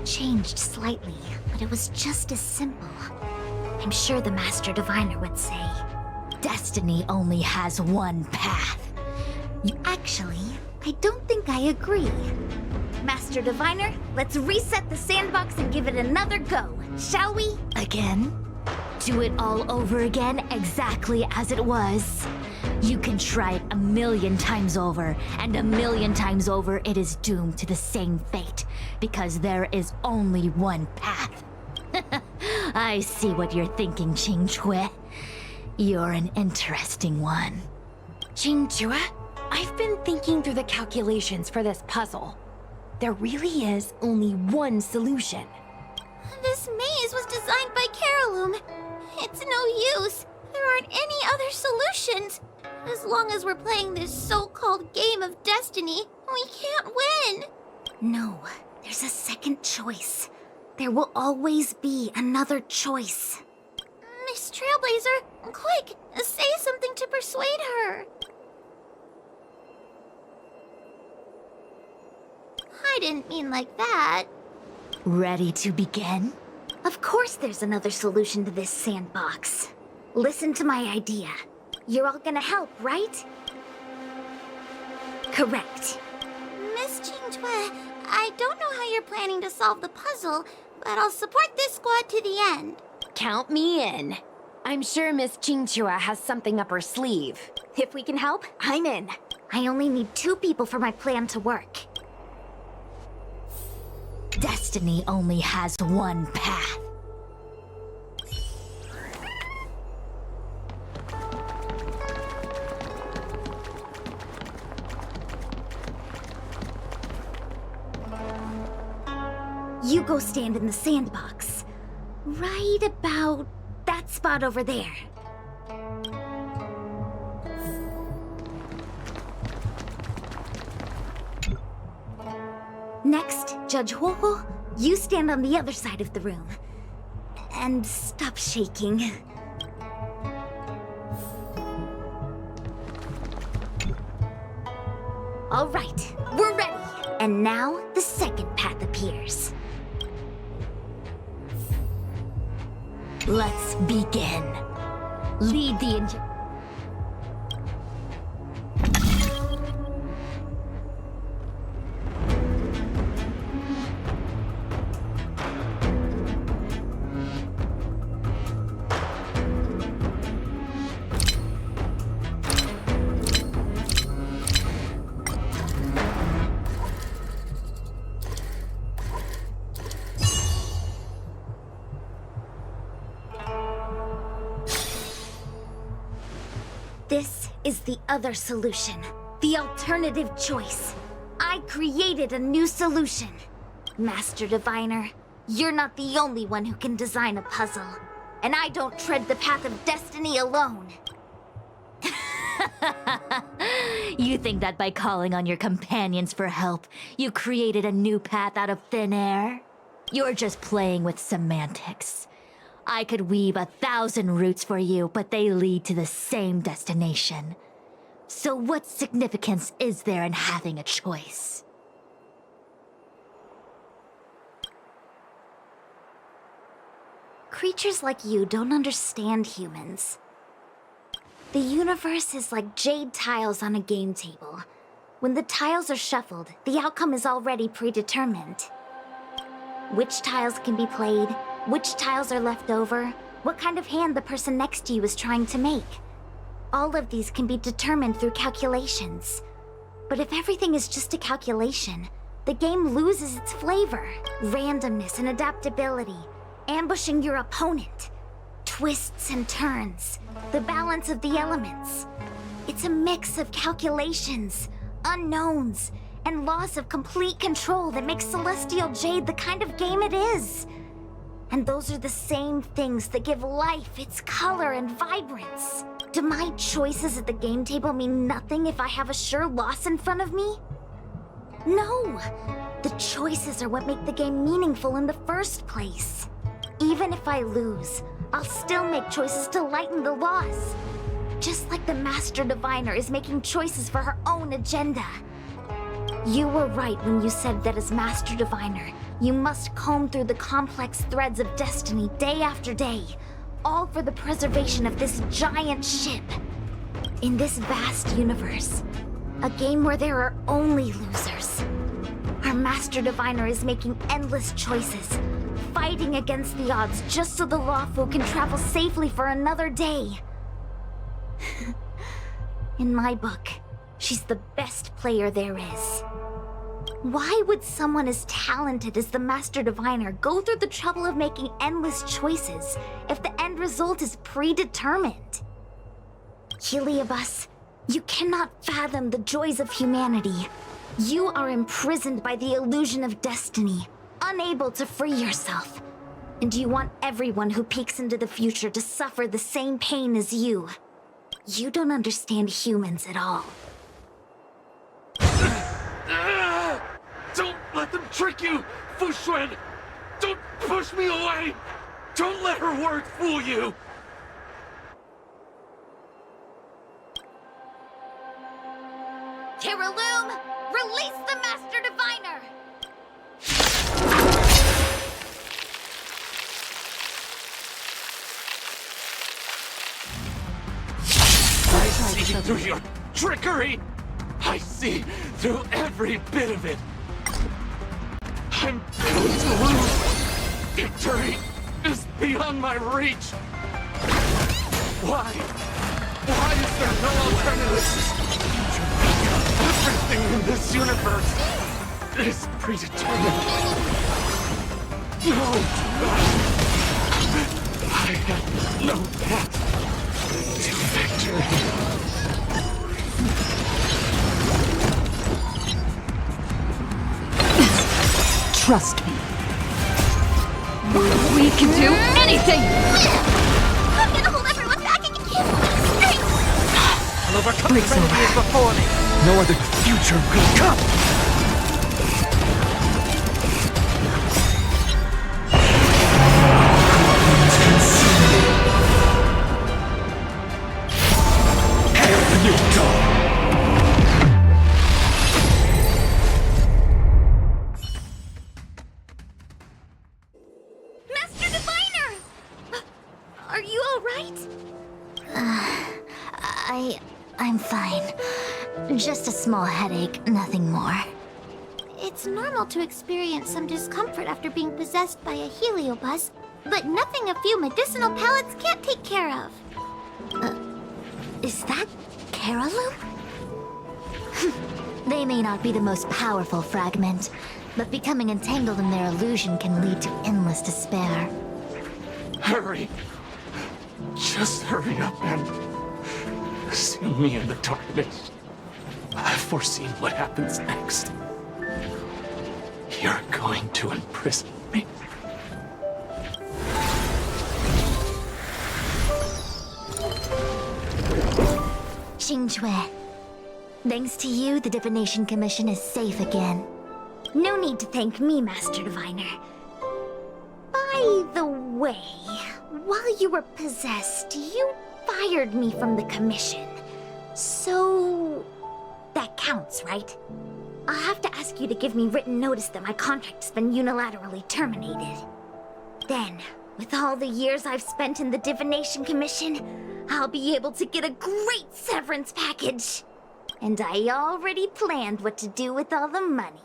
Changed slightly, but it was just as simple. I'm sure the Master Diviner would say, Destiny only has one path. Actually, I don't think I agree. Master Diviner, let's reset the sandbox and give it another go, shall we? Again? Do it all over again exactly as it was. You can try it 1,000,000 times over, and 1,000,000 times over it is doomed to the same fate, because there is only one path. I see what you're thinking, Qingque. You're an interesting one. Qingque, I've been thinking through the calculations for this puzzle. There really is only one solution. This maze was designed by Carolum. It's no use. There aren't any other solutions. As long as we're playing this so-called game of destiny, we can't win. No, there's a second choice. There will always be another choice. Miss Trailblazer, quick, say something to persuade her. I didn't mean like that. Ready to begin? Of course there's another solution to this sandbox. Listen to my idea. You're all gonna help, right? Correct. Miss Qingque, I don't know how you're planning to solve the puzzle, but I'll support this squad to the end. Count me in. I'm sure Miss Qingque has something up her sleeve. If we can help, I'm in. I only need 2 people for my plan to work. Destiny only has one path. You go stand in the sandbox. Right about that spot over there. Next, Judge Huohuo, you stand on the other side of the room. And stop shaking. All right, we're ready. And now the second path appears. Let's begin. Lead the This is the other solution. The alternative choice. I created a new solution. Master Diviner, you're not the only one who can design a puzzle. And I don't tread the path of destiny alone. You think that by calling on your companions for help, you created a new path out of thin air? You're just playing with semantics. I could weave 1,000 routes for you, but they lead to the same destination. So what significance is there in having a choice? Creatures like you don't understand humans. The universe is like jade tiles on a game table. When the tiles are shuffled, the outcome is already predetermined. Which tiles can be played, which tiles are left over, what kind of hand the person next to you is trying to make. All of these can be determined through calculations. But if everything is just a calculation, the game loses its flavor. Randomness and adaptability, ambushing your opponent, twists and turns, the balance of the elements. It's a mix of calculations, unknowns, and loss of complete control that makes Celestial Jade the kind of game it is. And those are the same things that give life its color and vibrance. Do my choices at the game table mean nothing if I have a sure loss in front of me? No! The choices are what make the game meaningful in the first place. Even if I lose, I'll still make choices to lighten the loss. Just like the Master Diviner is making choices for her own agenda. You were right when you said that as Master Diviner, you must comb through the complex threads of destiny day after day, all for the preservation of this giant ship. In this vast universe, a game where there are only losers, our Master Diviner is making endless choices, fighting against the odds just so the Lawful can travel safely for another day. In my book, she's the best player there is. Why would someone as talented as the Master Diviner go through the trouble of making endless choices if the end result is predetermined? Heliobus, you cannot fathom the joys of humanity. You are imprisoned by the illusion of destiny, unable to free yourself. And you want everyone who peeks into the future to suffer the same pain as you. You don't understand humans at all. Don't let them trick you, Fu Xuan! Don't push me away! Don't let her words fool you! Terraloom, release the Master Diviner! I see through your trickery! I see through every bit of it! I'm going to lose! Victory is beyond my reach! Why? Why is there no alternative? Everything in this universe is predetermined. No! I have no path to victory. Trust me. We can do anything! I'm gonna hold everyone back and keep them straight! I'll overcome the enemies before me. No other future could come. Here you go. I'm fine. Just a small headache, nothing more. It's normal to experience some discomfort after being possessed by a heliobus, but nothing a few medicinal pellets can't take care of. Is that Carolum? They may not be the most powerful fragment, but becoming entangled in their illusion can lead to endless despair. Hurry! Just hurry up and see me in the darkness. I've foreseen what happens next. You're going to imprison me. Qingque. Thanks to you, the Divination Commission is safe again. No need to thank me, Master Diviner. By the way, while you were possessed, you fired me from the Commission. So... that counts, right? I'll have to ask you to give me written notice that my contract's been unilaterally terminated. Then, with all the years I've spent in the Divination Commission, I'll be able to get a great severance package. And I already planned what to do with all the money.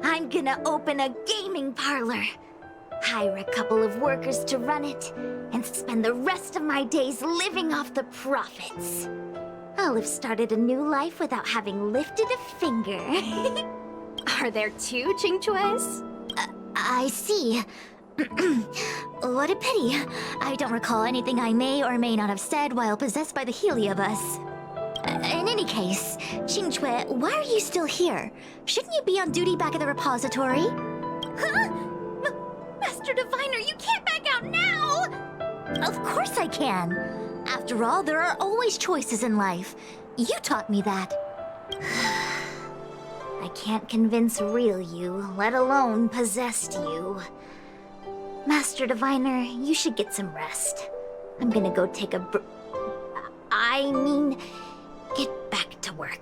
I'm gonna open a gaming parlor, hire a couple of workers to run it, and spend the rest of my days living off the profits. I'll have started a new life without having lifted a finger. Are there two Qingques? I see. What a pity. I don't recall anything I may or may not have said while possessed by the Heliobus. In any case, Qingque, why are you still here? Shouldn't you be on duty back at the repository? Huh? Master Diviner, you can't back out now! Of course I can. After all, there are always choices in life. You taught me that. I can't convince real you, let alone possessed you. Master Diviner, you should get some rest. I'm gonna go take a get back to work.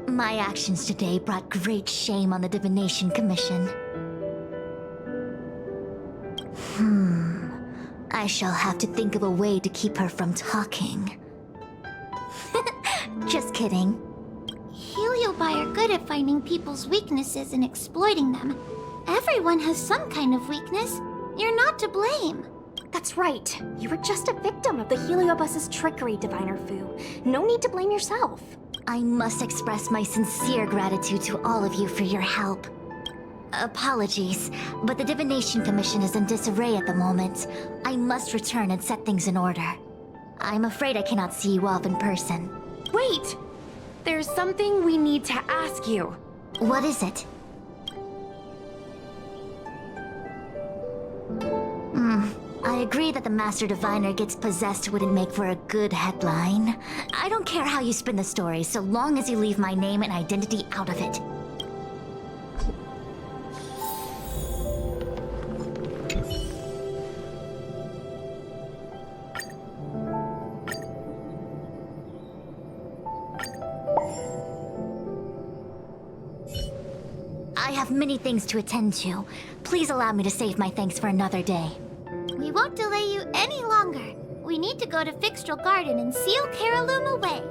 My actions today brought great shame on the Divination Commission. I shall have to think of a way to keep her from talking. Just kidding. Heliobi are good at finding people's weaknesses and exploiting them. Everyone has some kind of weakness. You're not to blame. That's right. You were just a victim of the Heliobus's trickery, Diviner Fu. No need to blame yourself. I must express my sincere gratitude to all of you for your help. Apologies, but the Divination Commission is in disarray at the moment. I must return and set things in order. I'm afraid I cannot see you off in person. Wait! There's something we need to ask you. What is it? I agree that the Master Diviner gets possessed wouldn't make for a good headline. I don't care how you spin the story, so long as you leave my name and identity out of it. I have many things to attend to. Please allow me to save my thanks for another day. We won't delay you any longer. We need to go to Fixtral Garden and seal Carolum away.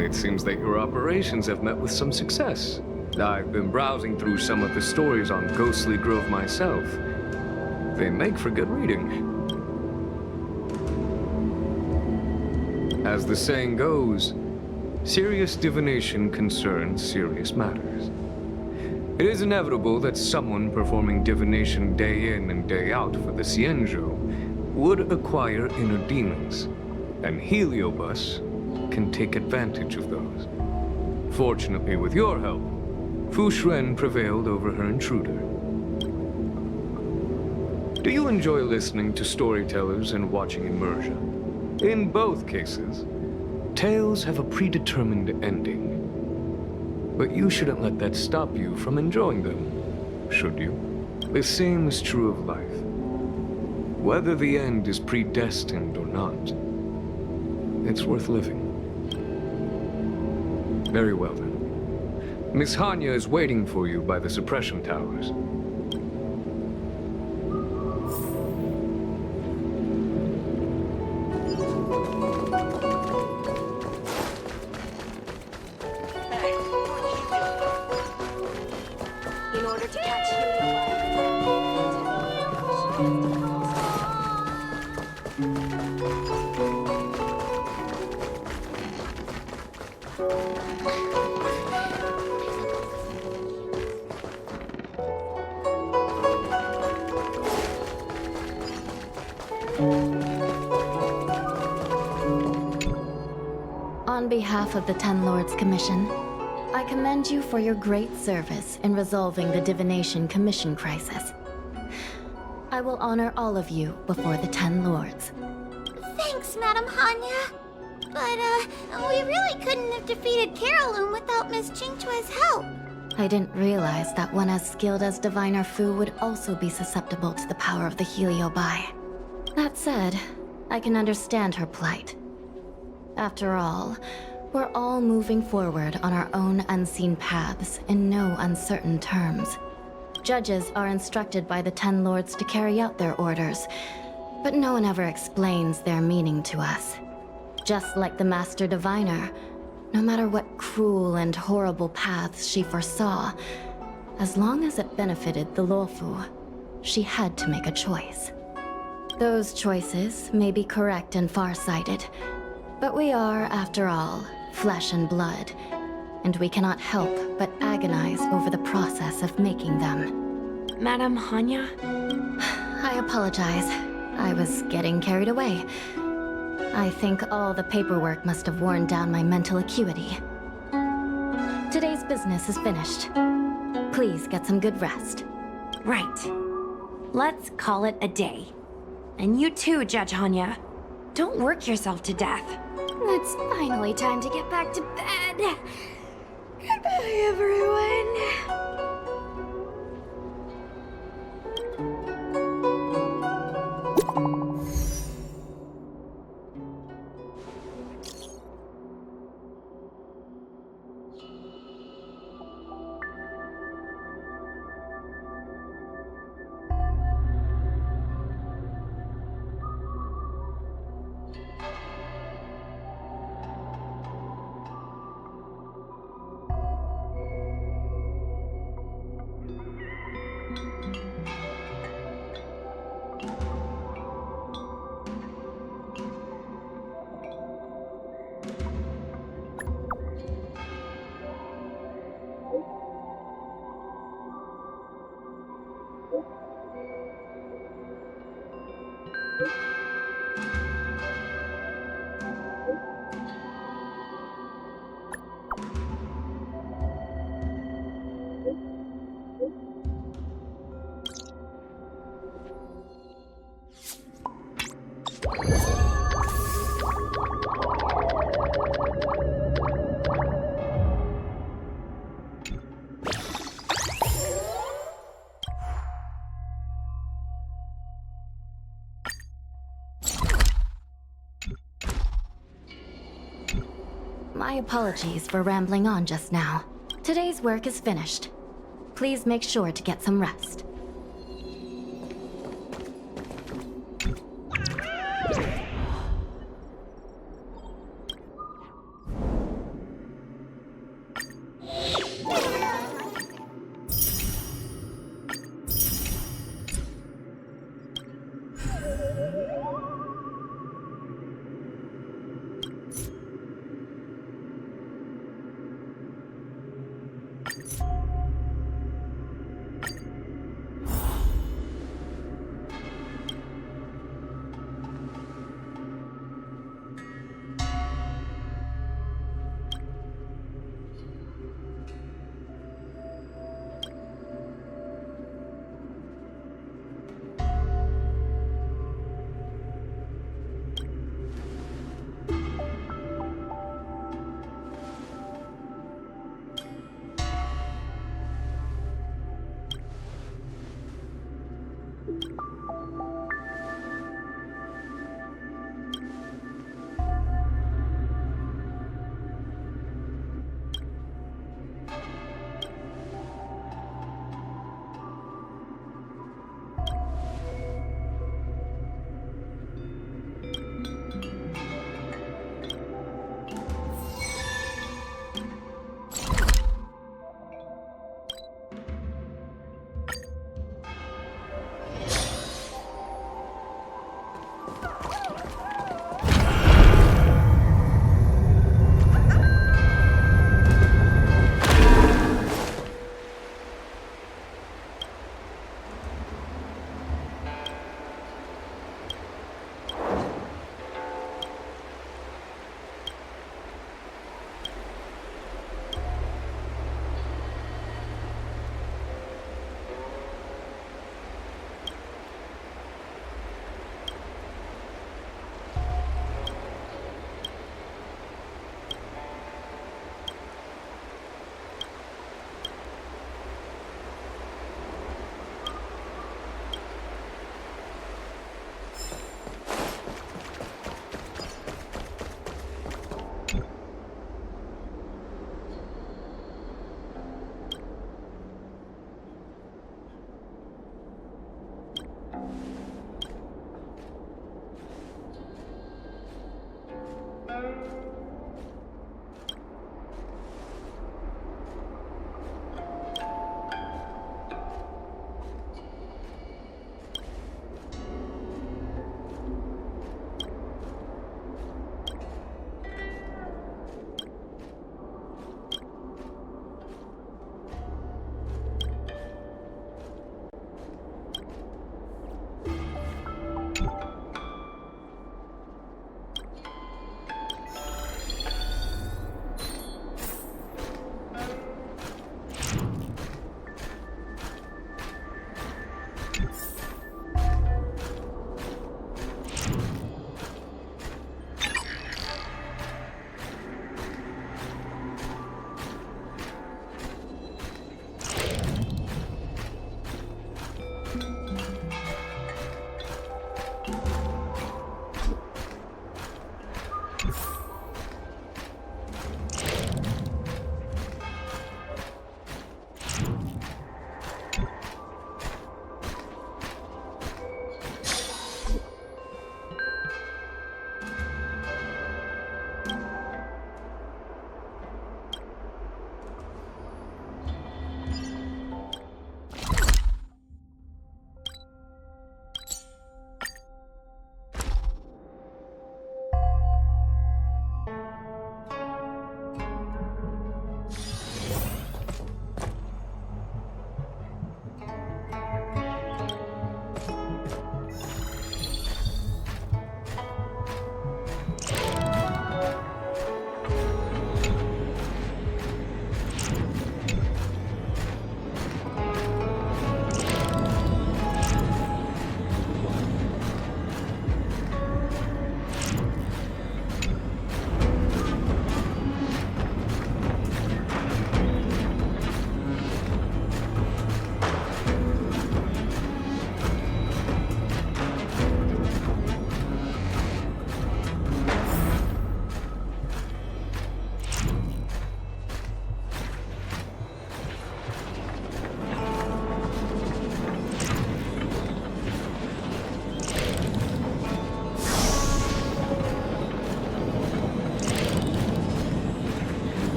It seems that your operations have met with some success. I've been browsing through some of the stories on Ghostly Grove myself. They make for good reading. As the saying goes, serious divination concerns serious matters. It is inevitable that someone performing divination day in and day out for the Xianzhou would acquire inner demons, and Heliobus can take advantage of those. Fortunately, with your help, Fu Shren prevailed over her intruder. Do you enjoy listening to storytellers and watching immersion? In both cases, tales have a predetermined ending. But you shouldn't let that stop you from enjoying them, should you? The same is true of life. Whether the end is predestined or not, it's worth living. Very well then. Miss Hanya is waiting for you by the suppression towers. In order to catch On behalf of the Ten Lords Commission, I commend you for your great service in resolving the Divination Commission crisis. I will honor all of you before the Ten Lords. Thanks, Madam Hanya. But, we really couldn't have defeated Carolyn without Miss Qingchue's help. I didn't realize that one as skilled as Diviner Fu would also be susceptible to the power of the Heliobi. That said, I can understand her plight. After all, we're all moving forward on our own unseen paths in no uncertain terms. Judges are instructed by the Ten Lords to carry out their orders, but no one ever explains their meaning to us. Just like the Master Diviner, no matter what cruel and horrible paths she foresaw, as long as it benefited the Luofu, she had to make a choice. Those choices may be correct and far-sighted, but we are, after all, flesh and blood, and we cannot help but agonize over the process of making them. Madam Hanya? I apologize. I was getting carried away. I think all the paperwork must have worn down my mental acuity. Today's business is finished. Please get some good rest. Right. Let's call it a day. And you too, Judge Hanya. Don't work yourself to death. It's finally time to get back to bed. Goodbye, everyone. My apologies for rambling on just now. Today's work is finished. Please make sure to get some rest.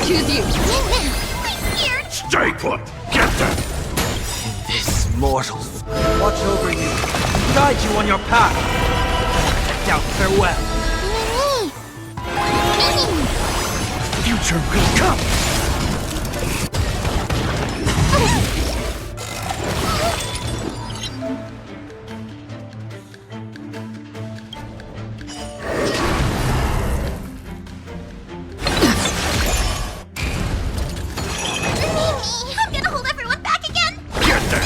choose you. Stay put! Get them! This mortal watch over you, guide you on your path. Now farewell. Future will come. I'm gonna hold everyone back again! Get them!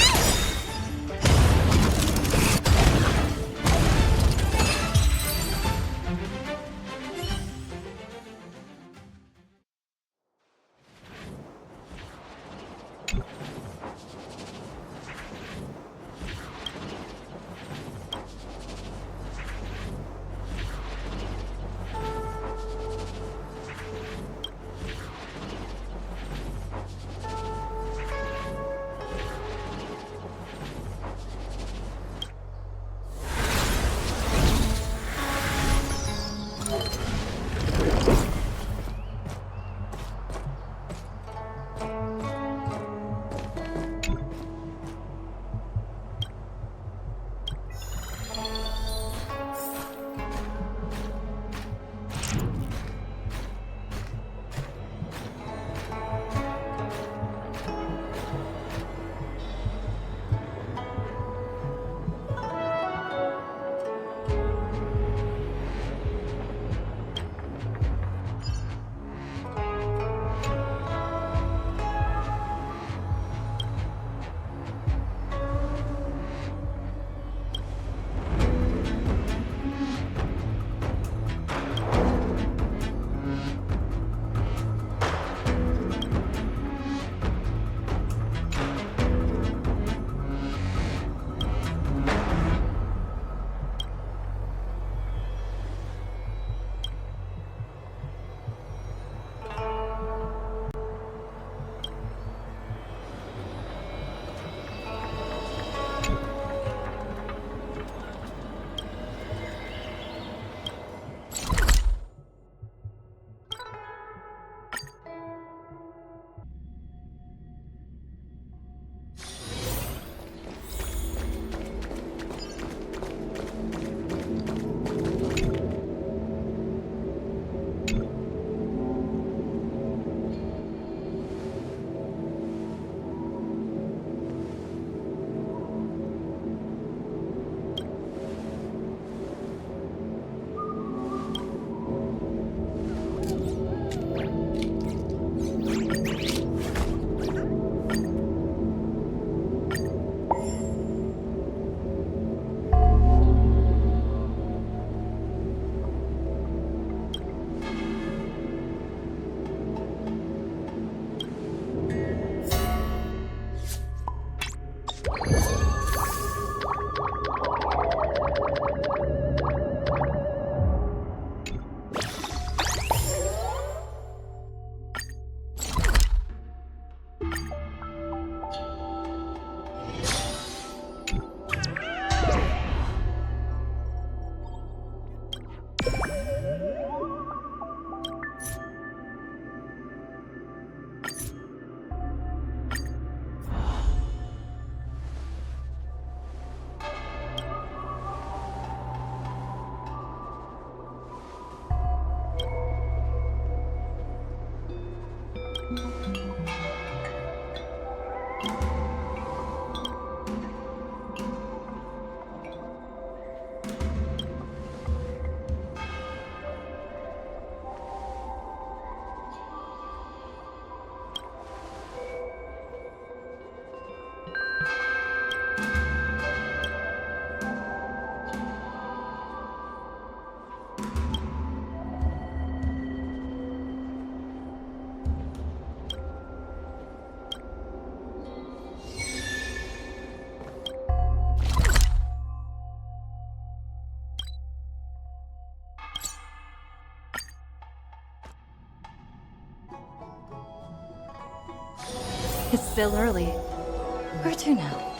It's still early. Where to now?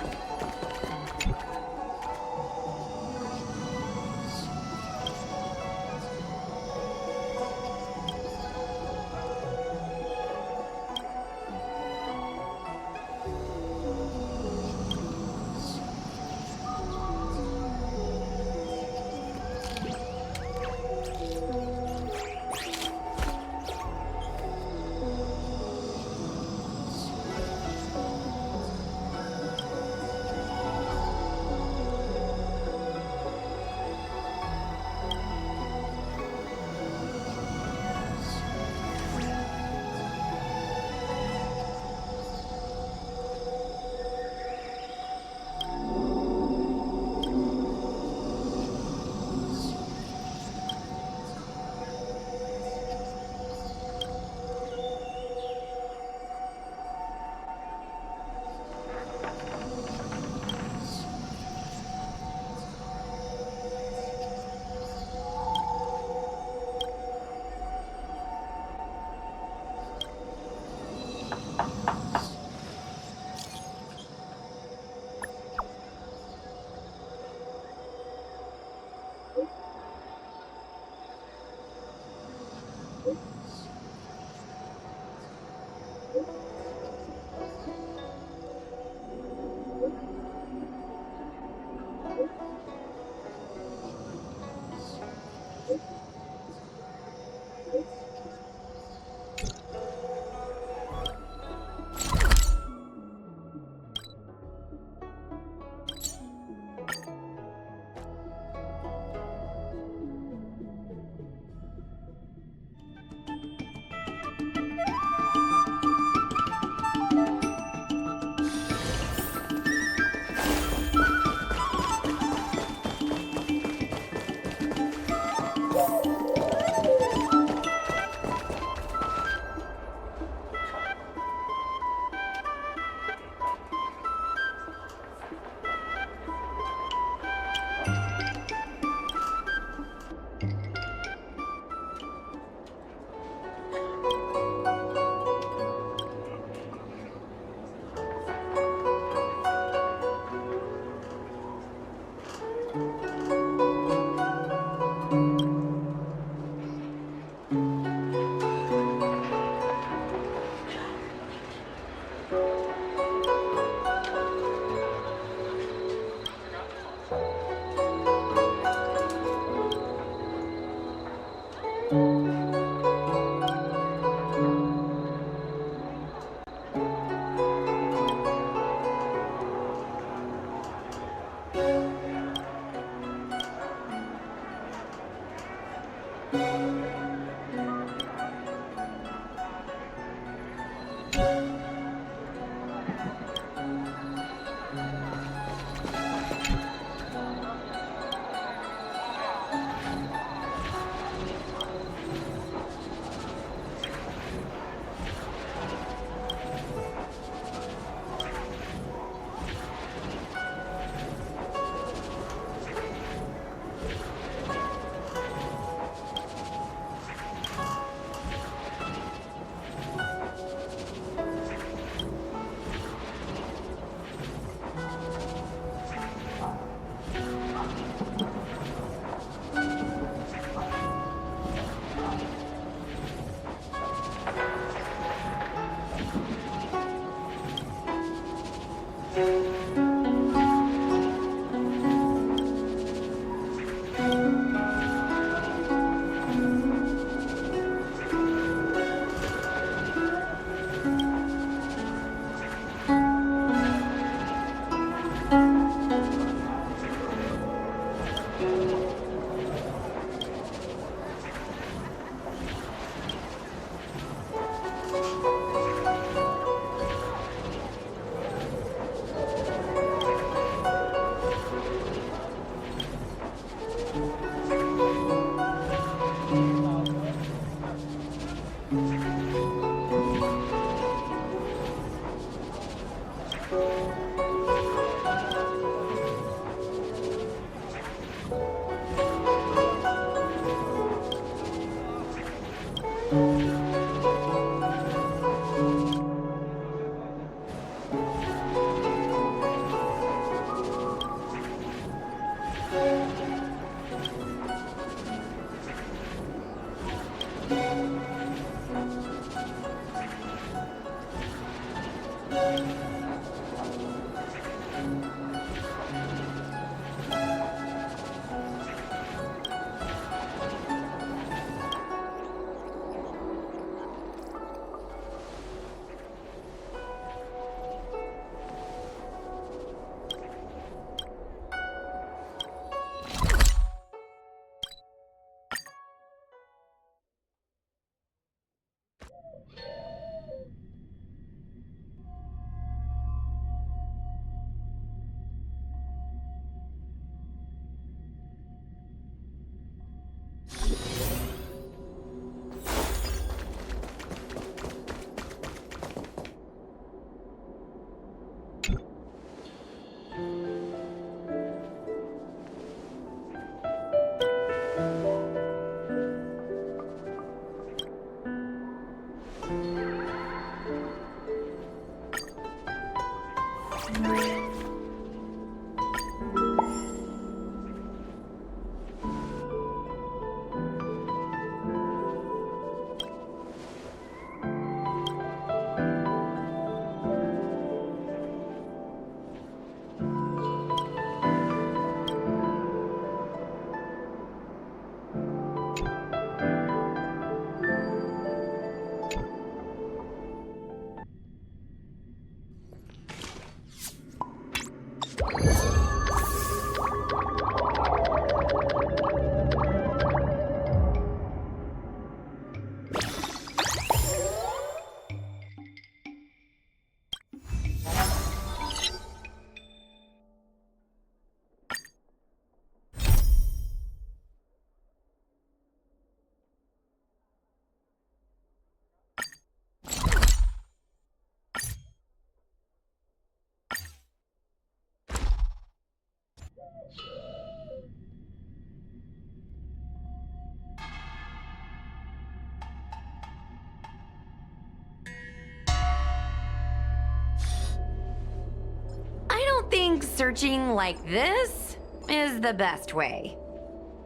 I don't think searching like this is the best way.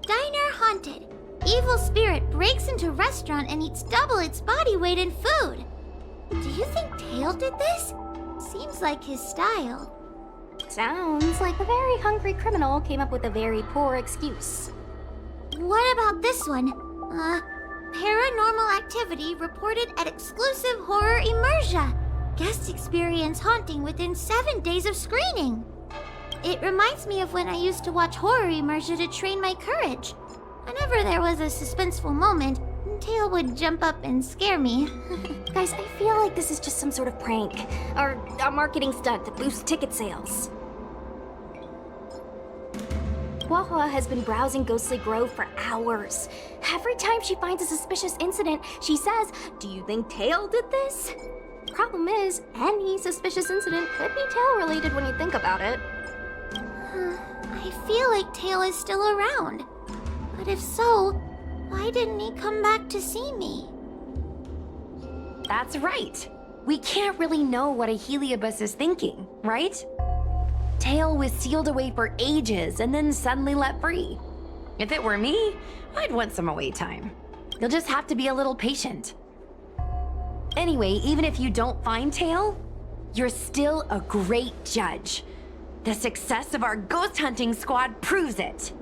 Diner haunted. Evil spirit breaks into restaurant and eats double its body weight in food. Do you think Tail did this? Seems like his style. Sounds like a very hungry criminal came up with a very poor excuse. What about this one? Paranormal activity reported at exclusive horror immersion. Guests experience haunting within 7 days of screening. It reminds me of when I used to watch horror immersion to train my courage. Whenever there was a suspenseful moment, Tail would jump up and scare me. Guys, I feel like this is just some sort of prank, or a marketing stunt to boost ticket sales. Huahua has been browsing Ghostly Grove for hours. Every time she finds a suspicious incident, she says, "Do you think Tail did this?" Problem is, any suspicious incident could be Tail-related when you think about it. I feel like Tail is still around. But if so, why didn't he come back to see me? That's right. We can't really know what a Heliobus is thinking, right? Tail was sealed away for ages and then suddenly let free. If it were me, I'd want some away time. You'll just have to be a little patient. Anyway, even if you don't find Tail, you're still a great judge. The success of our ghost hunting squad proves it.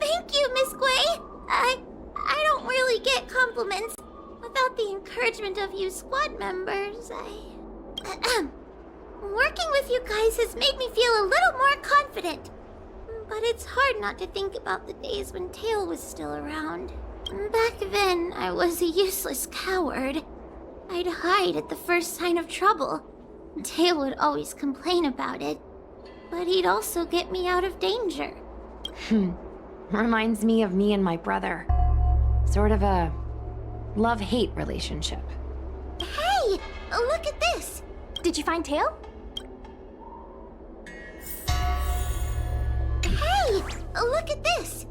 Thank you, Miss Gui. I don't really get compliments. Without the encouragement of you squad members, Working with you guys has made me feel a little more confident. But it's hard not to think about the days when Tail was still around. Back then, I was a useless coward. I'd hide at the first sign of trouble. Tail would always complain about it. But he'd also get me out of danger. Reminds me of me and my brother. Sort of a love-hate relationship. Hey! Look at this! Did you find Tail? Hey! Look at this!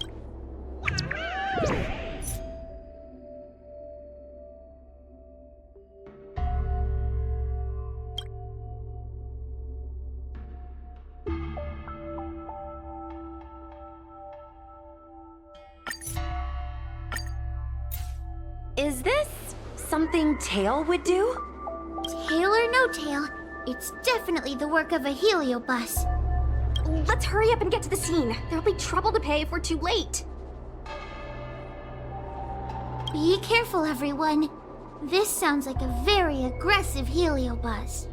Is this something Tail would do? Tail or no tail, it's definitely the work of a Heliobus. Let's hurry up and get to the scene. There'll be trouble to pay if we're too late. Be careful, everyone. This sounds like a very aggressive Heliobus.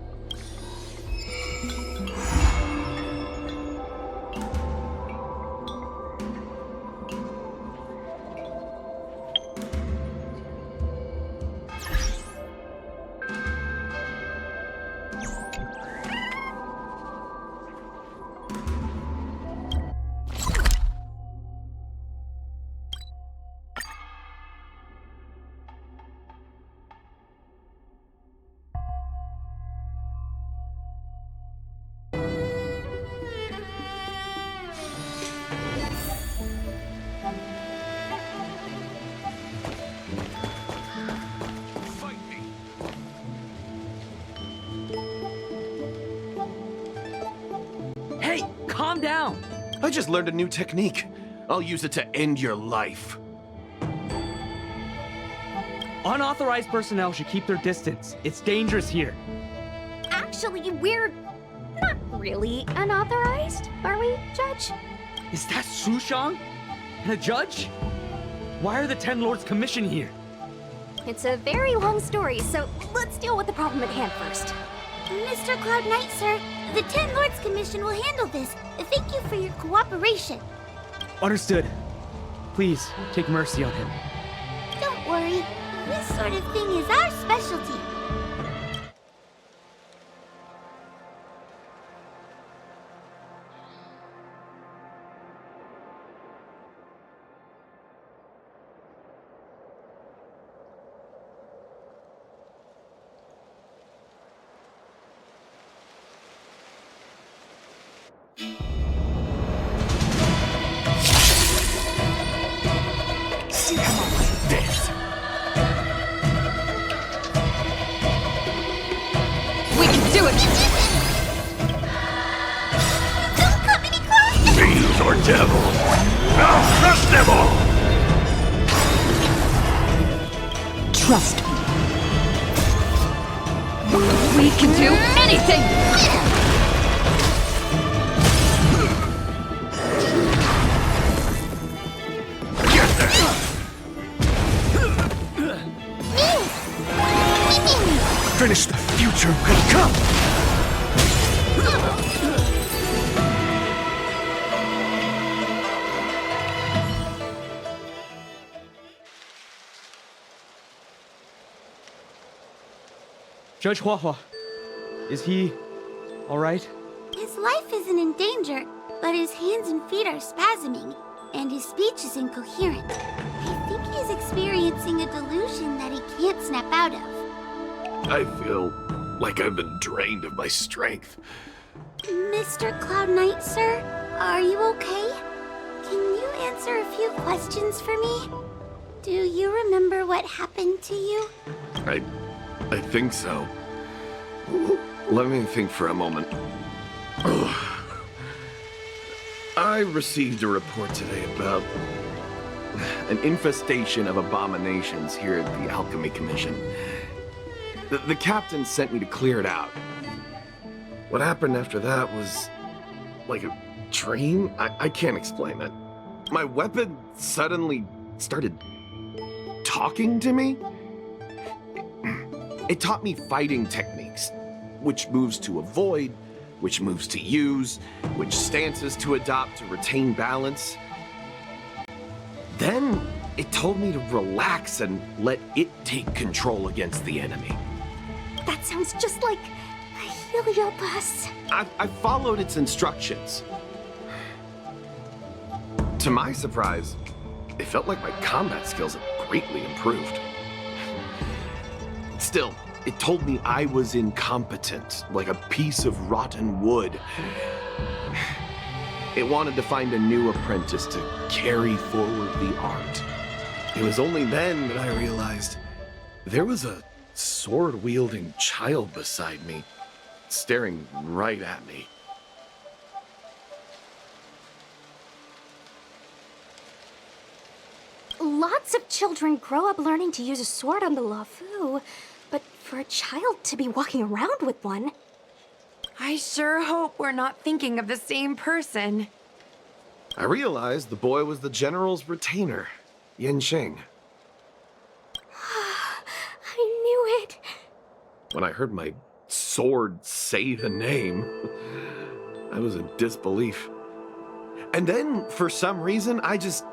Calm down! I just learned a new technique. I'll use it to end your life. Unauthorized personnel should keep their distance. It's dangerous here. Actually, we're not really unauthorized, are we, Judge? Is that Sushang? And a judge? Why are the Ten Lords Commission here? It's a very long story, so let's deal with the problem at hand first. Mr. Cloud Knight, sir, the Ten Lords Commission will handle this. Thank you for your cooperation. Understood. Please, take mercy on him. Don't worry. This sort of thing is our specialty. devil! I'll crush them all! Trust me. We can do anything! Finish the future will come! Judge Huahua, is he all right? His life isn't in danger, but his hands and feet are spasming, and his speech is incoherent. I think he's experiencing a delusion that he can't snap out of. I feel like I've been drained of my strength. Mr. Cloud Knight, sir, are you okay? Can you answer a few questions for me? Do you remember what happened to you? I think so. Let me think for a moment. I received a report today about an infestation of abominations here at the Alchemy Commission. The captain sent me to clear it out. What happened after that was like a dream? I can't explain it. My weapon suddenly started talking to me. It taught me fighting techniques, which moves to avoid, which moves to use, which stances to adopt to retain balance. Then it told me to relax and let it take control against the enemy. That sounds just like a Heliobus. I followed its instructions. To my surprise, it felt like my combat skills had greatly improved. Still, it told me I was incompetent, like a piece of rotten wood. It wanted to find a new apprentice to carry forward the art. It was only then that I realized there was a sword-wielding child beside me, staring right at me. Lots of children grow up learning to use a sword on the Luofu, but for a child to be walking around with one... I sure hope we're not thinking of the same person. I realized the boy was the general's retainer, Yensheng. I knew it. When I heard my sword say the name, I was in disbelief. And then, for some reason, I just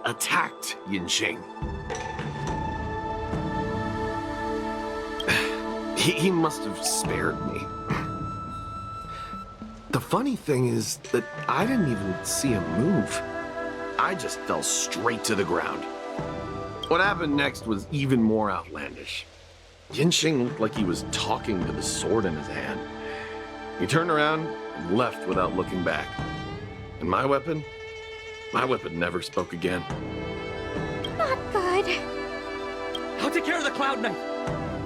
attacked Yensheng. He must have spared me. The funny thing is that I didn't even see him move. I just fell straight to the ground. What happened next was even more outlandish. Yensheng looked like he was talking to the sword in his hand. He turned around and left without looking back. And my weapon never spoke again. Not good. I'll take care of the Cloud Knight.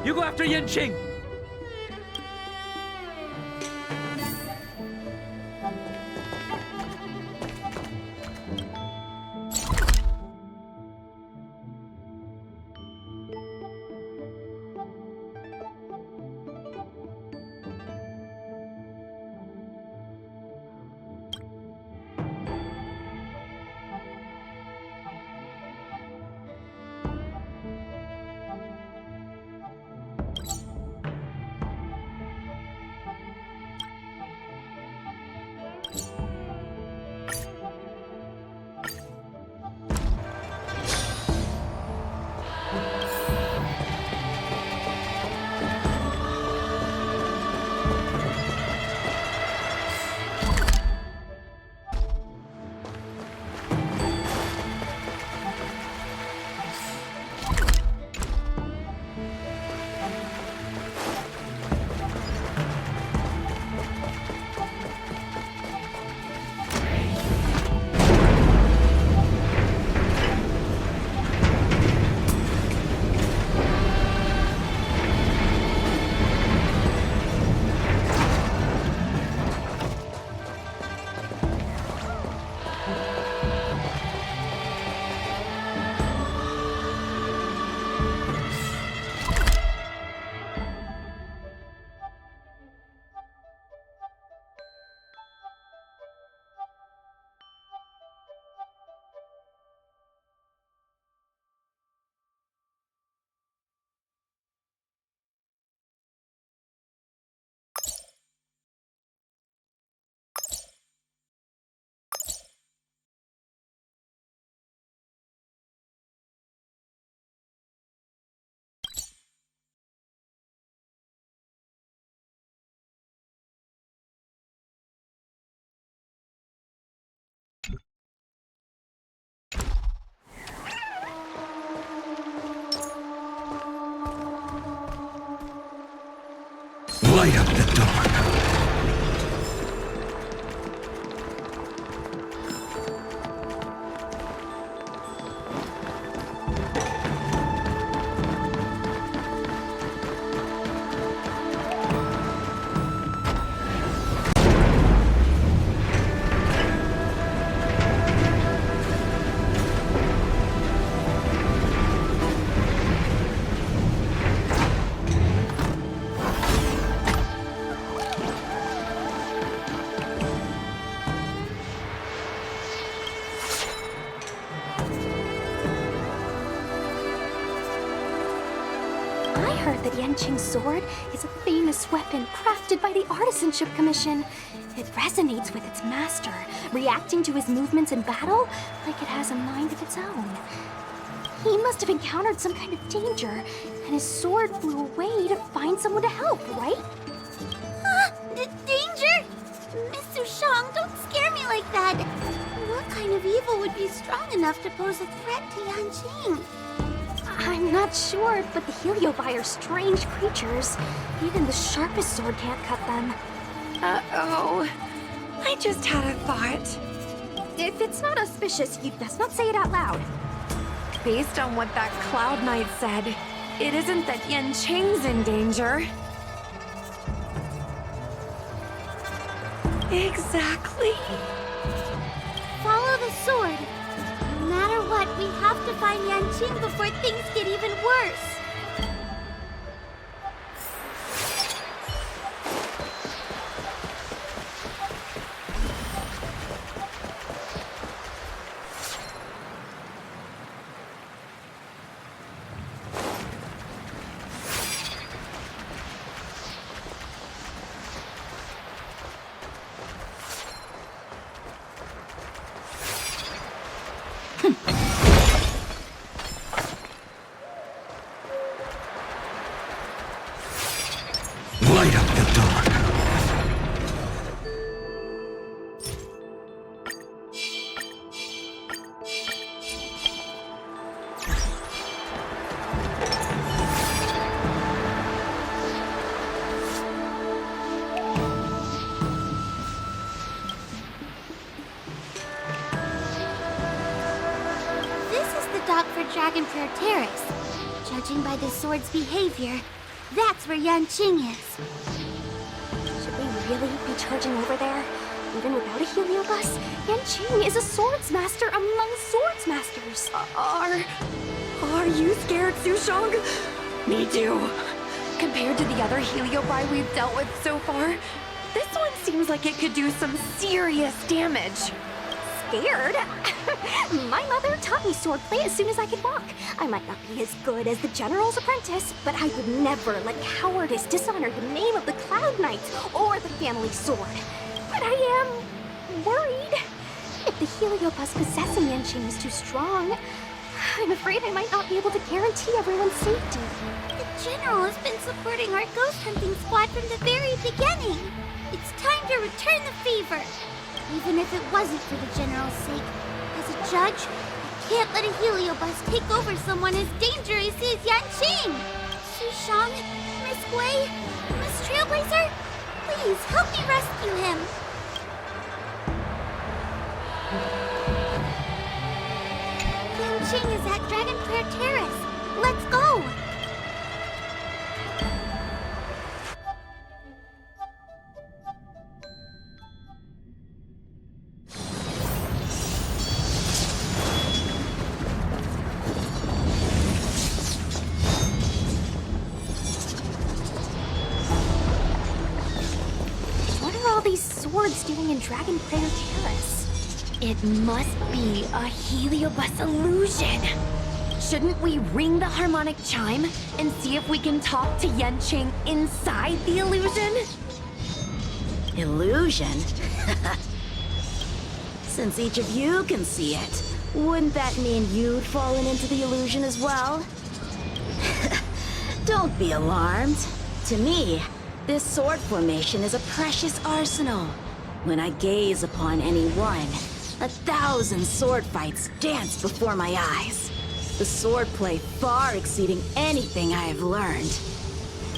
You go after Yensheng. Light up the dark. I heard that Yanqing's sword is a famous weapon crafted by the Artisanship Commission. It resonates with its master, reacting to his movements in battle like it has a mind of its own. He must have encountered some kind of danger, and his sword flew away to find someone to help, right? Danger? Miss Sushang, don't scare me like that. What kind of evil would be strong enough to pose a threat to Yanqing? I'm not sure, but the Heliobi are strange creatures. Even the sharpest sword can't cut them. Uh-oh. I just had a thought. If it's not auspicious, you'd best not say it out loud. Based on what that Cloud Knight said, it isn't that Yanqing's in danger. Exactly. Follow the sword. No matter what, we have to find Yanqing before things get even worse. Light up the dark. This is the dock for Dragonprayer Terrace. Judging by the sword's behavior, that's where Yanqing is. Should we really be charging over there? Even without a heliobus, Yanqing is a swords master among swords masters. Are you scared, Sushang? Me too. Compared to the other Heliobi we've dealt with so far, this one seems like it could do some serious damage. Scared? My mother taught me swordplay as soon as I could walk. I might not be as good as the General's apprentice, but I would never let cowardice dishonor the name of the Cloud Knights or the family sword. But I am worried. If the heliobus possessing Yanqing is too strong, I'm afraid I might not be able to guarantee everyone's safety. The General has been supporting our ghost hunting squad from the very beginning. It's time to return the favor. Even if it wasn't for the General's sake. As a judge, I can't let a heliobus take over someone as dangerous as Yanqing. Sushang, Miss Gui, Miss Trailblazer, please help me rescue him. Yanqing is at Dragonprayer Terrace. Let's go! Swords doing in Dragonprayer Terrace? It must be a heliobus illusion. Shouldn't we ring the harmonic chime and see if we can talk to Yanqing inside the illusion? Illusion? Since each of you can see it, wouldn't that mean you'd fallen into the illusion as well? Don't be alarmed. To me, this sword formation is a precious arsenal. When I gaze upon any one, 1,000 sword fights dance before my eyes. The swordplay far exceeding anything I have learned.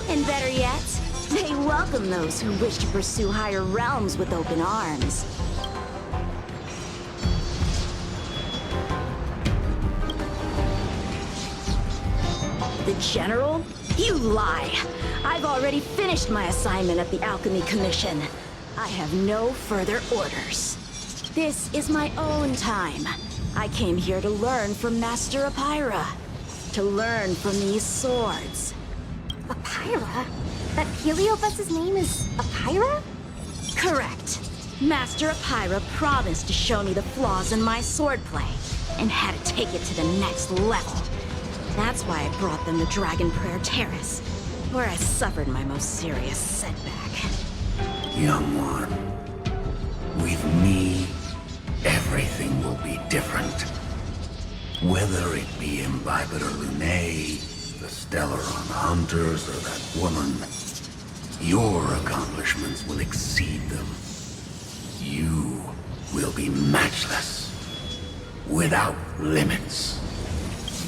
And better yet, They welcome those who wish to pursue higher realms with open arms. The General? You lie! I've already finished my assignment at the Alchemy Commission. I have no further orders. This is my own time. I came here to learn from Master Apira. To learn from these swords. Apira? That Heliobus's name is Apira? Correct. Master Apira promised to show me the flaws in my swordplay, and had to take it to the next level. That's why I brought them to Dragon Prayer Terrace, where I suffered my most serious setback. Young one, with me, everything will be different. Whether it be Imbibitor Lunae, the Stellaron Hunters, or that woman, your accomplishments will exceed them. You will be matchless, without limits.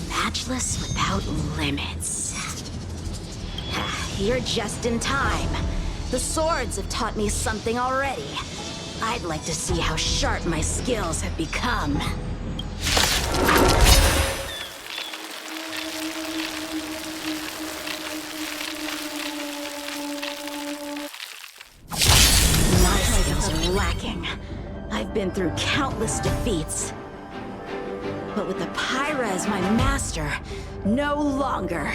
Matchless without limits. You're just in time. The swords have taught me something already. I'd like to see how sharp my skills have become. My skills are lacking. I've been through countless defeats. But with Apira as my master, no longer.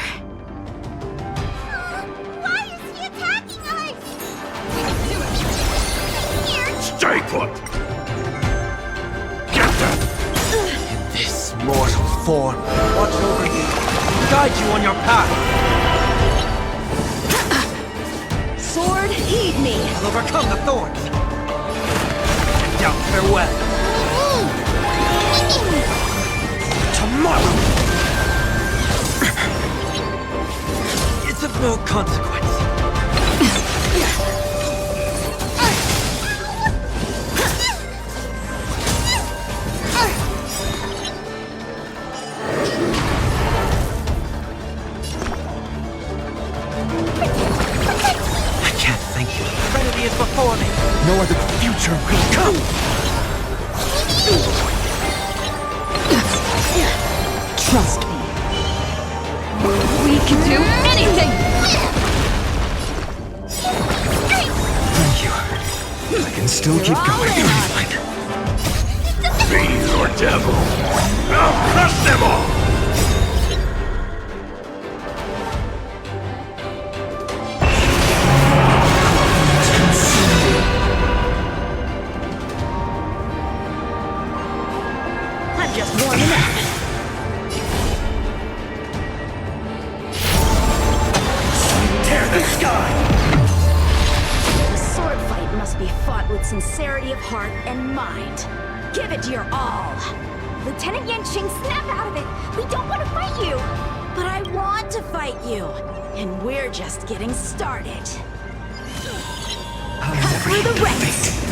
Why is he attacking us? Stay put! Get them! In this mortal form, watch over you, guide you on your path. Sword, heed me! I'll overcome the thorns. And down farewell. Tomorrow! It's of no consequence. I can't thank you. Trinity is before me. No other future will come. Trust me. We can do anything! Thank you. I can still keep going. Fiend or devil, I'll crush them all! I'm just warming up. Tear the sky! The sword fight must be fought with sincerity of heart and mind. Give it your all. Lieutenant Yanqing, snap out of it! We don't want to fight you! But I want to fight you, and we're just getting started. Cut through the ranks!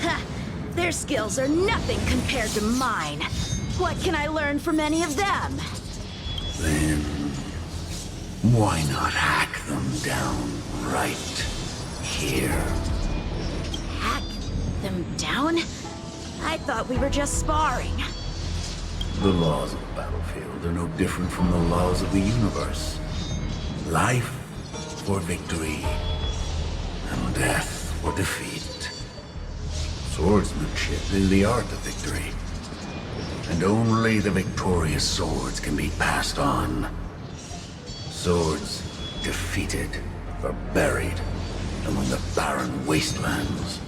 Ha! Their skills are nothing compared to mine. What can I learn from any of them? Then, why not hack them down right here? Hack them down? I thought we were just sparring. The laws of the battlefield are no different from the laws of the universe. Life for victory, and death for defeat. Swordsmanship is the art of victory. And only the victorious swords can be passed on. Swords defeated are buried among the barren wastelands.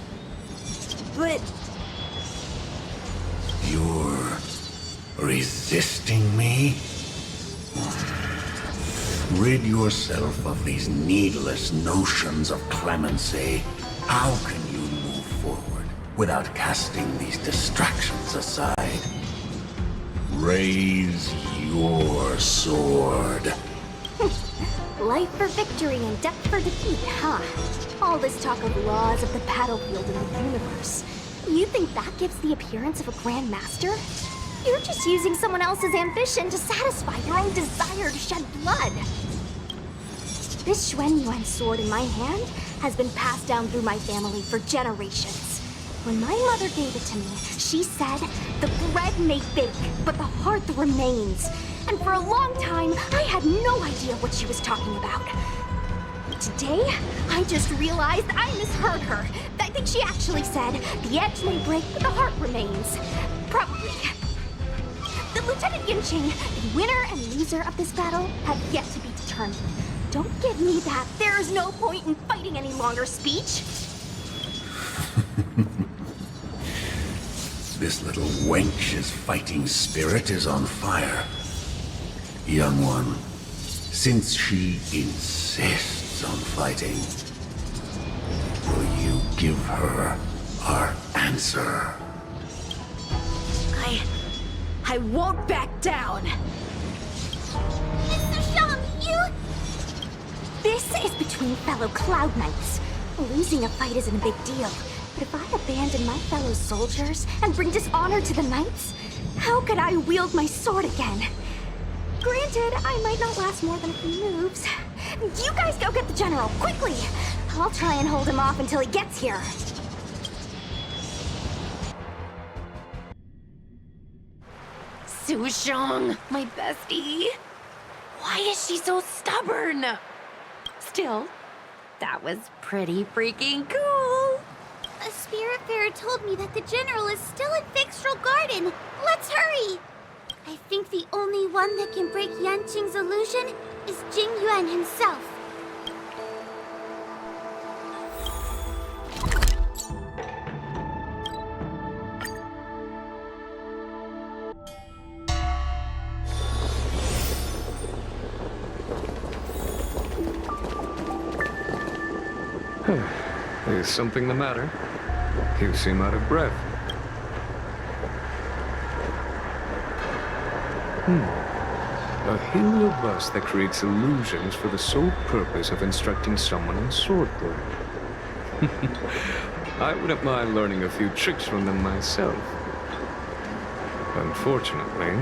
But You're resisting me? Rid yourself of these needless notions of clemency. How can you move forward without casting these distractions aside? Raise your sword. Life for victory and death for defeat, huh? All this talk of laws of the battlefield in the universe. You think that gives the appearance of a Grand Master? You're just using someone else's ambition to satisfy your own desire to shed blood. This Xuanyuan sword in my hand has been passed down through my family for generations. When my mother gave it to me, she said, the bread may bake, but the heart remains. And for a long time, I had no idea what she was talking about. Today, I just realized I misheard her. I think she actually said, the edge may break, but the heart remains. Probably. The Lieutenant Genshin, the winner and loser of this battle, have yet to be determined. Don't give me that there is no point in fighting any longer speech. This little wench's fighting spirit is on fire. Young one, since she insists on fighting, will you give her our answer? I won't back down! Mr. Shang, you... This is between fellow Cloud Knights. Losing a fight isn't a big deal. But if I abandon my fellow soldiers and bring dishonor to the Knights, how could I wield my sword again? Granted, I might not last more than a few moves. You guys go get the General, quickly! I'll try and hold him off until he gets here. Sushong, my bestie. Why is she so stubborn? Still, that was pretty freaking cool. A spirit fairy told me that the General is still in Fixtral Garden. Let's hurry! I think the only one that can break Yanqing's illusion is Jing Yuan himself. Is something the matter? You seem out of breath. A heliobus that creates illusions for the sole purpose of instructing someone in swordplay. I wouldn't mind learning a few tricks from them myself. Unfortunately,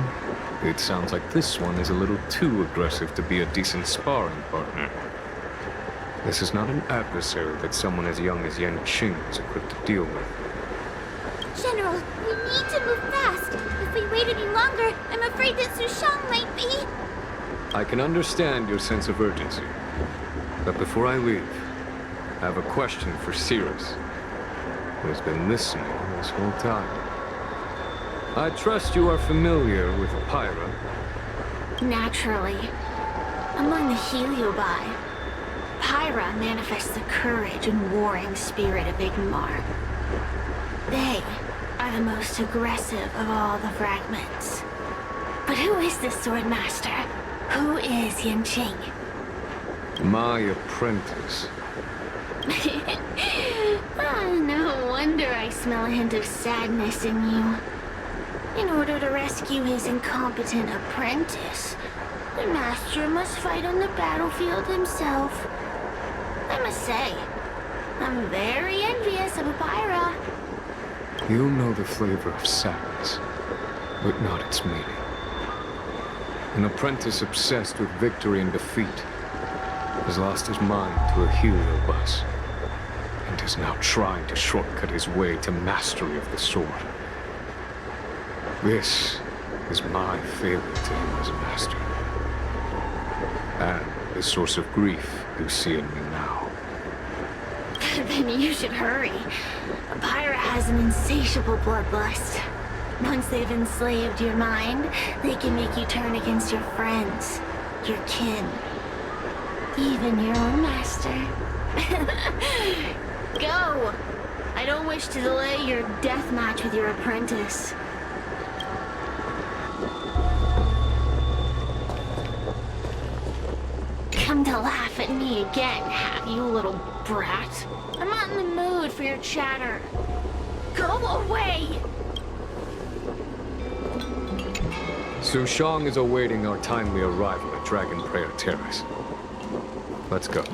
it sounds like this one is a little too aggressive to be a decent sparring partner. This is not an adversary that someone as young as Yanqing is equipped to deal with. General, we need to move fast. If we wait any longer, I'm afraid that Sushang might be... I can understand your sense of urgency. But before I leave, I have a question for Cirrus, who has been listening this whole time. I trust you are familiar with Pyra. Naturally. Among the Heliobi, Pyra manifests the courage and warring spirit of Ignomar. They are the most aggressive of all the fragments. But who is this Swordmaster? Who is Yanqing? My apprentice. No wonder I smell a hint of sadness in you. In order to rescue his incompetent apprentice, the master must fight on the battlefield himself. I must say, I'm very envious of Pyra. You know the flavor of sadness, but not its meaning. An apprentice obsessed with victory and defeat has lost his mind to a heliobus, and is now trying to shortcut his way to mastery of the sword. This is my failure to him as a master, and the source of grief you see in me now. Then you should hurry. Pyra has an insatiable bloodlust. Once they've enslaved your mind, they can make you turn against your friends, your kin, even your own master. Go! I don't wish to delay your death match with your apprentice. Come to laugh at me again, have you, little brat? I'm not in the mood for your chatter. Go away! Sushang is awaiting our timely arrival at Dragon Prayer Terrace. Let's go.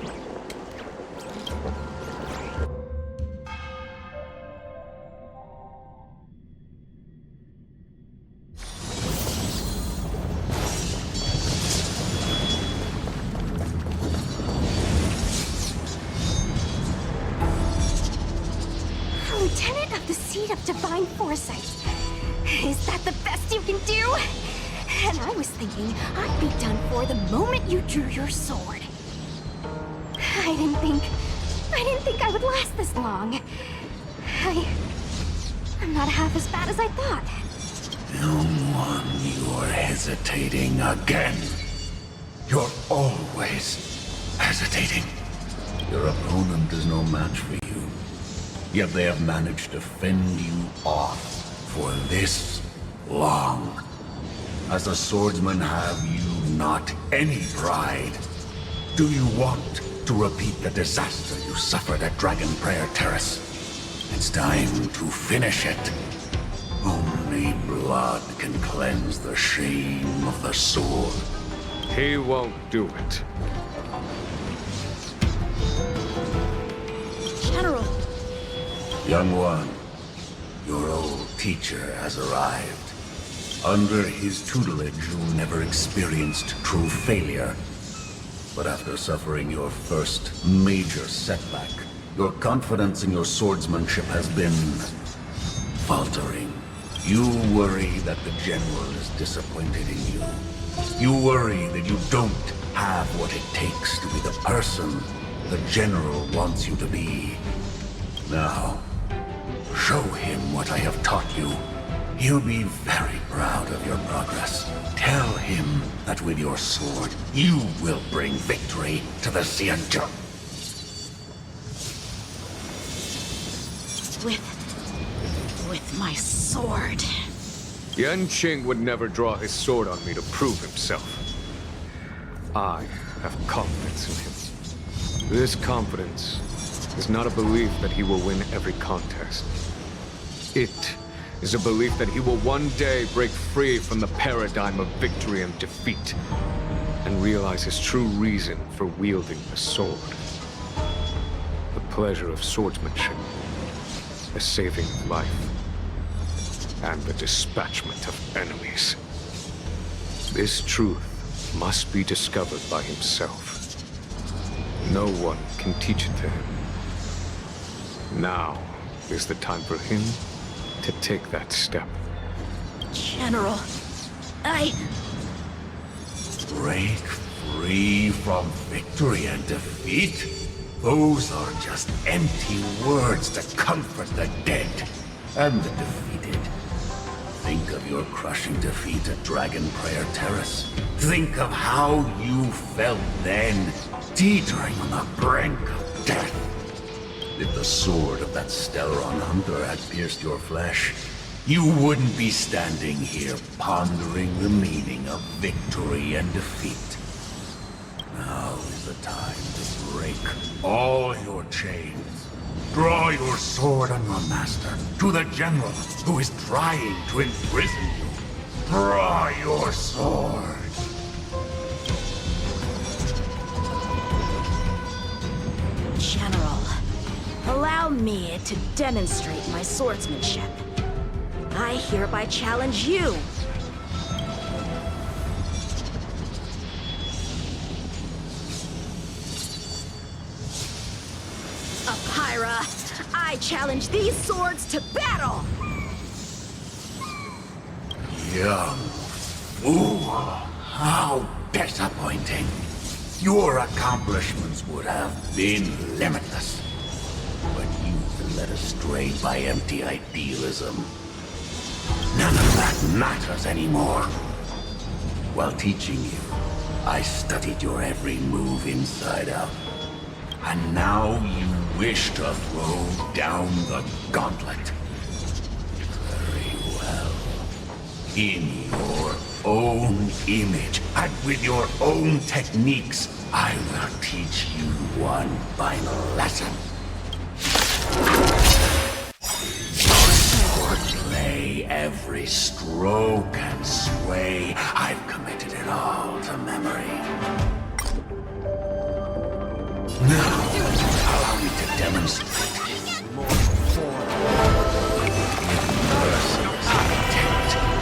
Tenet of the Seed of Divine Foresight. Is that the best you can do? And I was thinking I'd be done for the moment you drew your sword. I didn't think I would last this long. I'm not half as bad as I thought. Young one, you're hesitating again. You're always hesitating. Your opponent is no match for you. Yet they have managed to fend you off for this long. As a swordsman, have you not any pride? Do you want to repeat the disaster you suffered at Dragon Prayer Terrace? It's time to finish it. Only blood can cleanse the shame of the sword. He won't do it. General. Young one, your old teacher has arrived. Under his tutelage, you never experienced true failure. But after suffering your first major setback, your confidence in your swordsmanship has been faltering. You worry that the General is disappointed in you. You worry that you don't have what it takes to be the person the General wants you to be. Now, show him what I have taught you. He'll be very proud of your progress. Tell him that with your sword, you will bring victory to the Xianzhou. With my sword. Genshin would never draw his sword on me to prove himself. I have confidence in him. This confidence is not a belief that he will win every contest. It is a belief that he will one day break free from the paradigm of victory and defeat, and realize his true reason for wielding the sword. The pleasure of swordsmanship, the saving of life, and the dispatchment of enemies. This truth must be discovered by himself. No one can teach it to him. Now is the time for him to take that step. General, Break free from victory and defeat? Those are just empty words to comfort the dead and the defeated. Think of your crushing defeat at Dragon Prayer Terrace. Think of how you felt then, teetering on the brink of death. If the sword of that Stellaron hunter had pierced your flesh, you wouldn't be standing here pondering the meaning of victory and defeat. Now is the time to break all your chains. Draw your sword on your master, to the General who is trying to imprison you. Draw your sword. General, allow me to demonstrate my swordsmanship. I hereby challenge you. Apyra, I challenge these swords to battle! Young fool, how disappointing. Your accomplishments would have been limitless. But you've been led astray by empty idealism. None of that matters anymore. While teaching you, I studied your every move inside out. And now you wish to throw down the gauntlet. Very well. In your own image, and with your own techniques, I will teach you one final lesson. Swordplay, every stroke and sway, I've committed it all to memory. Now, allow me to demonstrate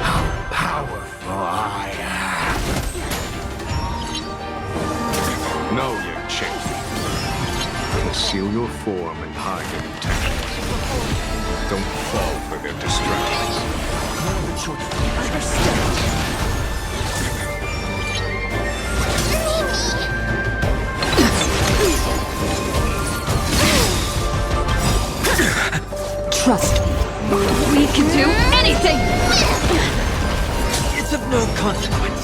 how powerful I am. No, Yang Conceal your form and hide your intentions. don't fall for their distractions. Trust me. We can do anything! It's of no consequence.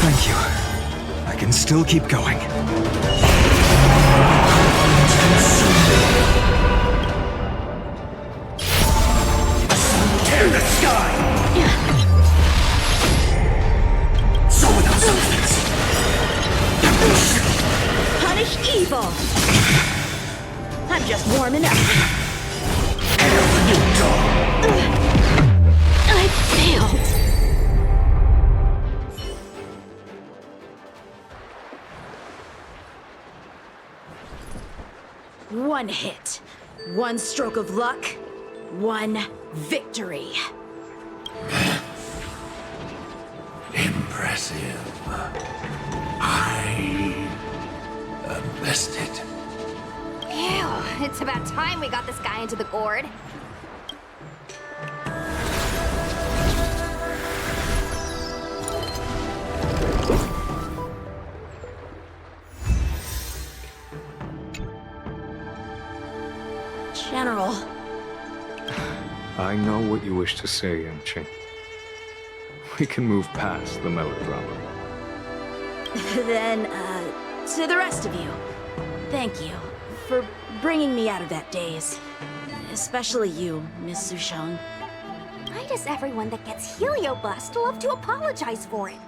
Thank you. I can still keep going. Tear the sky! So without substance. Punish evil! I'm just warming up. I failed. One hit, one stroke of luck, one victory. Impressive. I missed it. Ew, it's about time we got this guy into the gourd. General. I know what you wish to say, Yanqing. We can move past the melodrama. Then, to the rest of you, thank you for bringing me out of that daze. Especially you, Miss Sushang. Why does everyone that gets heliobust love to apologize for it?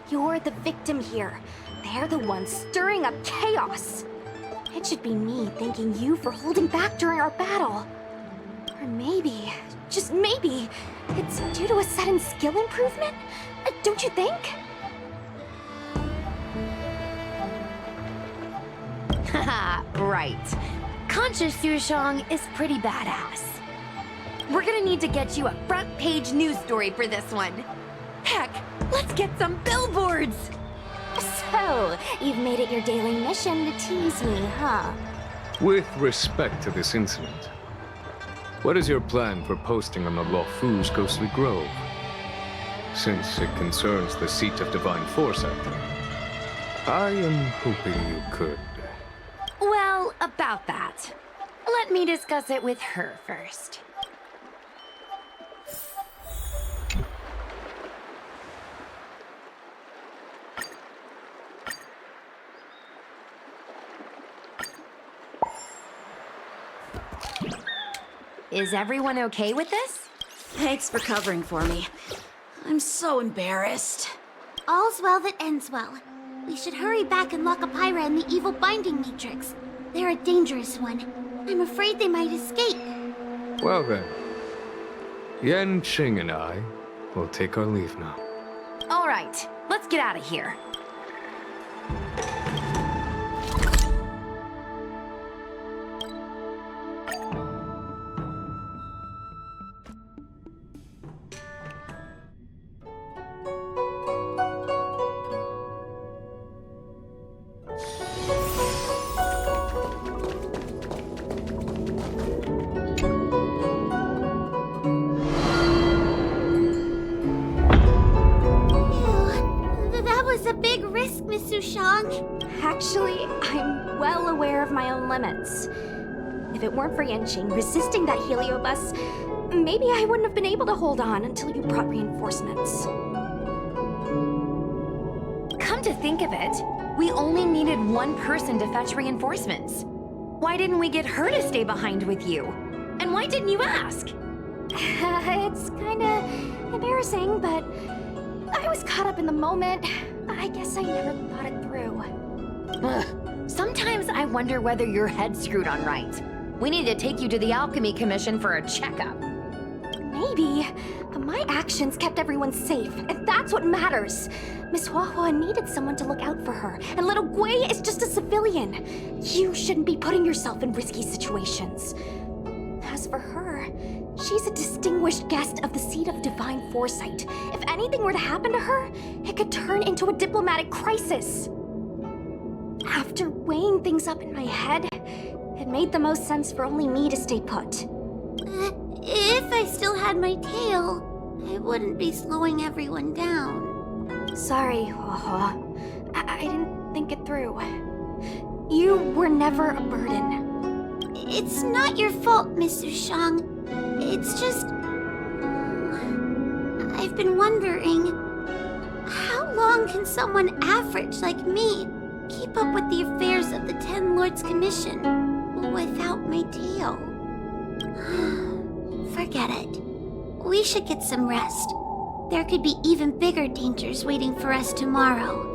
You're the victim here. They're the ones stirring up chaos. It should be me thanking you for holding back during our battle. Or maybe, just maybe, it's due to a sudden skill improvement? Don't you think? Haha, right. Conscious Sushang is pretty badass. We're gonna need to get you a front-page news story for this one. Heck, let's get some billboards! So, you've made it your daily mission to tease me, huh? With respect to this incident, what is your plan for posting on the Luofu's Ghostly Grove? Since it concerns the seat of divine foresight, I am hoping you could. Well, about that. Let me discuss it with her first. Is everyone okay with this? Thanks for covering for me. I'm so embarrassed. All's well that ends well. We should hurry back and lock up Pyra in the evil binding matrix. They're a dangerous one. I'm afraid they might escape. Well then, Yanqing and I will take our leave now. All right, let's get out of here. Actually, I'm well aware of my own limits. If it weren't for Yanqing resisting that heliobus, maybe I wouldn't have been able to hold on until you brought reinforcements. Come to think of it, we only needed one person to fetch reinforcements. Why didn't we get her to stay behind with you? And why didn't you ask? It's kinda embarrassing, but I was caught up in the moment. I guess I never thought it through. Ugh. Sometimes I wonder whether your head's screwed on right. We need to take you to the Alchemy Commission for a checkup. Maybe, but my actions kept everyone safe, and that's what matters. Miss Huahua needed someone to look out for her, and little Gui is just a civilian. You shouldn't be putting yourself in risky situations. As for her, she's a distinguished guest of the seat of divine foresight. If anything were to happen to her, it could turn into a diplomatic crisis. After weighing things up in my head, It made the most sense for only me to stay put. If I still had my tail, I wouldn't be slowing everyone down. Sorry, Hua. I didn't think it through. You were never a burden. It's not your fault, Miss Sushang. It's just... I've been wondering... How long can someone average like me keep up with the affairs of the Ten Lords Commission without my tail? Forget it. We should get some rest. There could be even bigger dangers waiting for us tomorrow.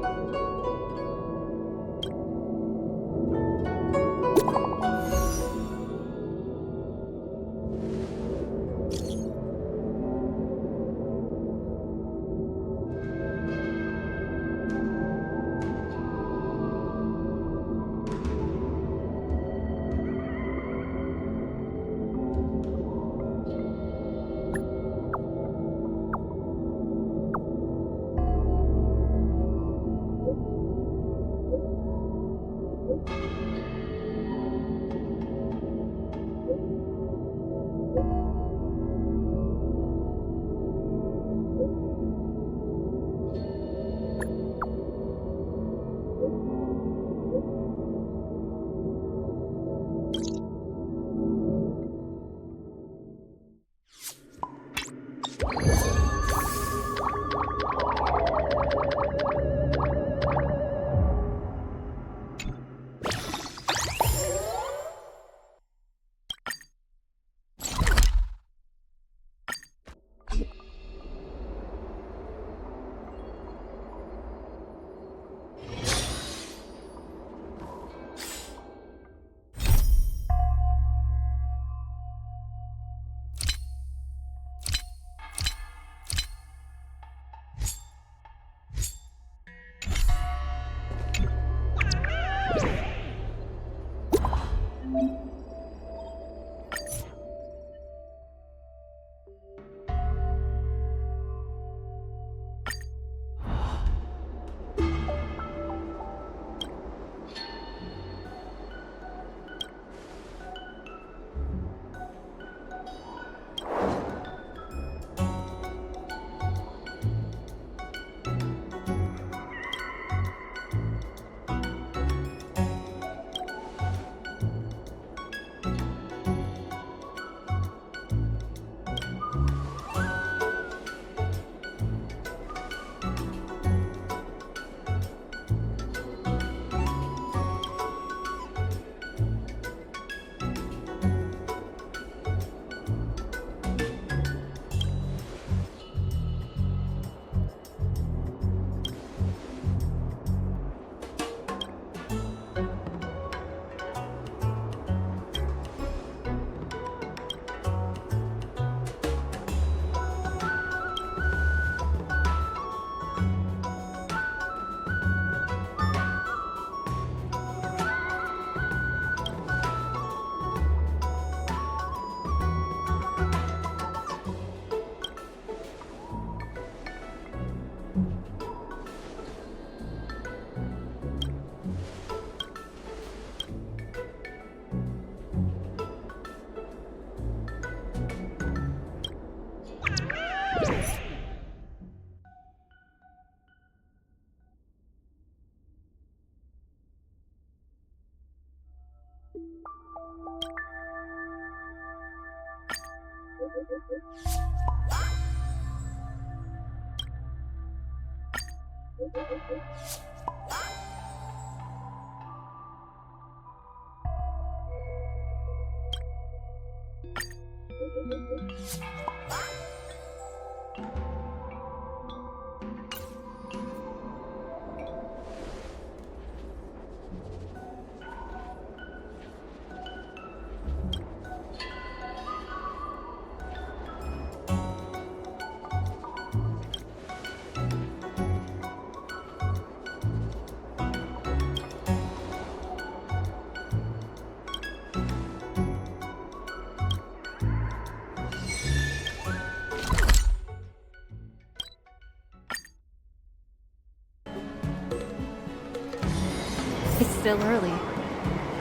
It's still early.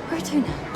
Where to now?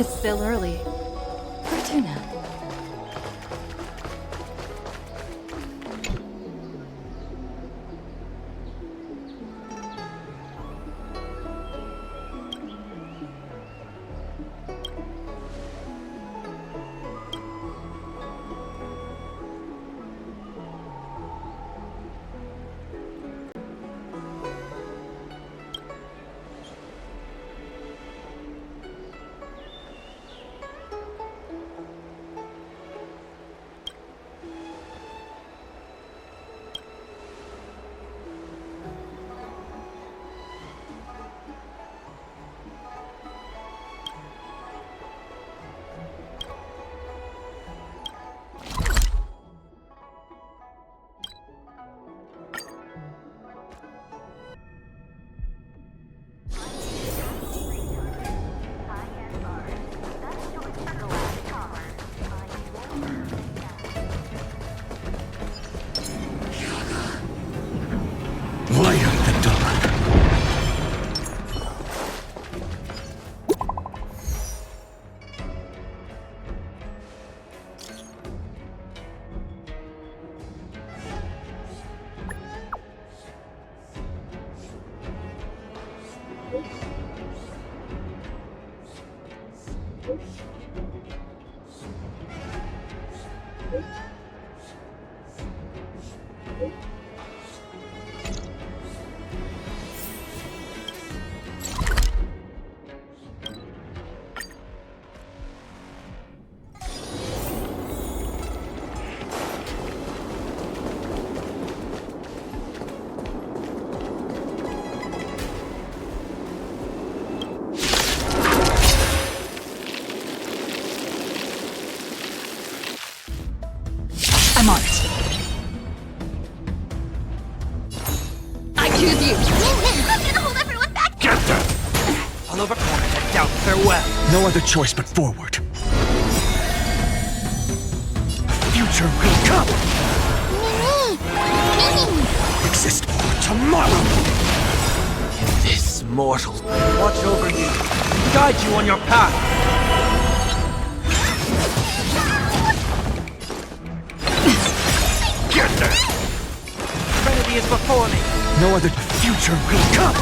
It's still early. For tuna. Light up the dawn. I'm on it. I choose you. I'm gonna hold everyone back! Get them! I'll overcome that doubt. Farewell. No other choice but forward. Future will come. Exist for tomorrow. This mortal watch over you, guide you on your path. Get there. Serenity is before me. No other future will come.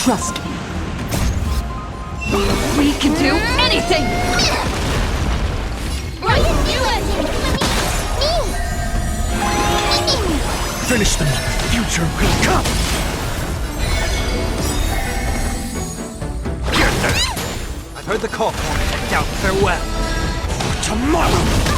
Trust me. We can do anything! Finish them. Future will come. Get there. I've heard the call for me and out farewell. For tomorrow.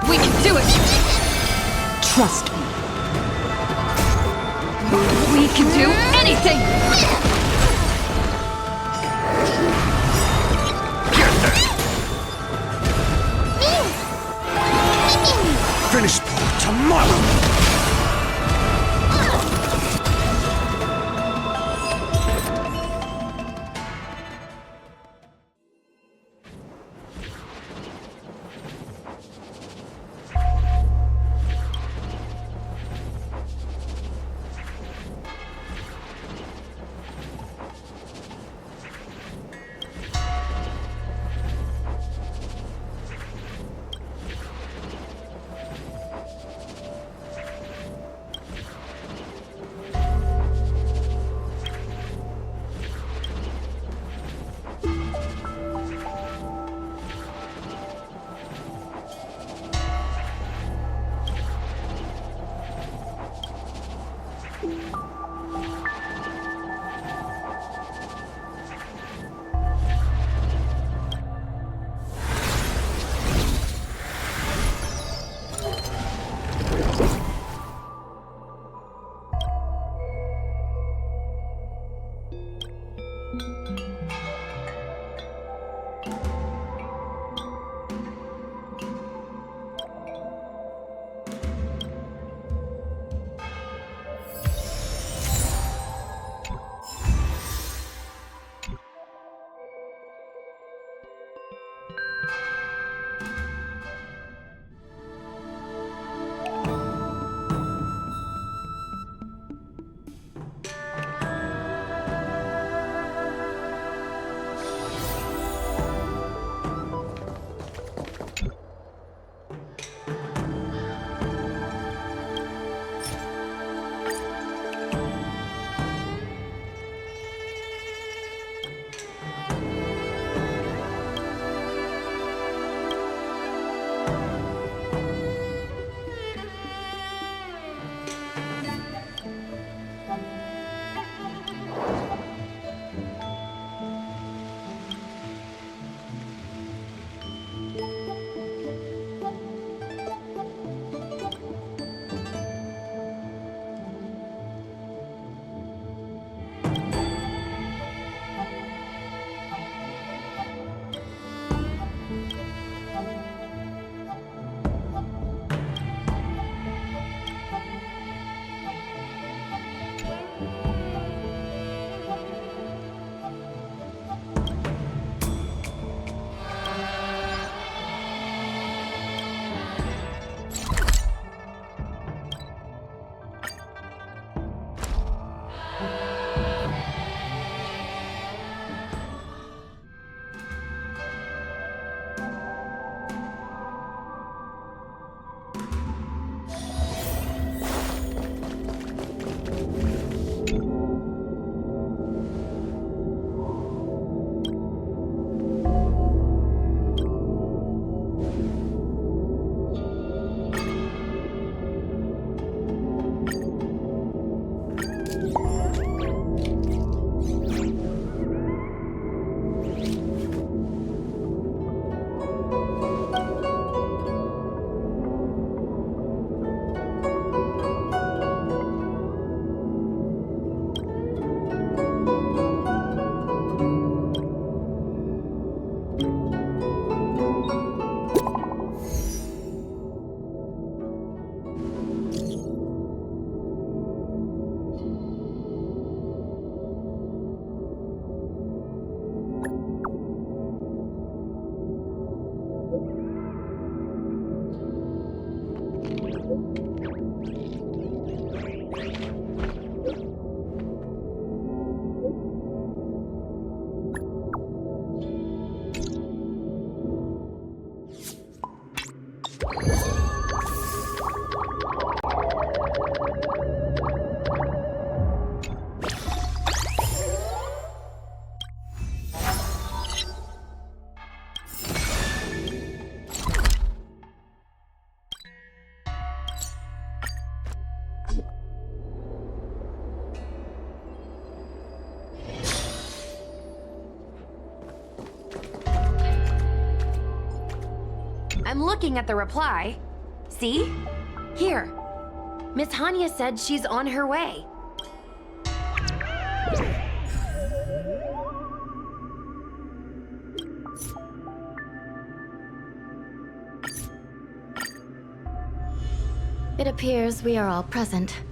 We can do it! Trust me. We can do anything! Finish tomorrow! I'm looking at the reply. See? Here. Miss Hanya said she's on her way. It appears we are all present.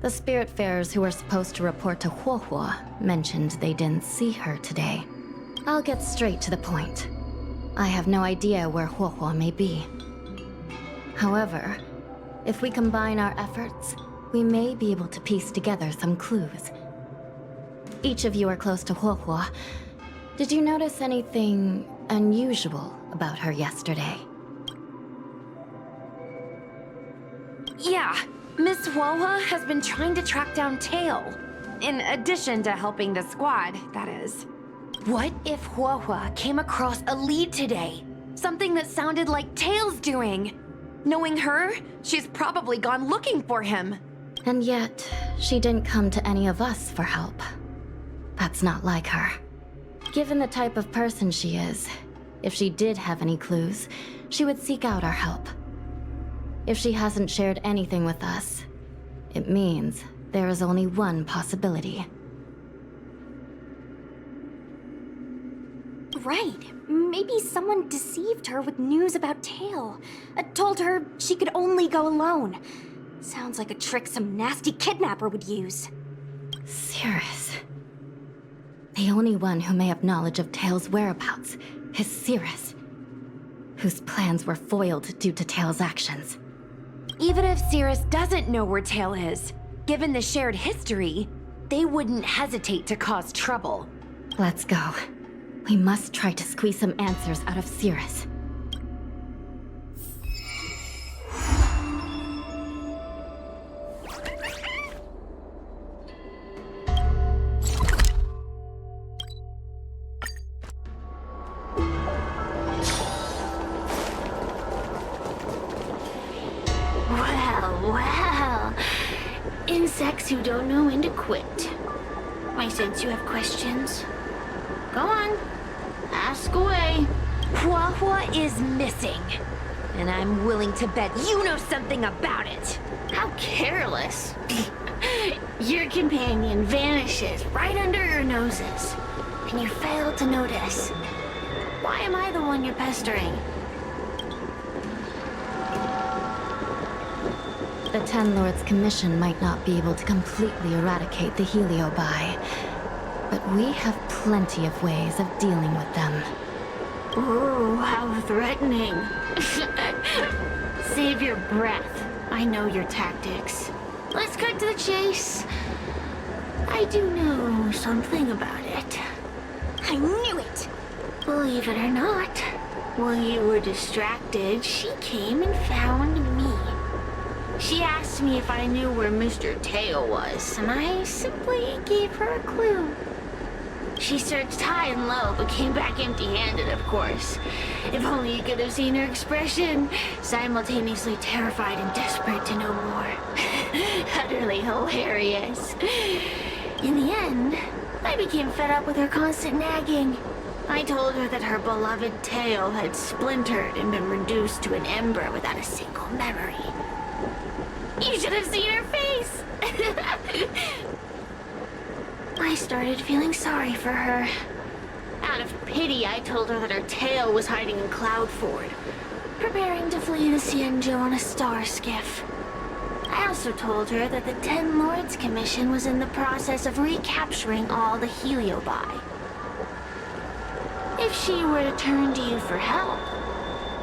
The Spiritfarers who were supposed to report to Huohua mentioned they didn't see her today. I'll get straight to the point. I have no idea where Huohua may be. However, if we combine our efforts, we may be able to piece together some clues. Each of you are close to Huohua. Did you notice anything unusual about her yesterday? Yeah, Miss Huohua has been trying to track down Tail. In addition to helping the squad, that is. What if Huohua came across a lead today? Something that sounded like Tail's doing. Knowing her, she's probably gone looking for him. And yet, she didn't come to any of us for help. That's not like her. Given the type of person she is, if she did have any clues, she would seek out our help. If she hasn't shared anything with us, it means there is only one possibility. Right. Maybe someone deceived her with news about Tail. Told her she could only go alone. Sounds like a trick some nasty kidnapper would use. Cirrus. The only one who may have knowledge of Tail's whereabouts is Cirrus, whose plans were foiled due to Tail's actions. Even if Cirrus doesn't know where Tail is, given the shared history, they wouldn't hesitate to cause trouble. Let's go. We must try to squeeze some answers out of Cirrus. Well. Insects who don't know when to quit. I sense you have questions. Go on. Ask away. Huohua is missing. And I'm willing to bet you know something about it. How careless. Your companion vanishes right under your noses. And you fail to notice. Why am I the one you're pestering? The Ten Lords Commission might not be able to completely eradicate the Heliobi, but we have plenty of ways of dealing with them. Ooh, how threatening. Save your breath. I know your tactics. Let's cut to the chase. I do know something about it. I knew it! Believe it or not, while you were distracted, she came and found me. She asked me if I knew where Mr. Tail was, and I simply gave her a clue. She searched high and low, but came back empty-handed, of course. If only you could have seen her expression, simultaneously terrified and desperate to know more. Utterly hilarious. In the end, I became fed up with her constant nagging. I told her that her beloved Tail had splintered and been reduced to an ember without a single memory. You should have seen her face! I started feeling sorry for her. Out of pity, I told her that her Tail was hiding in Cloudford, preparing to flee the Xianzhou on a star skiff. I also told her that the Ten Lords Commission was in the process of recapturing all the Heliobi. If she were to turn to you for help,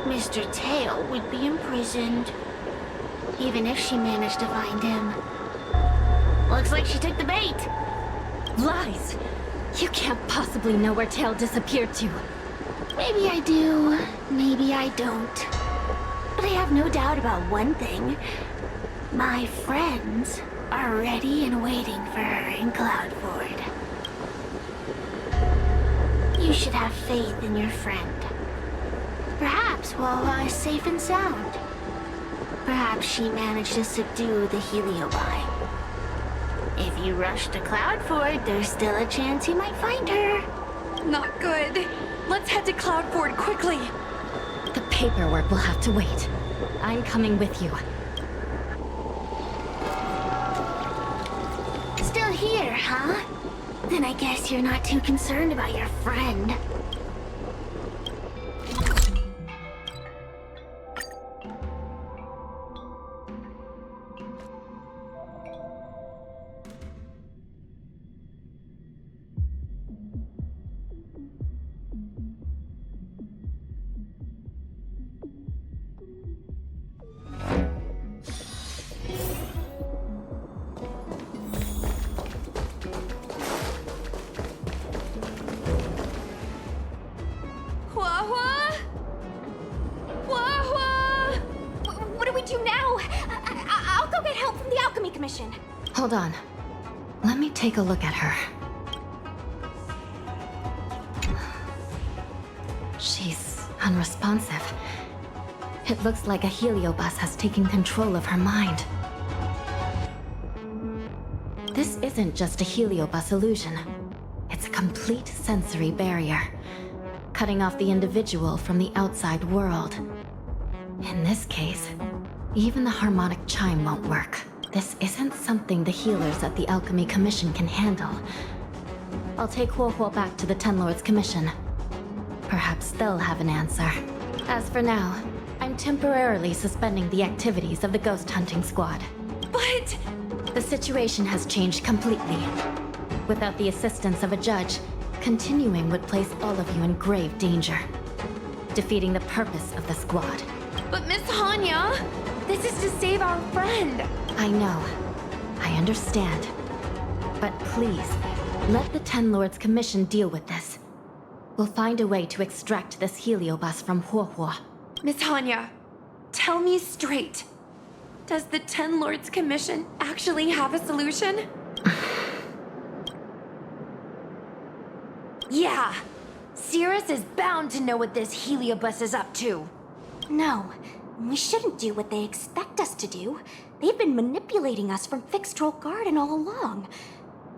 Mr. Tail would be imprisoned. Even if she managed to find him. Looks like she took the bait. Lies! You can't possibly know where Tail disappeared to. Maybe I do, maybe I don't. But I have no doubt about one thing. My friends are ready and waiting for her in Cloudford. You should have faith in your friend. Perhaps Huohua is safe and sound. Perhaps she managed to subdue the Heliobi. If you rush to Cloudford, there's still a chance you might find her. Not good. Let's head to Cloudford quickly. The paperwork will have to wait. I'm coming with you. Still here, huh? Then I guess you're not too concerned about your friend. What do we do now? I'll go get help from the Alchemy Commission. Hold on. Let me take a look at her. She's unresponsive. It looks like a heliobus has taken control of her mind. This isn't just a heliobus illusion. It's a complete sensory barrier, cutting off the individual from the outside world. In this case, even the harmonic chime won't work. This isn't something the healers at the Alchemy Commission can handle. I'll take Huohuo back to the Ten Lords Commission. Perhaps they'll have an answer. As for now, I'm temporarily suspending the activities of the ghost hunting squad. But... The situation has changed completely. Without the assistance of a judge, continuing would place all of you in grave danger, defeating the purpose of the squad. But Miss Hanya, this is to save our friend. I know. I understand. But please, let the Ten Lords Commission deal with this. We'll find a way to extract this heliobus from Huohuo. Miss Hanya, tell me straight. Does the Ten Lords Commission actually have a solution? Yeah. Cirrus is bound to know what this heliobus is up to. No, we shouldn't do what they expect us to do. They've been manipulating us from Fixed-Troll Garden all along.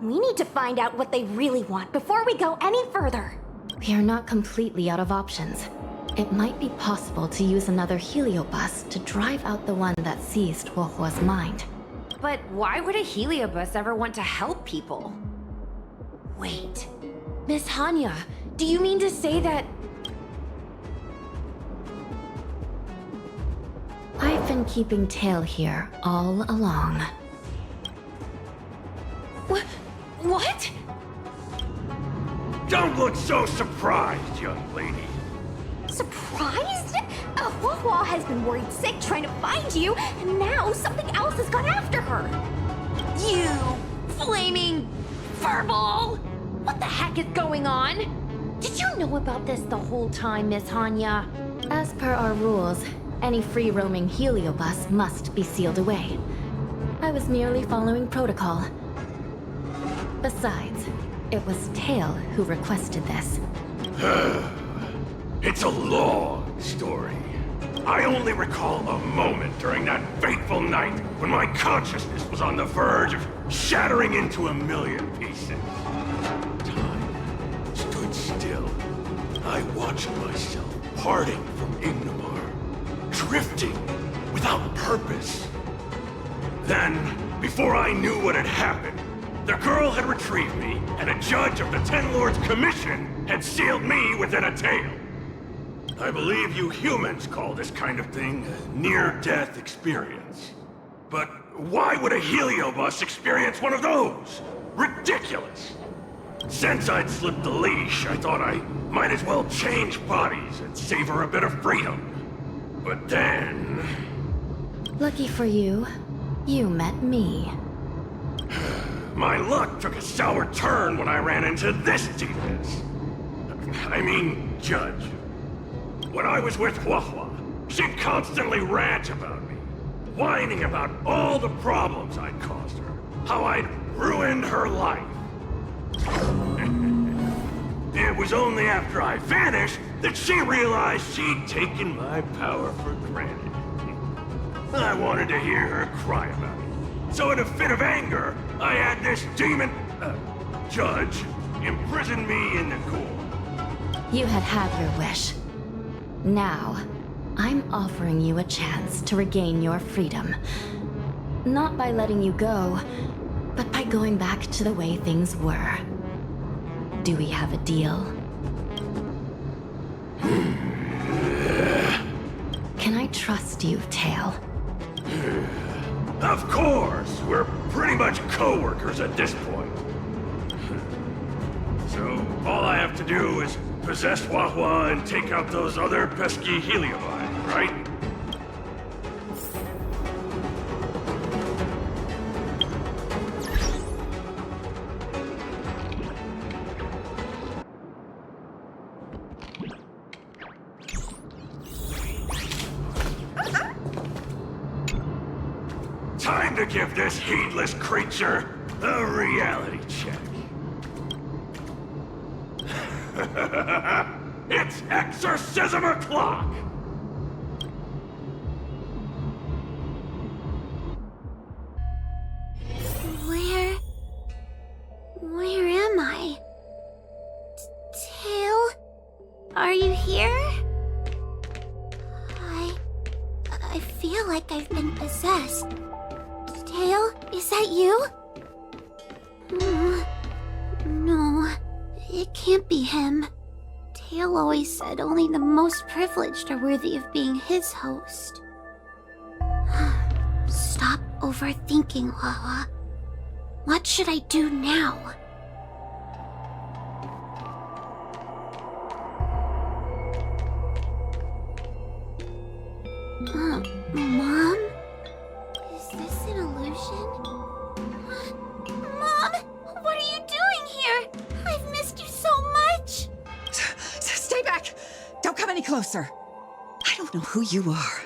We need to find out what they really want before we go any further. We are not completely out of options. It might be possible to use another heliobus to drive out the one that seized Huohuo's mind. But why would a heliobus ever want to help people? Wait, Miss Hanya, do you mean to say that... I've been keeping tail here all along. What? Don't look so surprised, young lady. Surprised? Huohuo has been worried sick trying to find you, and now something else has gone after her. You flaming furball! What the heck is going on? Did you know about this the whole time, Miss Hanya? As per our rules, any free-roaming heliobus must be sealed away. I was merely following protocol. Besides, it was Tail who requested this. It's a long story. I only recall a moment during that fateful night when my consciousness was on the verge of shattering into a million pieces. Time stood still. I watched myself parting from Ignomar, drifting without purpose. Then, before I knew what had happened, the girl had retrieved me, and a judge of the Ten Lords Commission had sealed me within a tail. I believe you humans call this kind of thing a near-death experience. But why would a heliobus experience one of those? Ridiculous! Since I'd slipped the leash, I thought I might as well change bodies and savor a bit of freedom. But then... Lucky for you, you met me. My luck took a sour turn when I ran into this devious. I mean, Judge. When I was with Huohuo, she'd constantly rant about me, whining about all the problems I'd caused her, how I'd ruined her life. It was only after I vanished that she realized she'd taken my power for granted. I wanted to hear her cry about it, so in a fit of anger, I had this demon, judge, imprison me in the court. You had your wish. Now, I'm offering you a chance to regain your freedom. Not by letting you go, but by going back to the way things were. Do we have a deal? Can I trust you, Tail? Of course! We're pretty much co-workers at this point. So, all I have to do is possess Huahua and take out those other pesky Heliobi, right? Time to give this heedless creature a reality check. It's exorcism o'clock! Where am I? Tail? Are you here? I feel like I've been possessed. Tail, is that you? No, it can't be him. Tail always said only the most privileged are worthy of being his host. Stop overthinking, Wawa. What should I do now? Mom? Is this an illusion? Mom! What are you doing here? I've missed you so much! Stay back! Don't come any closer! I don't know who you are,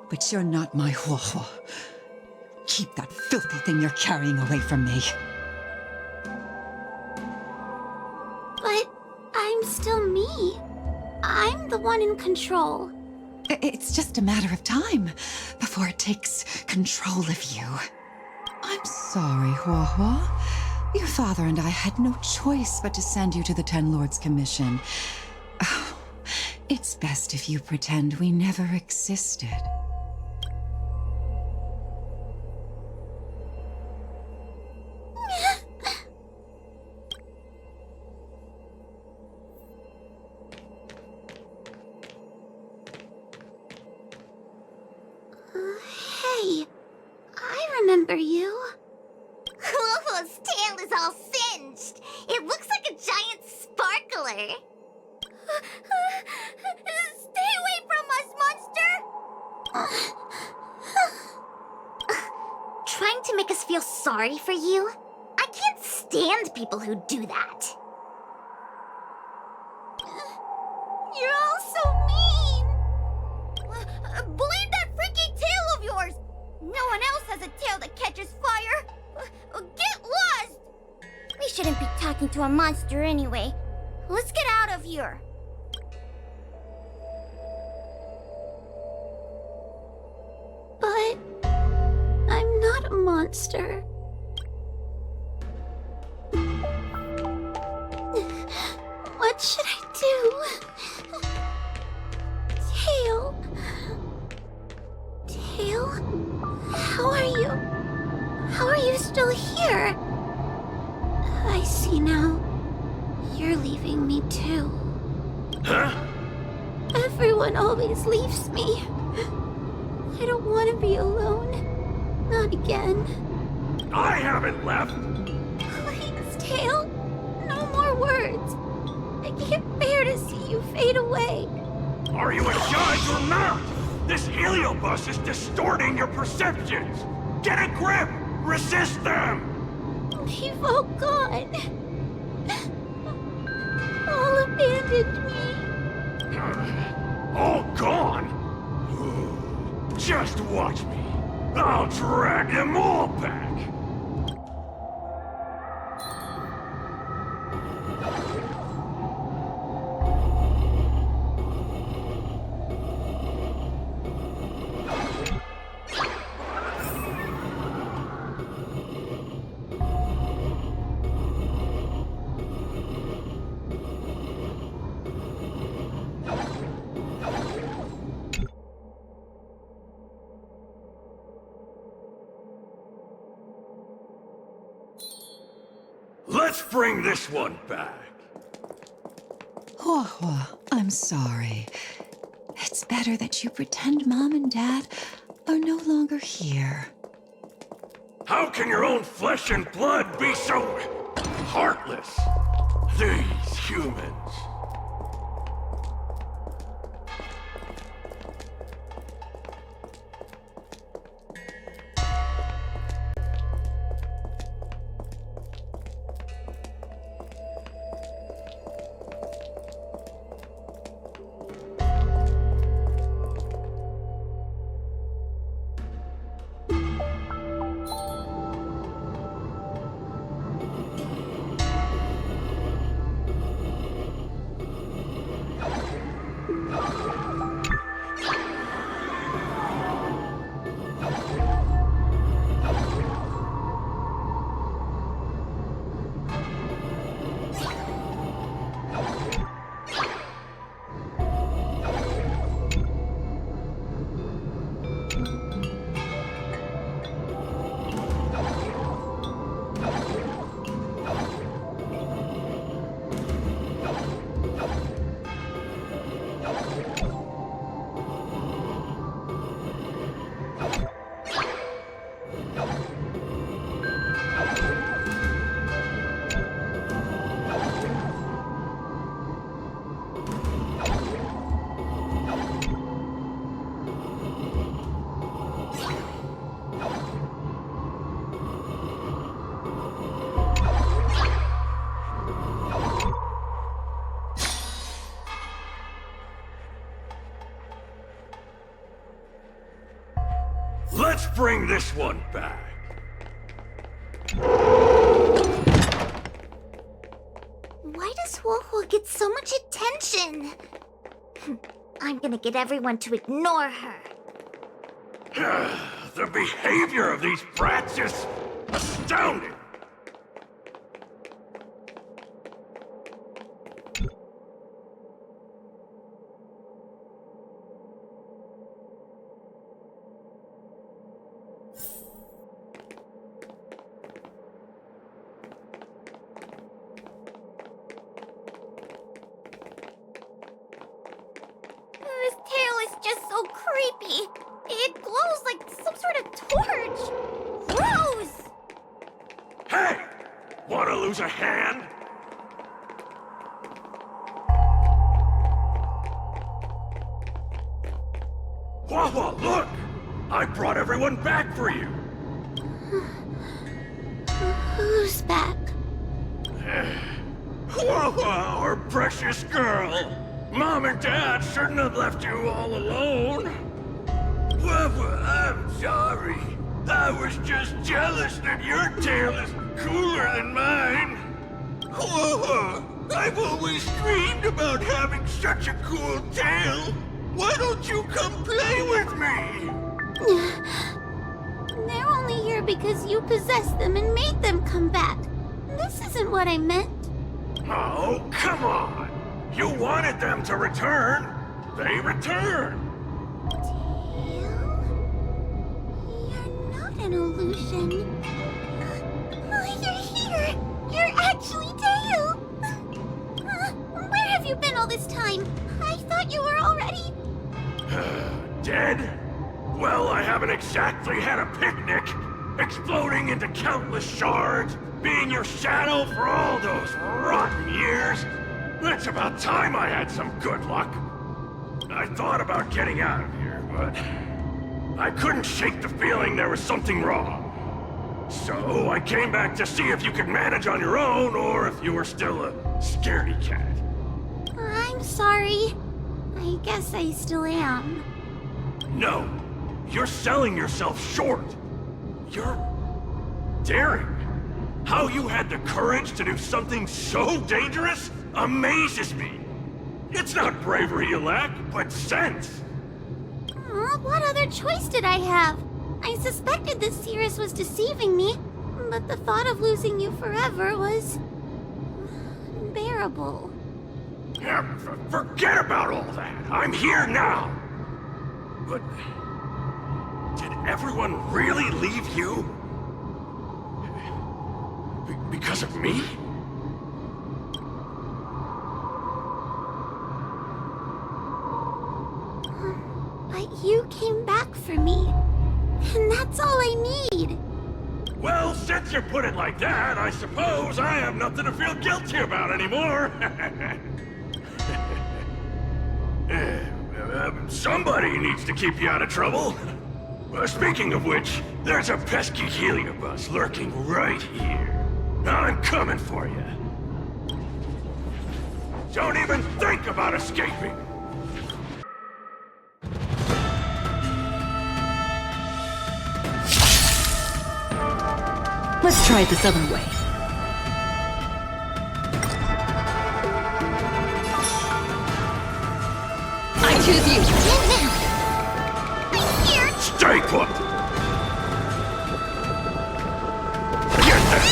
but you're not my Huahua. Keep that filthy thing you're carrying away from me. But I'm still me. I'm the one in control. It's just a matter of time before it takes control of you. I'm sorry, Huahua. Your father and I had no choice but to send you to the Ten Lords Commission. Oh, it's best if you pretend we never existed. Hey, I remember you. Huahua's tail is all singed. It looks like a giant sparkler. Stay away from us, monster! Trying to make us feel sorry for you? I can't stand people who do that. You're all so mean! Believe that freaking tail of yours! No one else has a tail that catches fire! Get lost! We shouldn't be talking to a monster anyway. Let's get out of here. But I'm not a monster. What should I do? Tail? Tail? How are you? How are you still here? I see now. You're leaving me too. Huh? Everyone always leaves me. I don't want to be alone. Not again. I haven't left! Please, Tail. No more words. I can't bear to see you fade away. Are you a judge or not? This heliobus is distorting your perceptions! Get a grip! Resist them! They've all gone. All abandoned me. All gone? Just watch me. I'll drag them all back. Let's bring this one back. Hua Hua, I'm sorry. It's better that you pretend Mom and Dad are no longer here. How can your own flesh and blood be so heartless? These humans. Let's bring this one back. Why does Hua Hua get so much attention? I'm gonna get everyone to ignore her. The behavior of these brats is astounding. This tail is just so creepy. It glows like some sort of torch. Gross! Hey! Wanna lose a hand? Hua Hua, look! I brought everyone back for you! Who's back? Hua Hua, our precious girl! Mom and Dad shouldn't have left you all alone! Hua Hua, I'm sorry. I was just jealous that your tail is cooler than mine. Hua Hua, I've always dreamed about having such a cool tail. Why don't you come play with me? They're only here because you possessed them and made them come back. This isn't what I meant. Oh, come on! You wanted them to return. They returned. You're not an illusion. You're here. You're actually Tail. Where have you been all this time? I thought you were already... Dead? Well, I haven't exactly had a picnic. Exploding into countless shards, being your shadow for all those rotten years. It's about time I had some good luck. I thought about getting out of here, but I couldn't shake the feeling there was something wrong. So I came back to see if you could manage on your own, or if you were still a scaredy cat. I'm sorry. I guess I still am. No, you're selling yourself short. You're daring. How you had the courage to do something so dangerous amazes me. It's not bravery you lack, but sense. What other choice did I have? I suspected this Cirrus was deceiving me, but the thought of losing you forever was... unbearable. Yeah, forget about all that. I'm here now. But... did everyone really leave you? Because of me? You came back for me. And that's all I need. Well, since you put it like that, I suppose I have nothing to feel guilty about anymore. Somebody needs to keep you out of trouble. Speaking of which, there's a pesky heliobus lurking right here. I'm coming for you. Don't even think about escaping! Let's try it this other way. I choose you! I'm here! Stay put! Get that!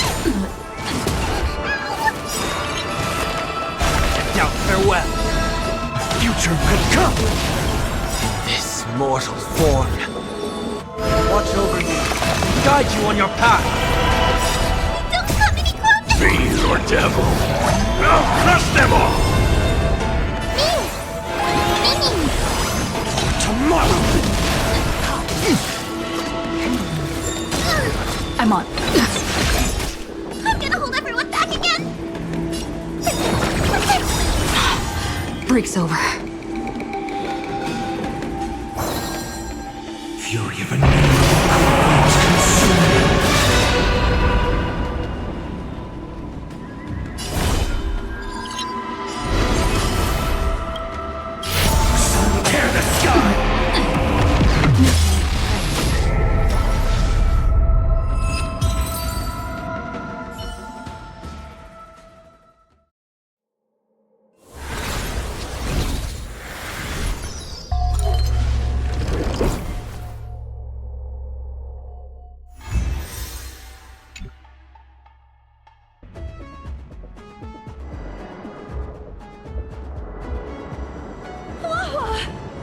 Now farewell. Future could come. This mortal form. Watch over you. Guide you on your path. Don't come any closer! Fiend or devil! I'll crush them all! Tomorrow! I'm on. I'm gonna hold everyone back again! Break's over. Fury of a new consume. Tear the sky!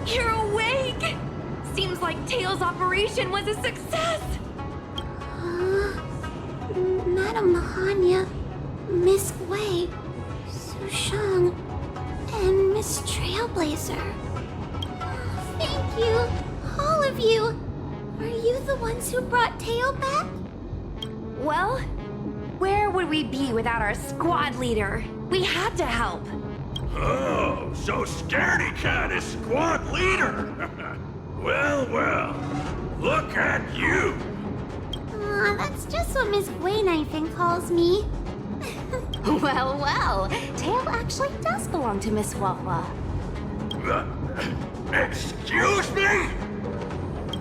You're awake! Seems like Tails' operation was a success! Madam Mahanya, Miss Wei, Sushang, and Miss Trailblazer. Thank you, all of you. Are you the ones who brought Teo back? Well, where would we be without our squad leader? We had to help. Oh, so Scaredy Cat is squad leader! Well, well, look at you! That's just what Miss Wei Knifing calls me. Well, well, Tail actually does belong to Miss Huahua. Excuse me?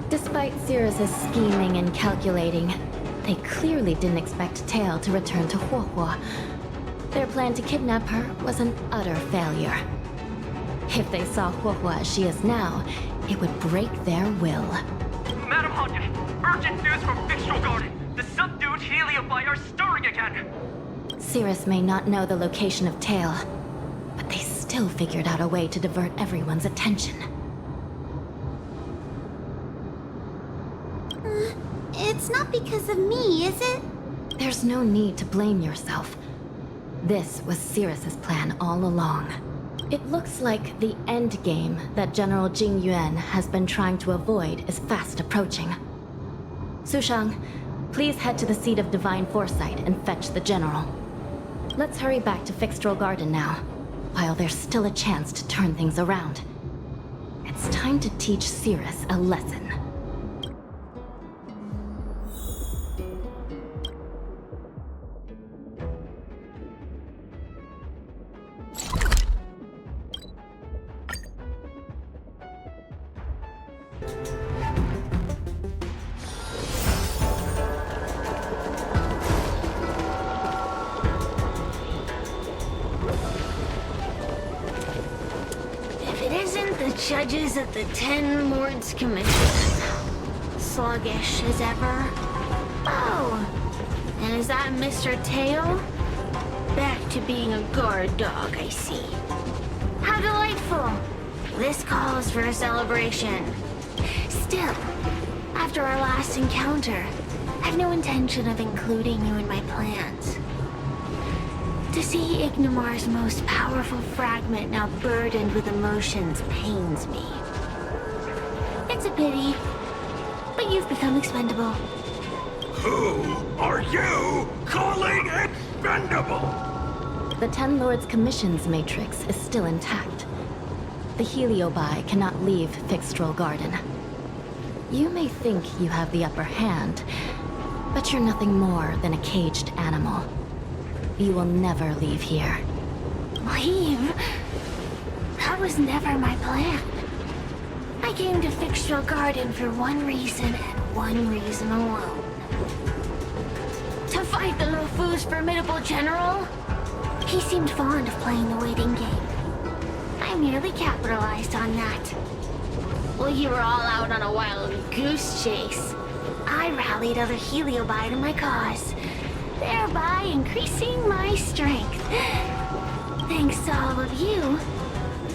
Despite Cirrus's scheming and calculating, they clearly didn't expect Tail to return to Huahua. Their plan to kidnap her was an utter failure. If they saw Huahua as she is now, it would break their will. Madam Hanya, urgent news from Victual Garden. The subdued Heliobi are stirring again. Cirrus may not know the location of Tail, but they still figured out a way to divert everyone's attention. It's not because of me, is it? There's no need to blame yourself. This was Cirrus's plan all along. It looks like the end game that General Jing Yuan has been trying to avoid is fast approaching. Sushang, please head to the seat of Divine Foresight and fetch the General. Let's hurry back to Fixtral Garden now, while there's still a chance to turn things around. It's time to teach Cirrus a lesson. Judges at the 10 Lords Commission. Sluggish as ever. Oh, and is that Mr. Tail? Back to being a guard dog, I see. How delightful! This calls for a celebration. Still, after our last encounter, I've no intention of including you in my plans. To see Ignimar's most powerful fragment now burdened with emotions pains me. It's a pity. But you've become expendable. Who are you calling expendable? The Ten Lords' Commission's matrix is still intact. The Heliobi cannot leave Fixtral Garden. You may think you have the upper hand, but you're nothing more than a caged animal. You will never leave here. Leave? That was never my plan. I came to Fixtral Garden for one reason and one reason alone. To fight the Luofu's formidable general? He seemed fond of playing the waiting game. I merely capitalized on that. While you were all out on a wild goose chase, I rallied other Heliobi to my cause, thereby increasing my strength. Thanks to all of you,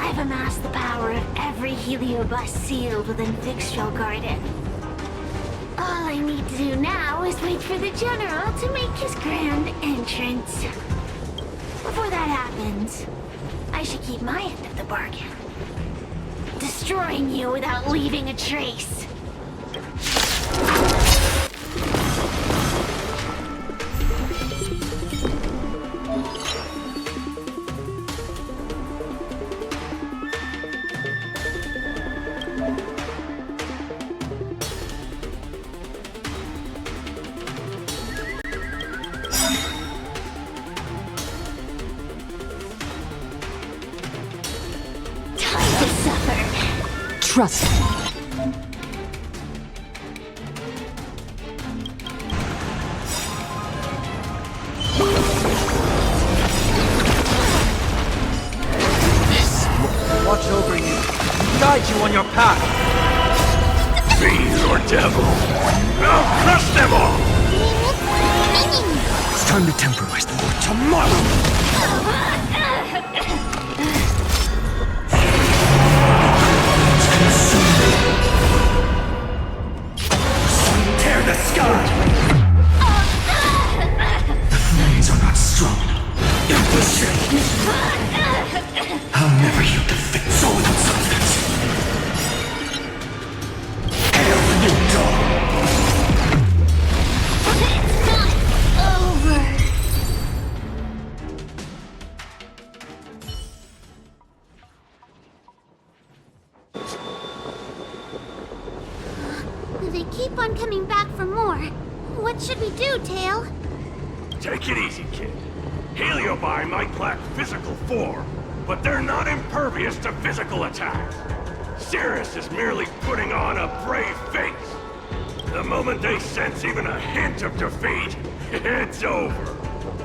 I've amassed the power of every Heliobus sealed within Fixtral Garden. All I need to do now is wait for the General to make his grand entrance. Before that happens, I should keep my end of the bargain. Destroying you without leaving a trace. Trust me. Watch over you. Guide you on your path. Fiend or devil, I'll crush them all! It's time to temporize for tomorrow. Tear the sky! The flames are not strong enough. It will shake. I'll never heal the fit soul without substance. Hail the new dawn! It's not over. They keep on coming back for more. What should we do, Tail? Take it easy, kid. Heliobi might lack physical form, but they're not impervious to physical attacks. Cirrus is merely putting on a brave face. The moment they sense even a hint of defeat, it's over.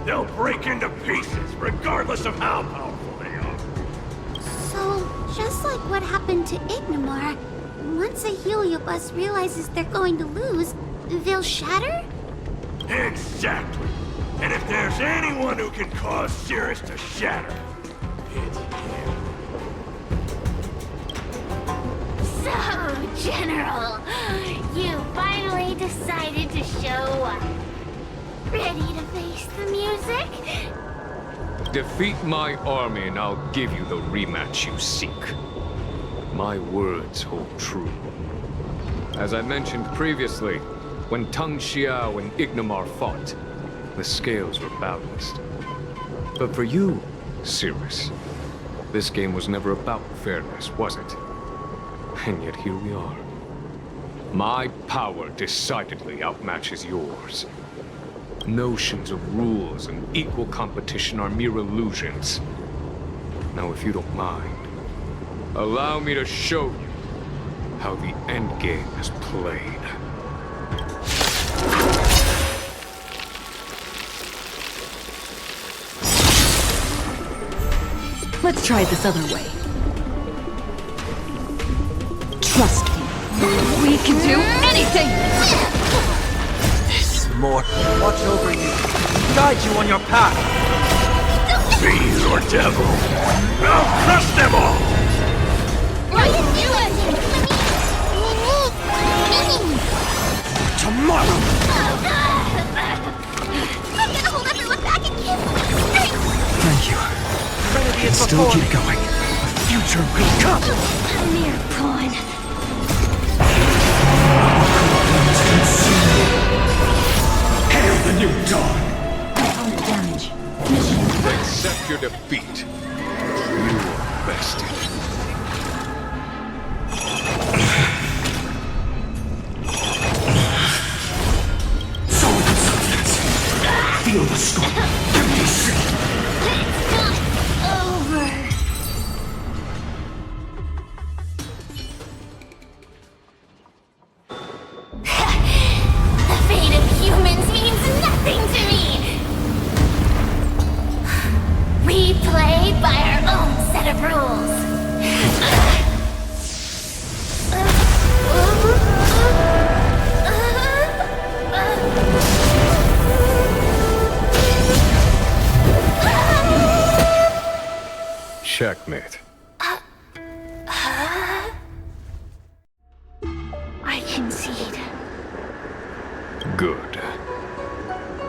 They'll break into pieces, regardless of how powerful they are. So, just like what happened to Ignimar, once a Heliobus realizes they're going to lose, they'll shatter? Exactly. And if there's anyone who can cause Cirrus to shatter, it's him. So, General, you finally decided to show up. Ready to face the music? Defeat my army and I'll give you the rematch you seek. My words hold true. As I mentioned previously, when Tung Xiao and Ignimar fought, the scales were balanced. But for you, Cirrus, this game was never about fairness, was it? And yet here we are. My power decidedly outmatches yours. Notions of rules and equal competition are mere illusions. Now, if you don't mind, allow me to show you how the endgame is played. Let's try it this other way. Trust me. We can do anything! This mortal. Watch over you. Guide you on your path. Fiend or devil, I'll crush them all! What are you doing? Tomorrow! I'm gonna hold everyone back and keep strength! Thank you. Trinity And is still before keep going. The future will come! A mere pawn. Feel the scorn. Empty shit. It's not over. The fate of humans means nothing to me. We play by our own set of rules. Checkmate. I concede. Good.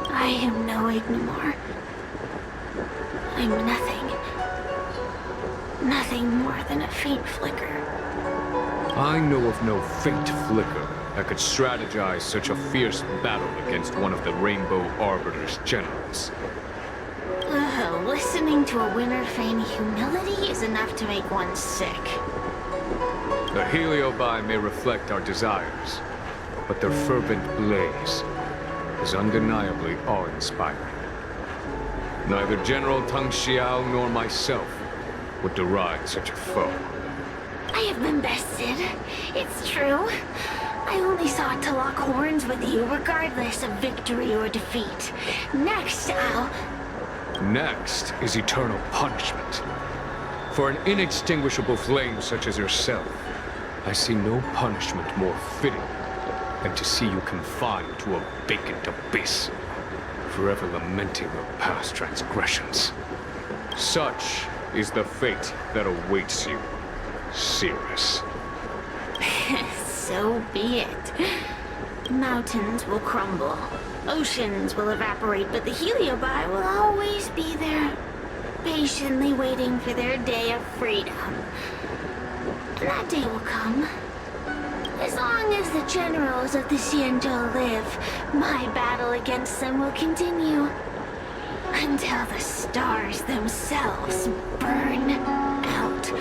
I am no Ignimor. I'm nothing. Nothing more than a faint flicker. I know of no faint flicker that could strategize such a fierce battle against one of the Rainbow Arbiter's generals. Listening to a winner feign humility is enough to make one sick. The Heliobi may reflect our desires, but their fervent blaze is undeniably awe-inspiring. Neither General Tang Xiao nor myself would deride such a foe. I have been bested. It's true. I only sought to lock horns with you regardless of victory or defeat. Next, Next is eternal punishment. For an inextinguishable flame such as yourself, I see no punishment more fitting than to see you confined to a vacant abyss, forever lamenting your past transgressions. Such is the fate that awaits you, Cirrus. So be it. Mountains will crumble. Oceans will evaporate, but the Heliobi will always be there, patiently waiting for their day of freedom. And that day will come. As long as the generals of the Xianzhou live, my battle against them will continue. Until the stars themselves burn out.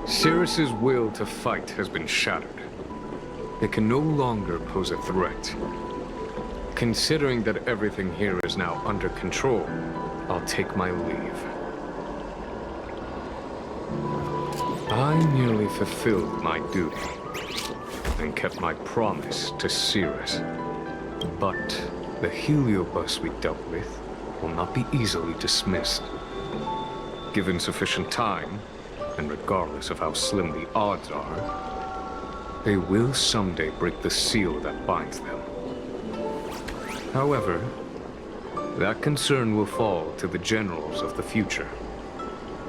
Cirrus's will to fight has been shattered. It can no longer pose a threat. Considering that everything here is now under control, I'll take my leave. I merely fulfilled my duty and kept my promise to Cirrus. But the Heliobus we dealt with will not be easily dismissed. Given sufficient time, and regardless of how slim the odds are, they will someday break the seal that binds them. However, that concern will fall to the generals of the future.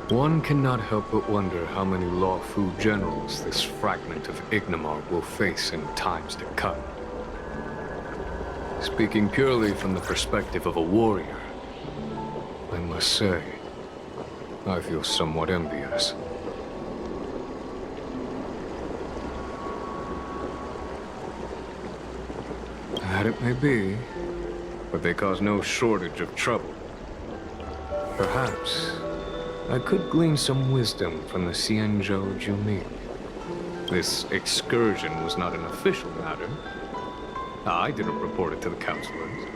One cannot help but wonder how many Luofu generals this fragment of Ignimar will face in times to come. Speaking purely from the perspective of a warrior, I must say, I feel somewhat envious. That it may be, but they cause no shortage of trouble. Perhaps I could glean some wisdom from the Xianzhou Jumi. This excursion was not an official matter. I didn't report it to the councilors.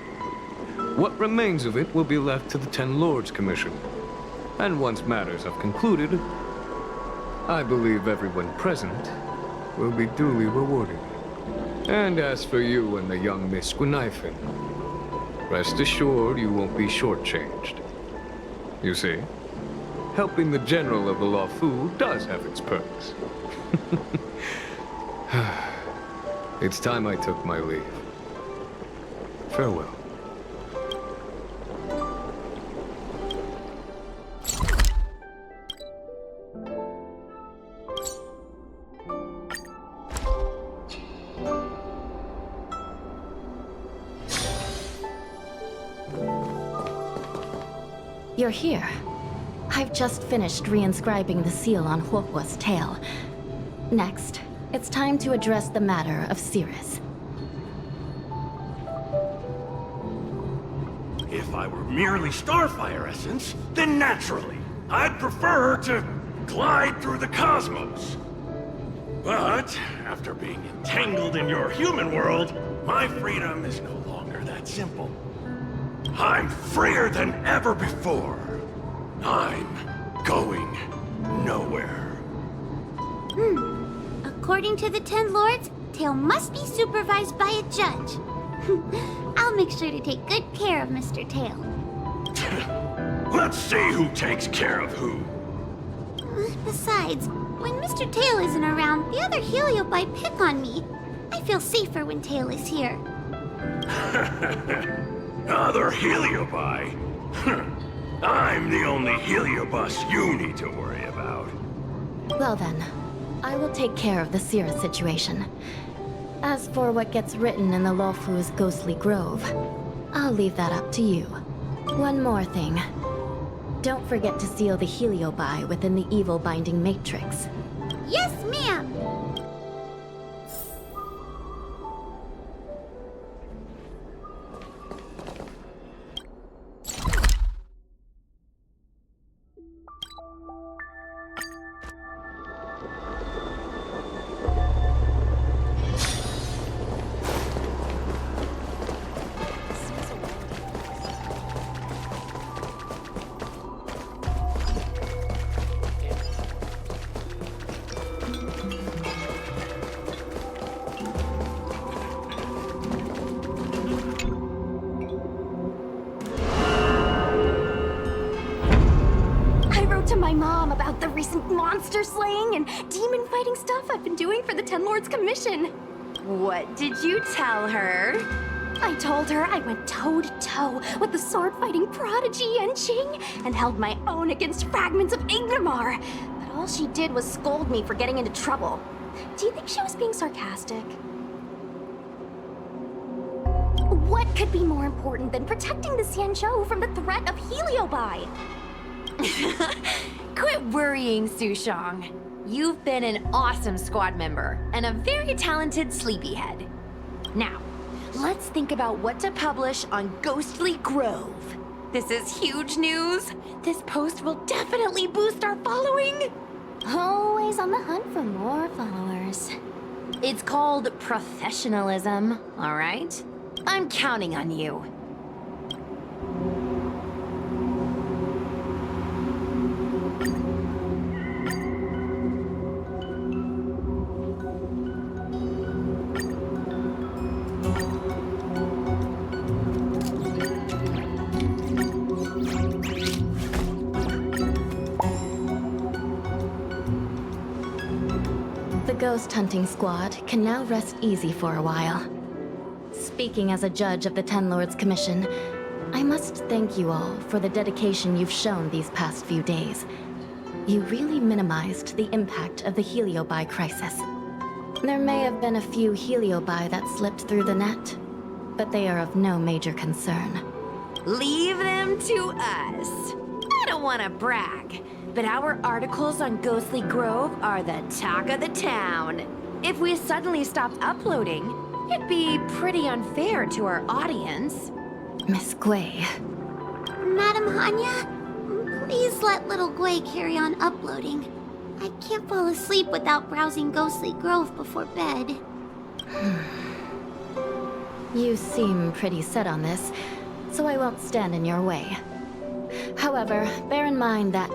What remains of it will be left to the Ten Lords Commission. And once matters have concluded, I believe everyone present will be duly rewarded. And as for you and the young Miss Guinaifen, rest assured you won't be shortchanged. You see, helping the general of the Luofu does have its perks. It's time I took my leave. Farewell. You're here. I've just finished reinscribing the seal on Huohuo's tail. Next, It's time to address the matter of Cirrus. If I were merely Starfire Essence, then naturally, I'd prefer to glide through the cosmos. But after being entangled in your human world, my freedom is no longer that simple. I'm freer than ever before. I'm going nowhere. According to the 10 Lords, Tail must be supervised by a judge. I'll make sure to take good care of Mr. Tail. Let's see who takes care of who. Besides, when Mr. Tail isn't around, the other Heliobi pick on me. I feel safer when Tail is here. Other Heliobi? I'm the only Heliobus you need to worry about. Well then, I will take care of the Cirrus situation. As for what gets written in the Luofu's Ghostly Grove, I'll leave that up to you. One more thing. Don't forget to seal the Heliobi within the evil binding matrix. Yes, ma'am! To my mom about the recent monster slaying and demon fighting stuff I've been doing for the 10 Lords Commission. What did you tell her? I told her I went toe-to-toe with the sword-fighting prodigy Genshin and held my own against fragments of Ignomar. But all she did was scold me for getting into trouble. Do you think she was being sarcastic? What could be more important than protecting the Xianzhou from the threat of Heliobi? Quit worrying, Sushong. You've been an awesome squad member and a very talented sleepyhead. Now, let's think about what to publish on Ghostly Grove. This is huge news. This post will definitely boost our following. Always on the hunt for more followers. It's called professionalism, all right? I'm counting on you. The ghost hunting squad can now rest easy for a while. Speaking as a judge of the 10 Lords Commission, I must thank you all for the dedication you've shown these past few days. You really minimized the impact of the Heliobi crisis. There may have been a few Heliobi that slipped through the net, but they are of no major concern. Leave them to us. I don't want to brag, but our articles on Ghostly Grove are the talk of the town. If we suddenly stopped uploading, it'd be pretty unfair to our audience. Miss Gui. Madam Hanya, please let little Gui carry on uploading. I can't fall asleep without browsing Ghostly Grove before bed. You seem pretty set on this, so I won't stand in your way. However, bear in mind that...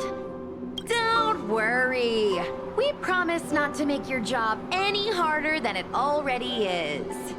Don't worry. We promise not to make your job any harder than it already is.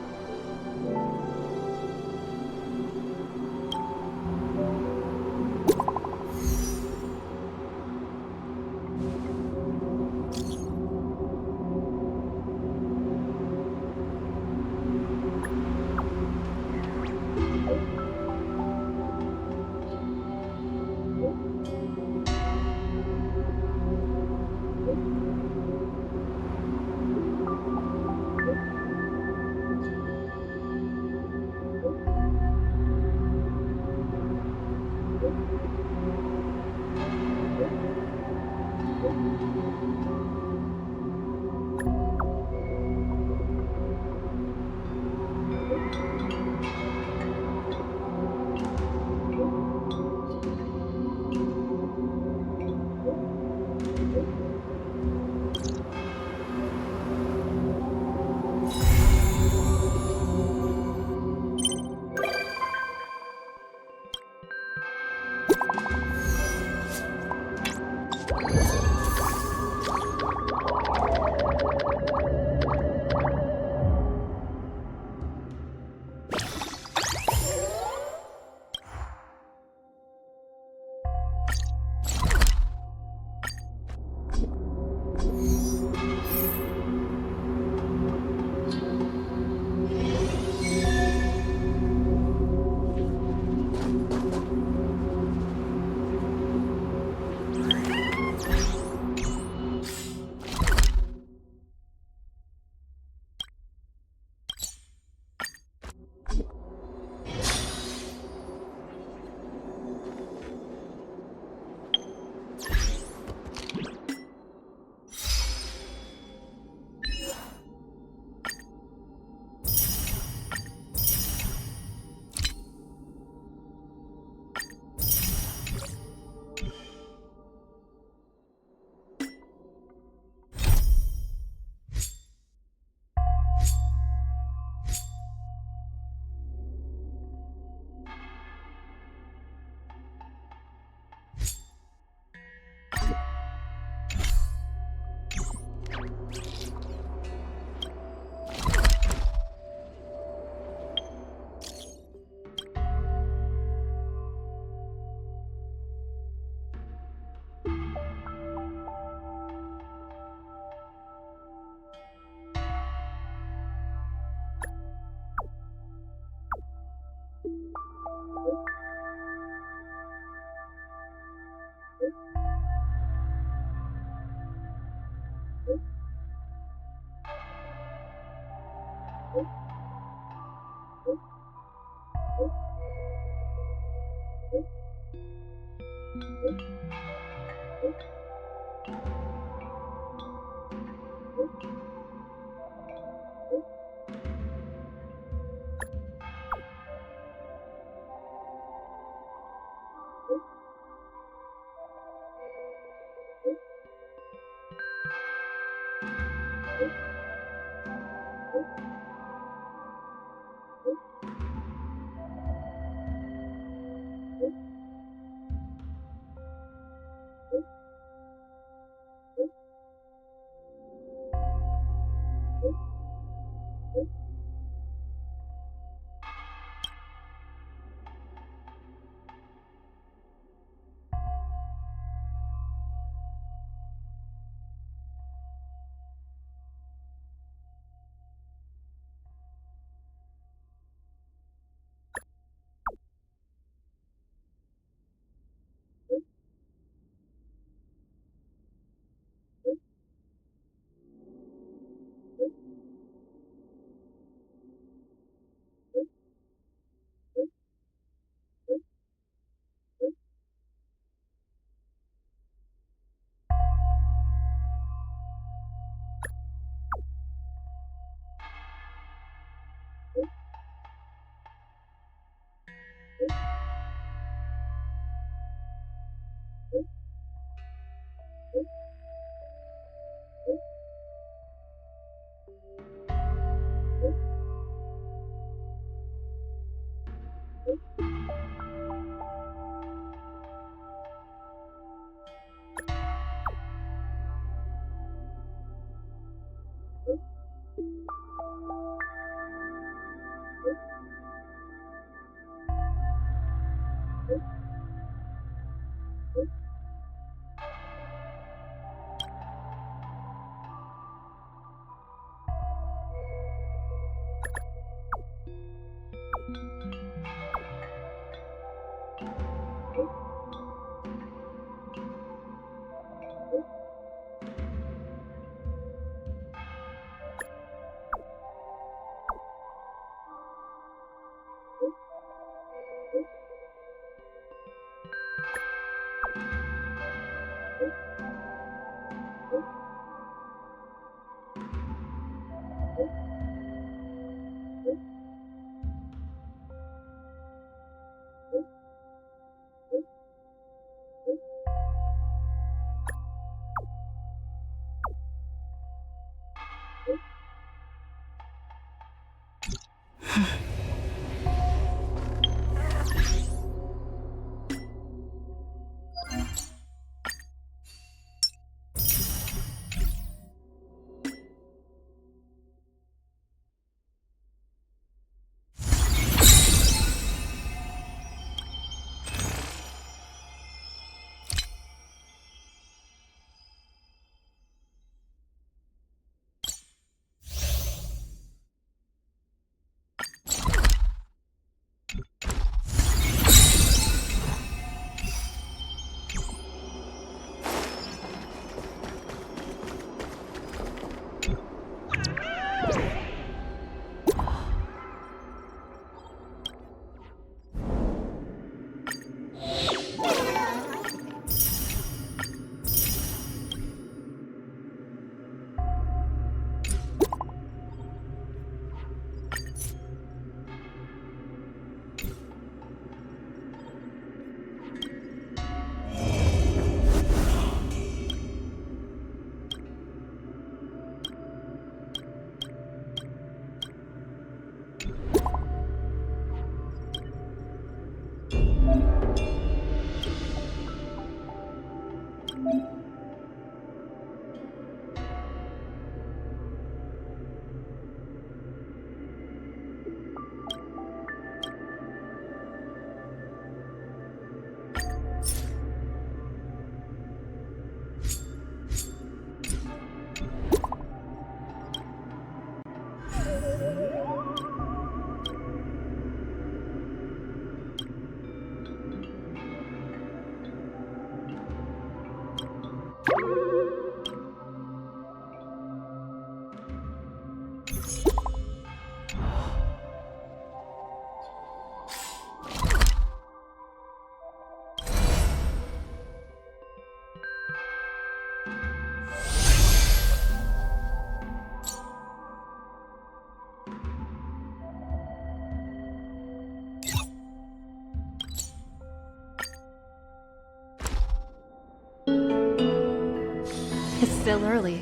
It's still early.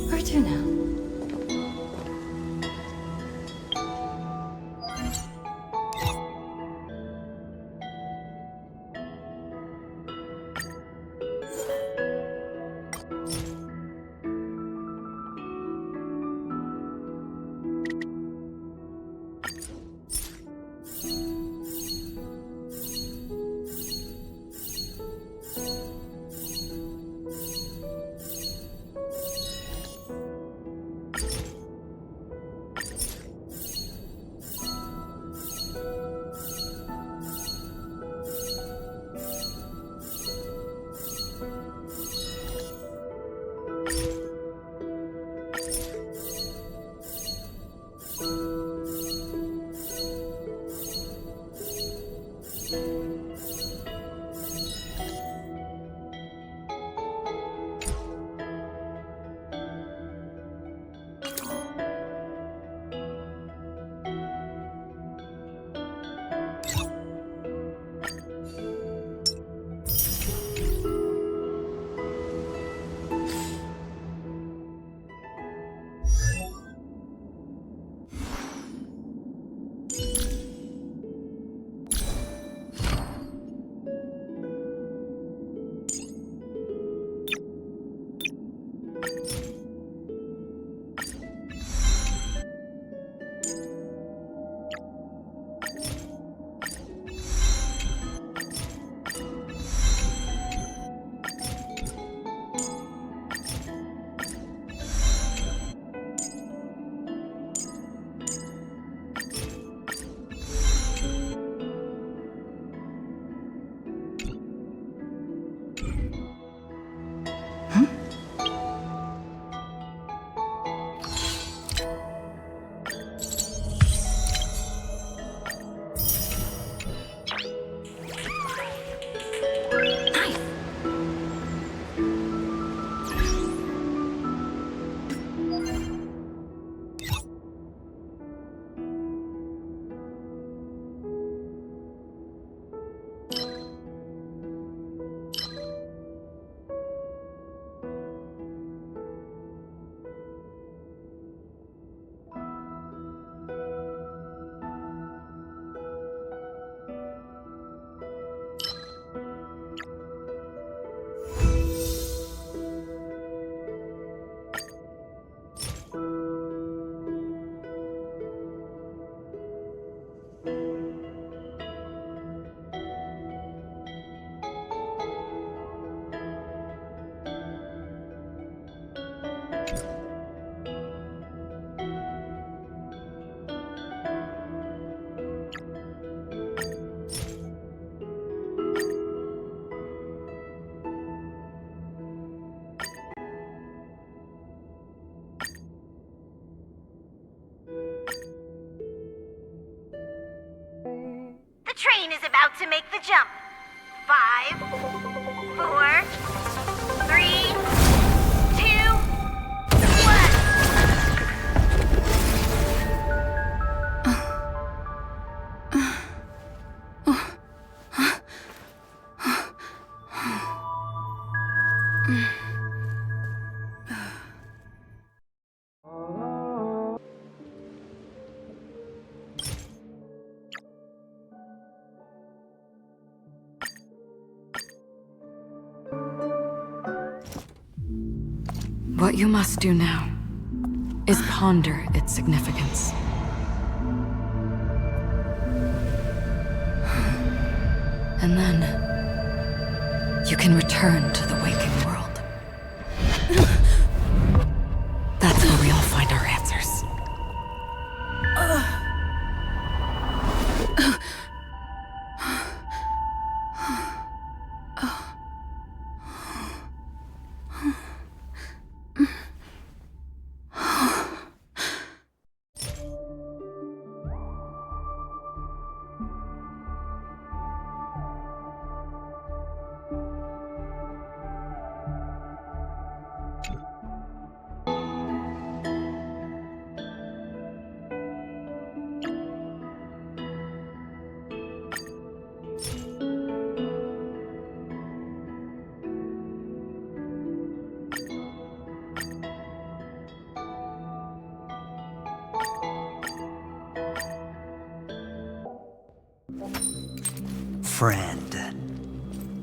Where to now? The train is about to make the jump. 5, 4, 3, 2, 1. What you must do now is ponder its significance. And then you can return to the waking world. That's where we all find our answers. friend.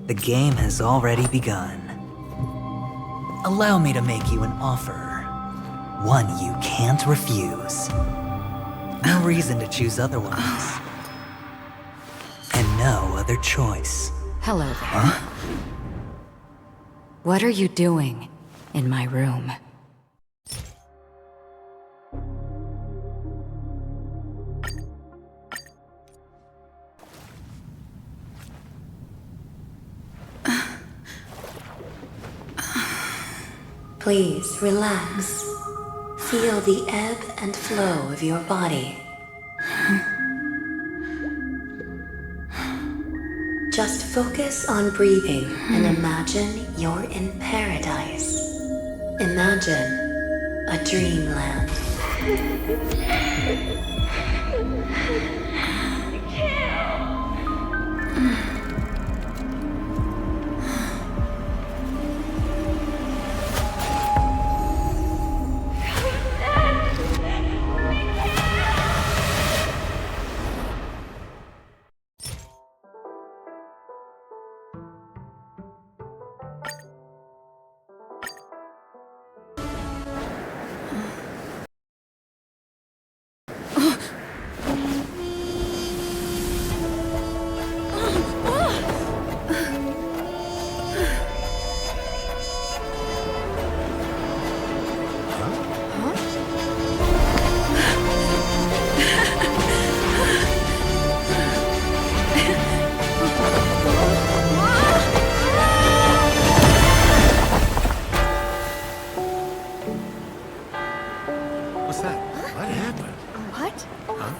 The game has already begun. Allow me to make you an offer. One you can't refuse. No reason to choose otherwise. And no other choice. Hello there. Huh? What are you doing in my room? Please relax. Feel the ebb and flow of your body. Just focus on breathing and imagine you're in paradise. Imagine a dreamland. What's that? What happened? What? Huh?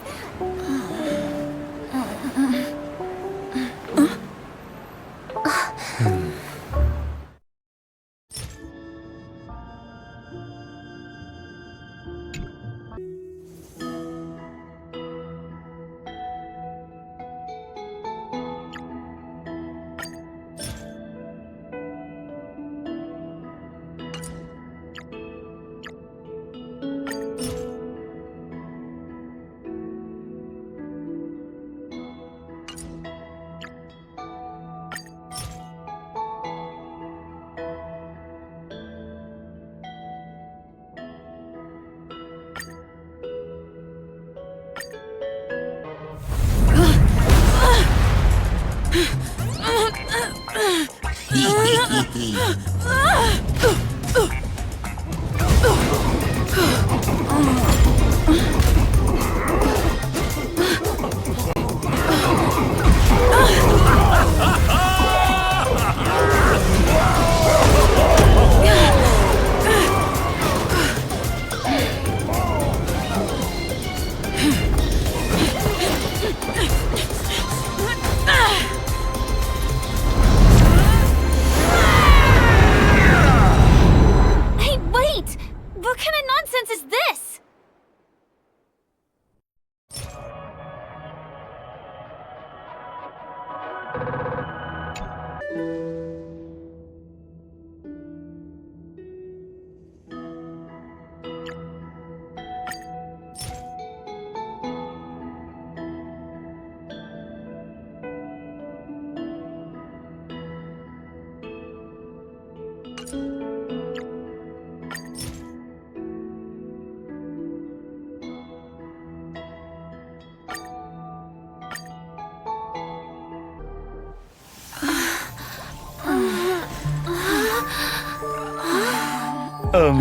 Hey, wait! What kind of nonsense is this?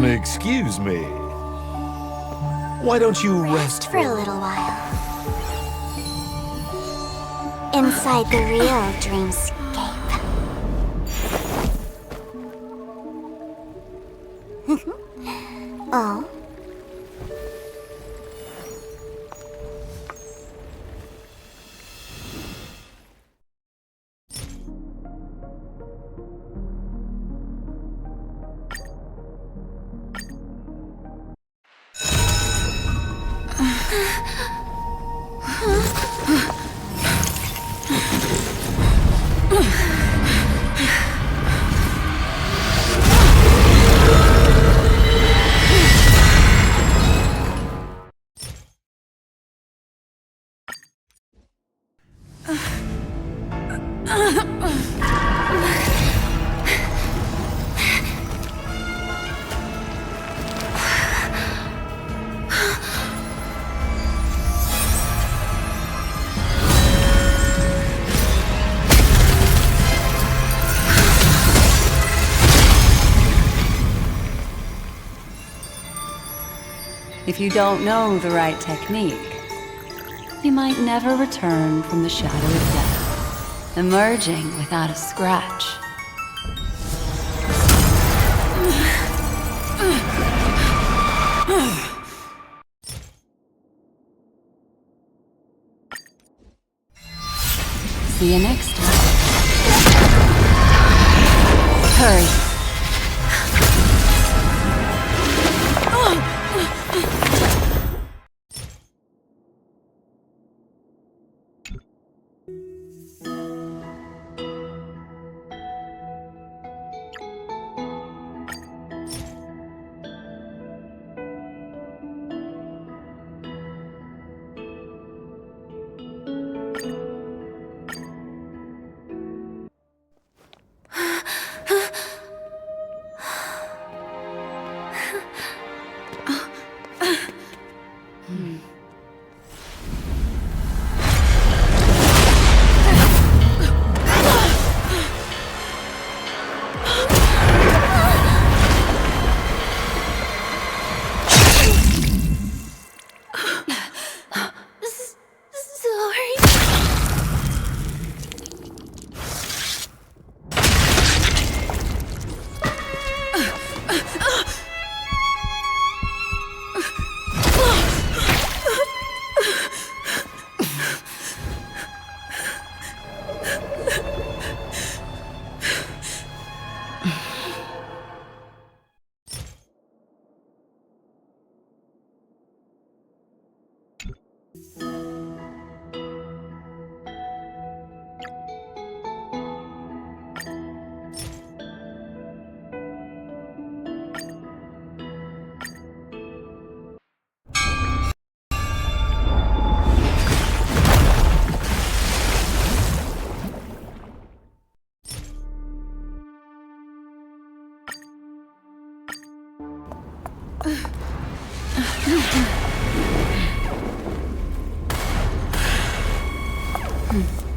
Excuse me. Why don't you rest For a little while. Inside the real dreamscape. Oh? If you don't know the right technique, you might never return from the shadow of death, emerging without a scratch. See you next time. Hurry.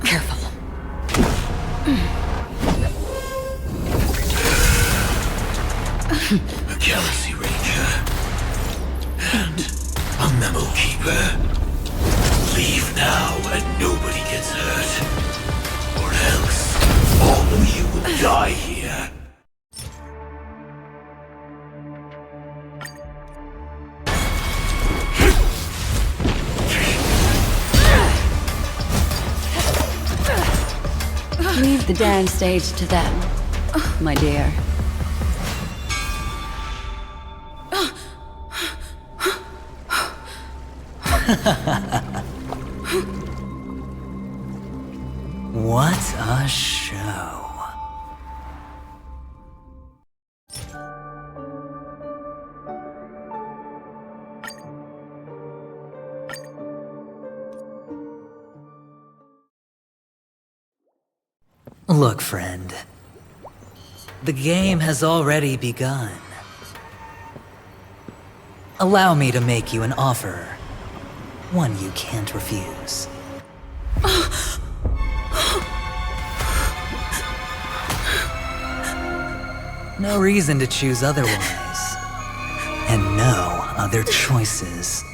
Careful. A Galaxy Ranger and a Memo Keeper. Leave now and nobody gets hurt, or else all of you will die here. Leave the dance stage to them, my dear. What a show. Look, friend. The game has already begun. Allow me to make you an offer. One you can't refuse. No reason to choose otherwise. And no other choices.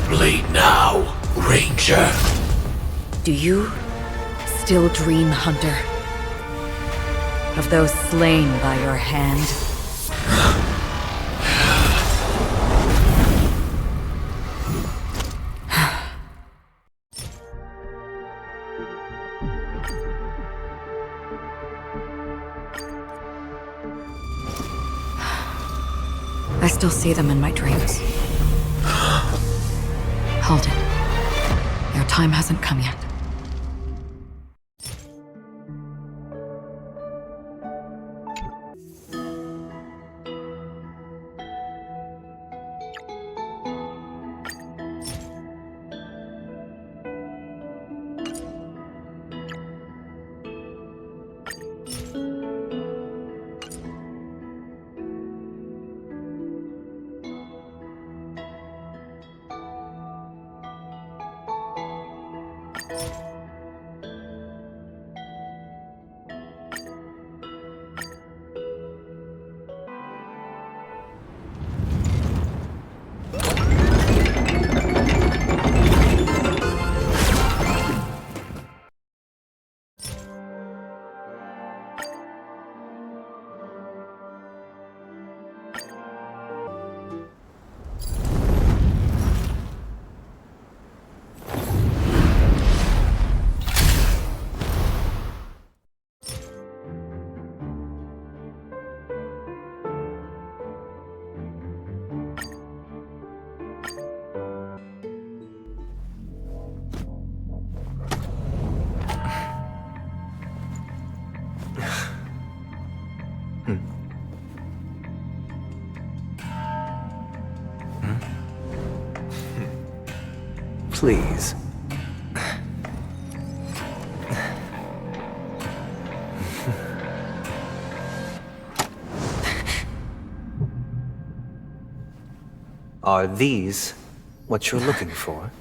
Blade now, Ranger. Do you still dream, Hunter? Of those slain by your hand? I still see them in my dreams. Hold it. Your time hasn't come yet. Please. Are these what you're looking for?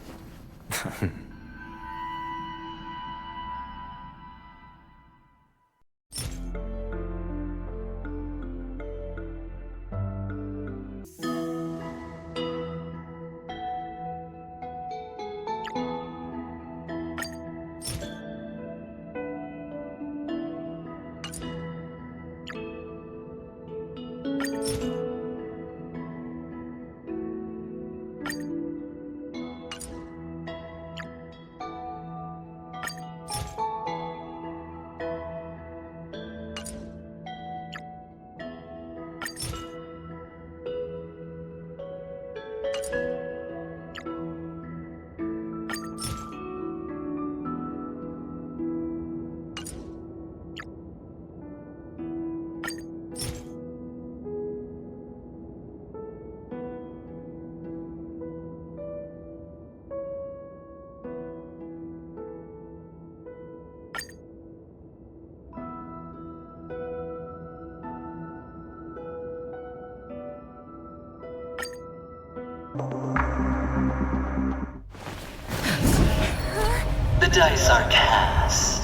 The dice are cast.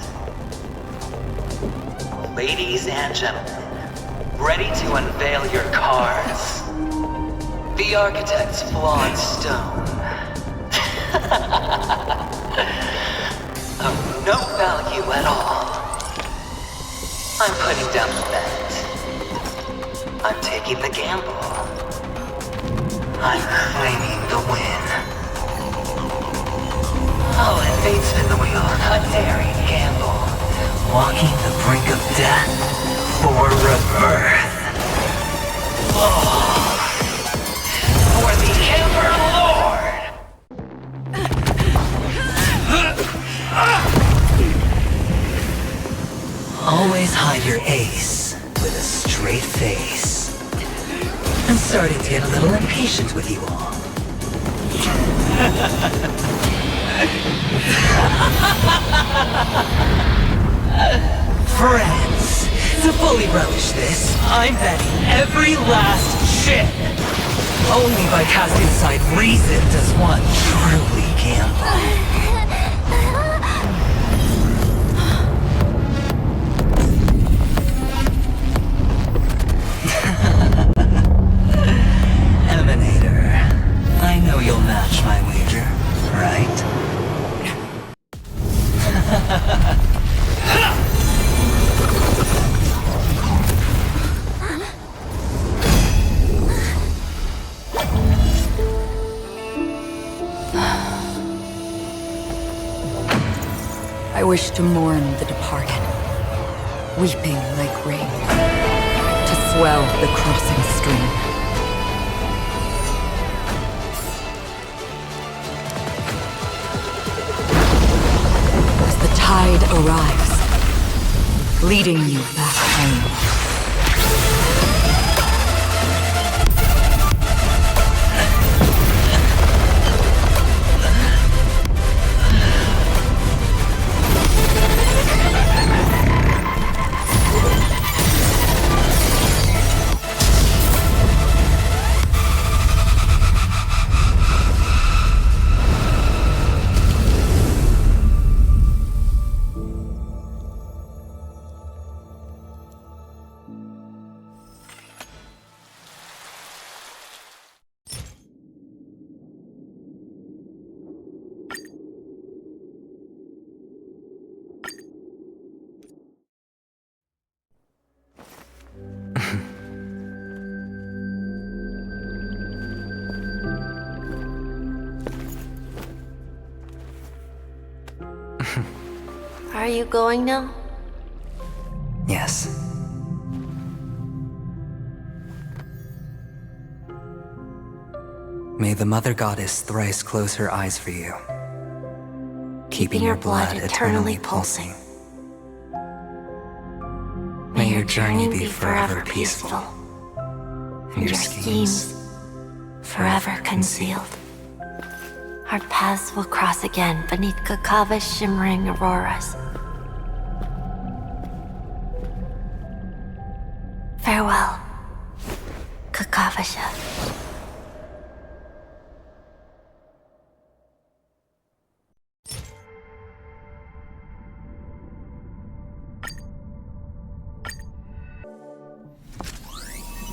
Ladies and gentlemen, ready to unveil your cards. The Architect's flawed stone. Of no value at all. I'm putting down the bet. I'm taking the gamble. I'm claiming the win. I'll let fate spin the wheel, a daring gamble. Walking the brink of death for rebirth. Oh, for the Ember Lord! Always hide your ace with a straight face. I'm starting to get a little impatient with you all. Friends, to fully relish this, I'm betting every last chip. Only by casting aside reason does one truly gamble. Emanator, I know you'll match my wager, right? I wish to mourn the departed, weeping like rain, to swell the crossing stream. arrives, leading you back home. Are you going now? Yes. May the Mother Goddess thrice close her eyes for you, keeping your blood eternally pulsing. May your journey be forever peaceful, and your schemes forever concealed. Our paths will cross again beneath Kakava's shimmering auroras. Farewell, Kakavasha.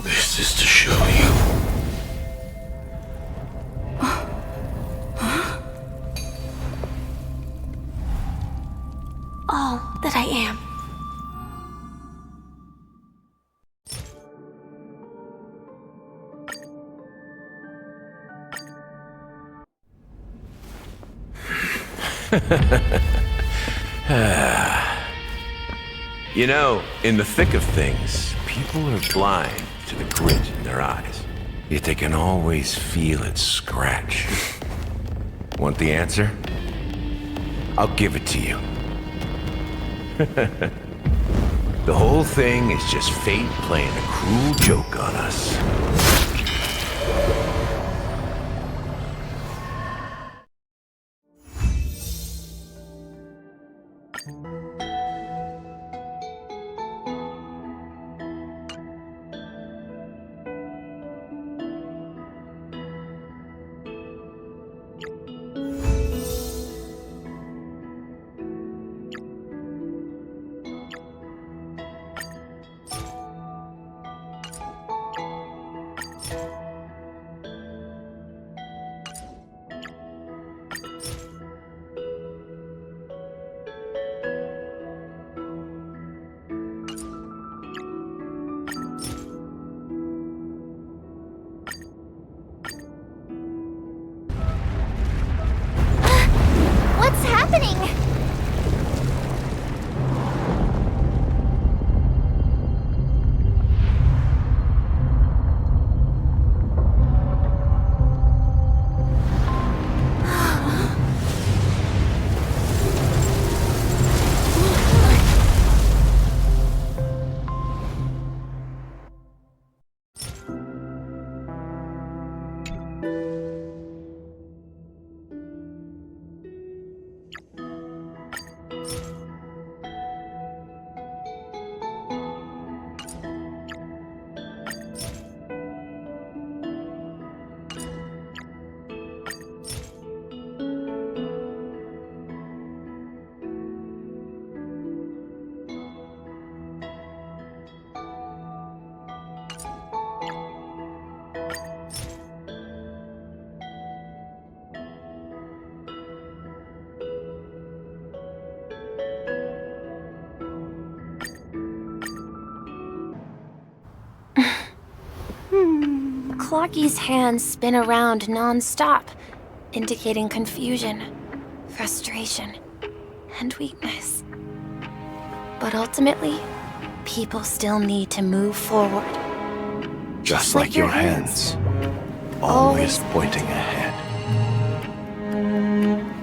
This is to show you. All that I am. You know, in the thick of things, people are blind to the grit in their eyes. Yet they can always feel it scratch. Want the answer? I'll give it to you. The whole thing is just fate playing a cruel joke on us. What's happening? Clocky's hands spin around non-stop, indicating confusion, frustration, and weakness. But ultimately, people still need to move forward. Just like your hands, always pointing ahead.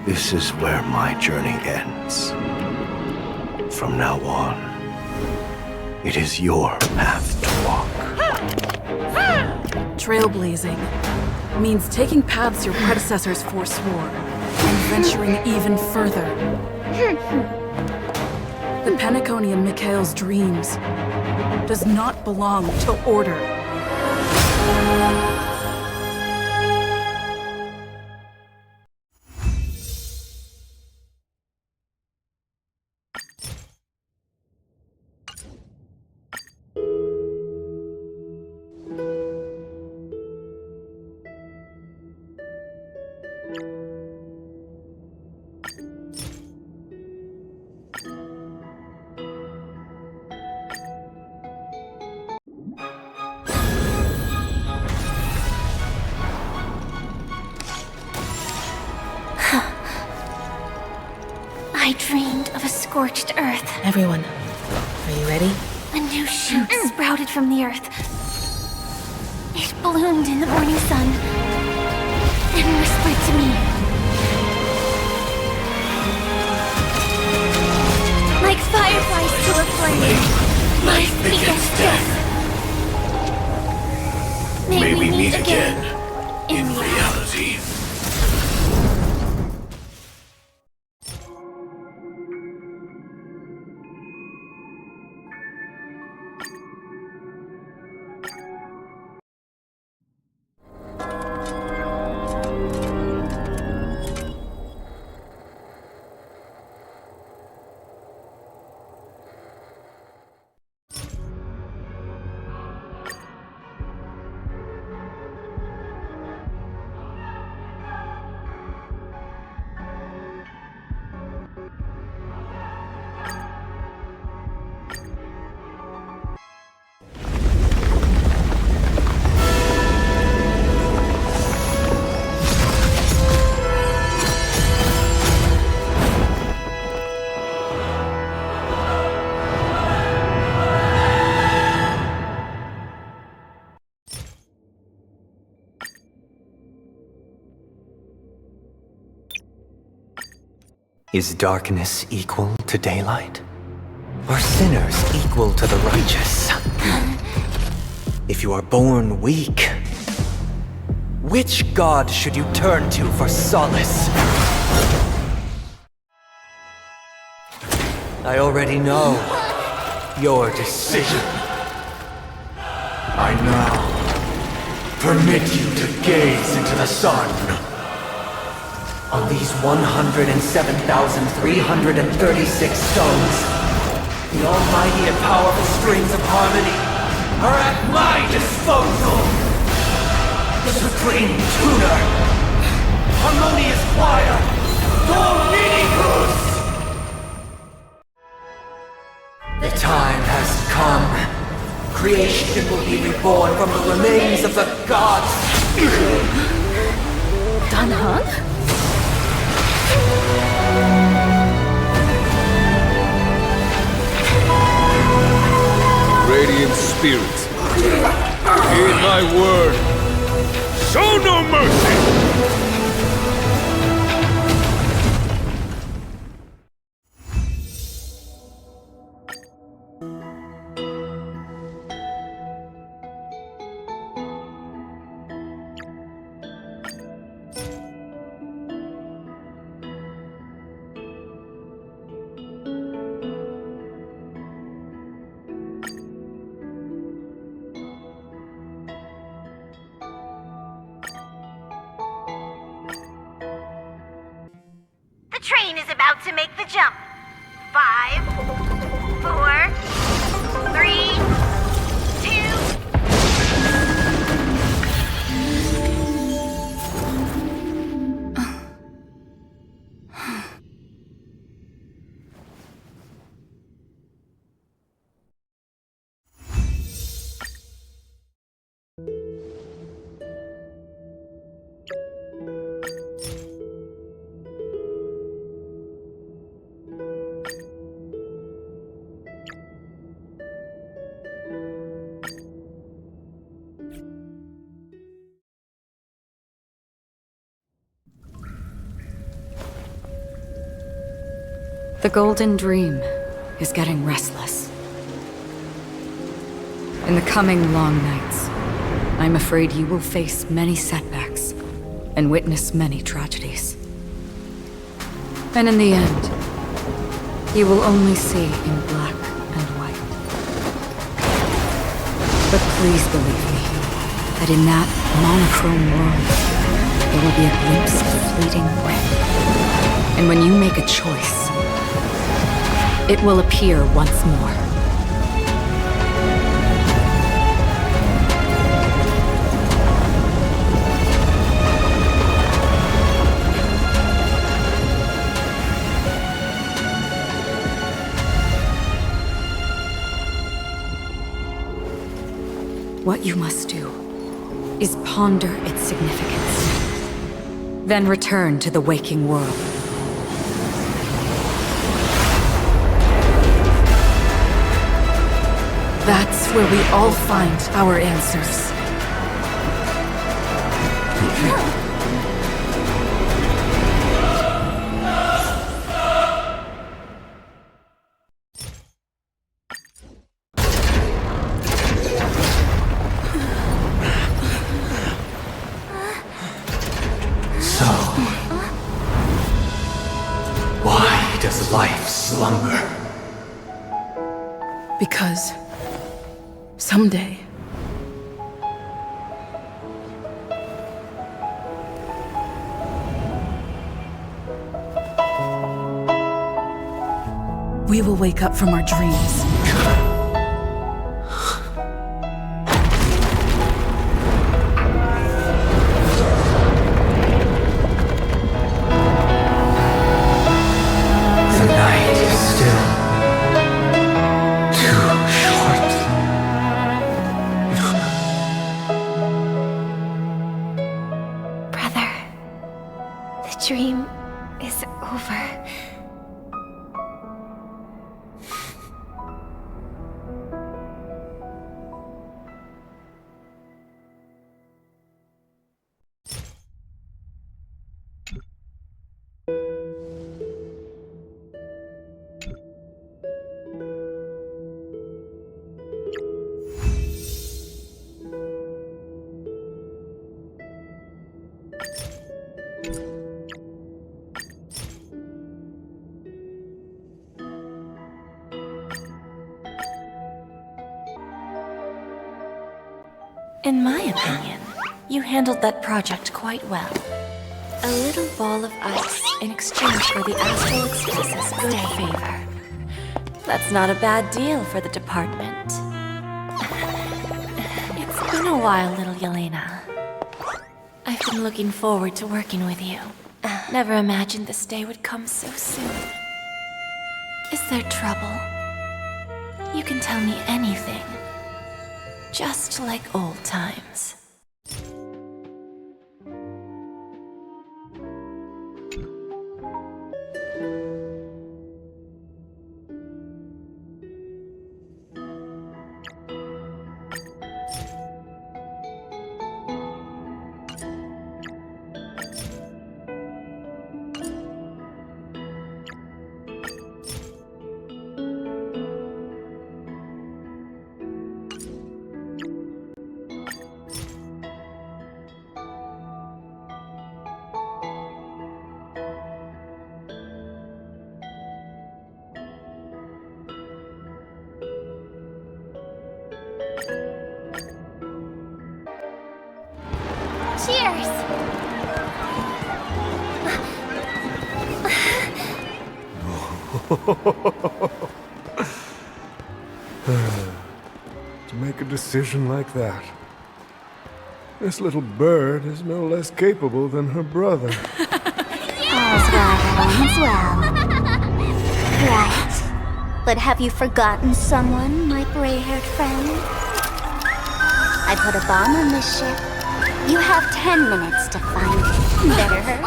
This is where my journey ends. From now on, it is your path to walk. Trailblazing means taking paths your predecessors forswore and venturing even further. The Penacony in Mikhail's dreams does not belong to order. I dreamed of a scorched earth. Everyone, are you ready? A new shoot sprouted from the earth. It bloomed in the morning sun and whispered to me. Like fireflies to a flame, life begets death. May we meet again in reality. Is darkness equal to daylight? Are sinners equal to the righteous? If you are born weak, which god should you turn to for solace? I already know your decision. I now permit you to gaze into the sun. On these 107,336 stones, the almighty and powerful strings of harmony are at my disposal! The supreme tuner, harmonious choir, Dominicus! The time has come. Creation will be reborn from the remains of the gods! Danheng? Radiant spirits, heed my word. Show no mercy! The train is about to make the jump. 5, 4, 3, The Golden Dream. is getting restless. In the coming long nights, I'm afraid you will face many setbacks and witness many tragedies. And in the end, you will only see in black and white. But please believe me, that in that monochrome world, there will be a glimpse of fleeting red. And when you make a choice, it will appear once more. What you must do is ponder its significance, then return to the waking world. That's where we all find our answers. So, why does life slumber? Because someday, we will wake up from our dreams. The night is still too short. Brother, the dream is over. In my opinion, you handled that project quite well. A little ball of ice in exchange for the Astral Express's good favor. That's not a bad deal for the department. It's been a while, little Yelena. I've been looking forward to working with you. Never imagined this day would come so soon. Is there trouble? You can tell me anything. Just like old times. Cheers! To make a decision like that. This little bird is no less capable than her brother. All's well that ends well. Right. But have you forgotten someone, my gray-haired friend? I put a bomb on this ship. You have 10 minutes to find it. Better hurry.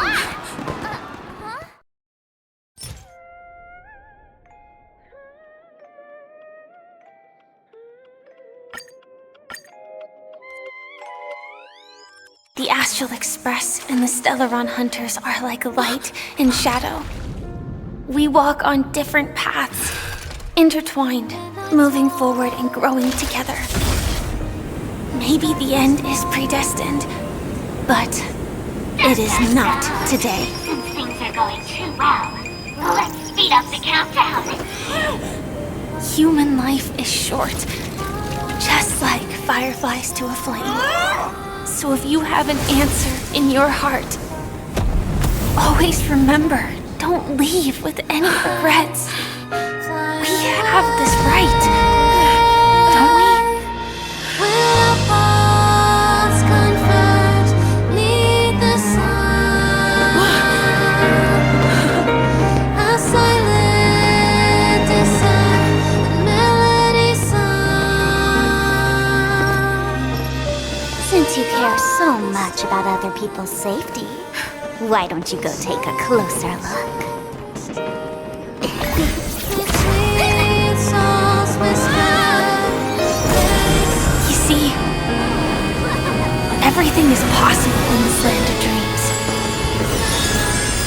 The Astral Express and the Stellaron Hunters are like light and shadow. We walk on different paths, intertwined, moving forward and growing together. Maybe the end is predestined, but it is not today. Since things are going too well, let's speed up the countdown. Human life is short, just like fireflies to a flame. So if you have an answer in your heart, always remember, don't leave with any regrets. We have this right, don't we? Since you care so much about other people's safety, why don't you go take a closer look? You see, everything is possible in this land of dreams.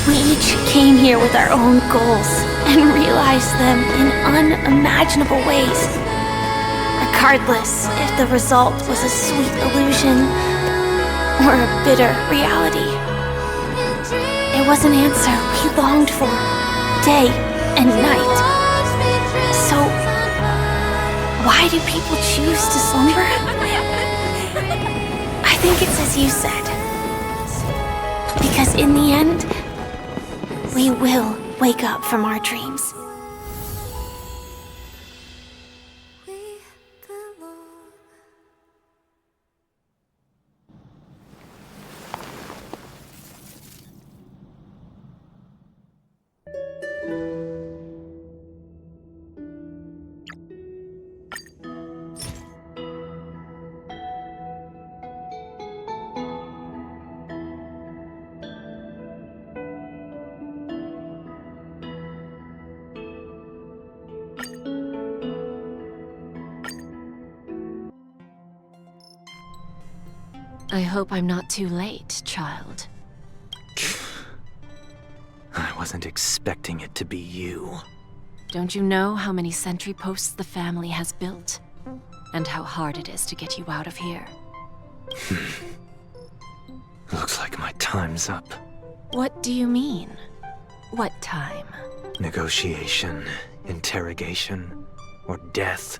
We each came here with our own goals and realized them in unimaginable ways. Regardless if the result was a sweet illusion or a bitter reality. It was an answer we longed for, day and night. So, why do people choose to slumber? I think it's as you said. Because in the end, we will wake up from our dreams. I hope I'm not too late, child. I wasn't expecting it to be you. Don't you know how many sentry posts the family has built? And how hard it is to get you out of here? Looks like my time's up. What do you mean? What time? Negotiation, interrogation, or death.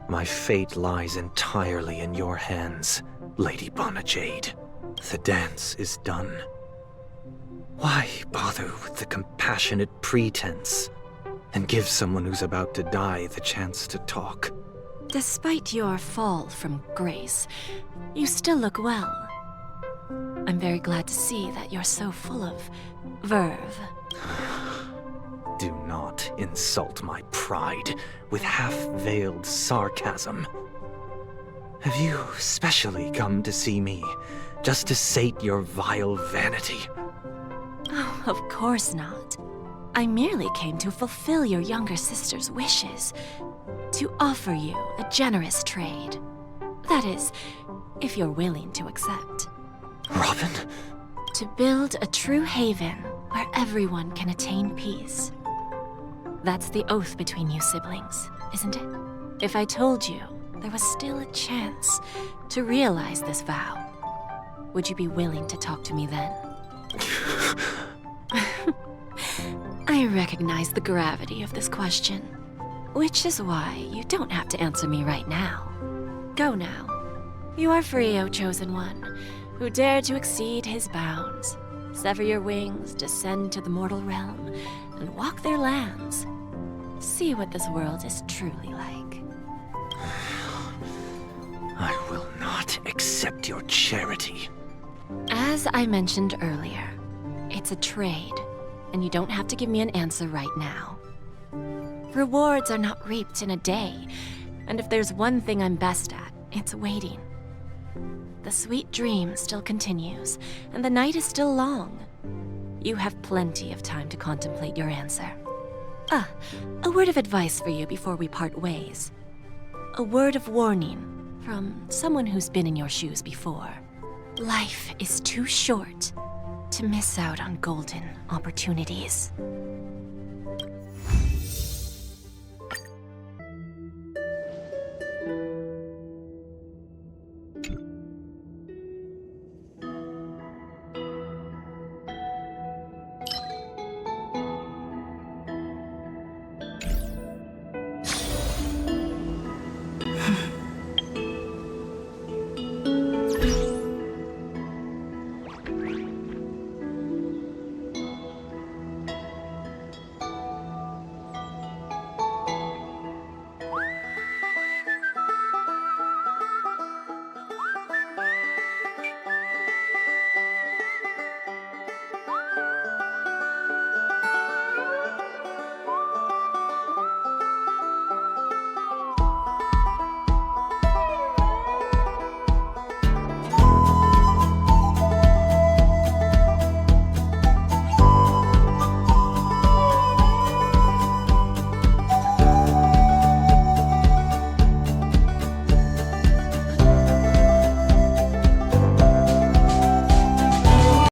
My fate lies entirely in your hands, Lady Bonajade. The dance is done. Why bother with the compassionate pretense and give someone who's about to die the chance to talk? Despite your fall from grace, you still look well. I'm very glad to see that you're so full of verve. Do not insult my pride with half-veiled sarcasm. Have you specially come to see me just to sate your vile vanity? Oh, of course not. I merely came to fulfill your younger sister's wishes. To offer you a generous trade. That is, if you're willing to accept. Robin? To build a true haven where everyone can attain peace. That's the oath between you siblings, isn't it? If I told you there was still a chance to realize this vow, would you be willing to talk to me then? I recognize the gravity of this question, which is why you don't have to answer me right now. Go now. You are free, O Chosen One, who dare to exceed his bounds. Sever your wings, descend to the mortal realm, and walk their lands. See what this world is truly like. I will not accept your charity. As I mentioned earlier, it's a trade, and you don't have to give me an answer right now. Rewards are not reaped in a day, and if there's one thing I'm best at, it's waiting. The sweet dream still continues, and the night is still long. You have plenty of time to contemplate your answer. A word of advice for you before we part ways. A word of warning from someone who's been in your shoes before. Life is too short to miss out on golden opportunities.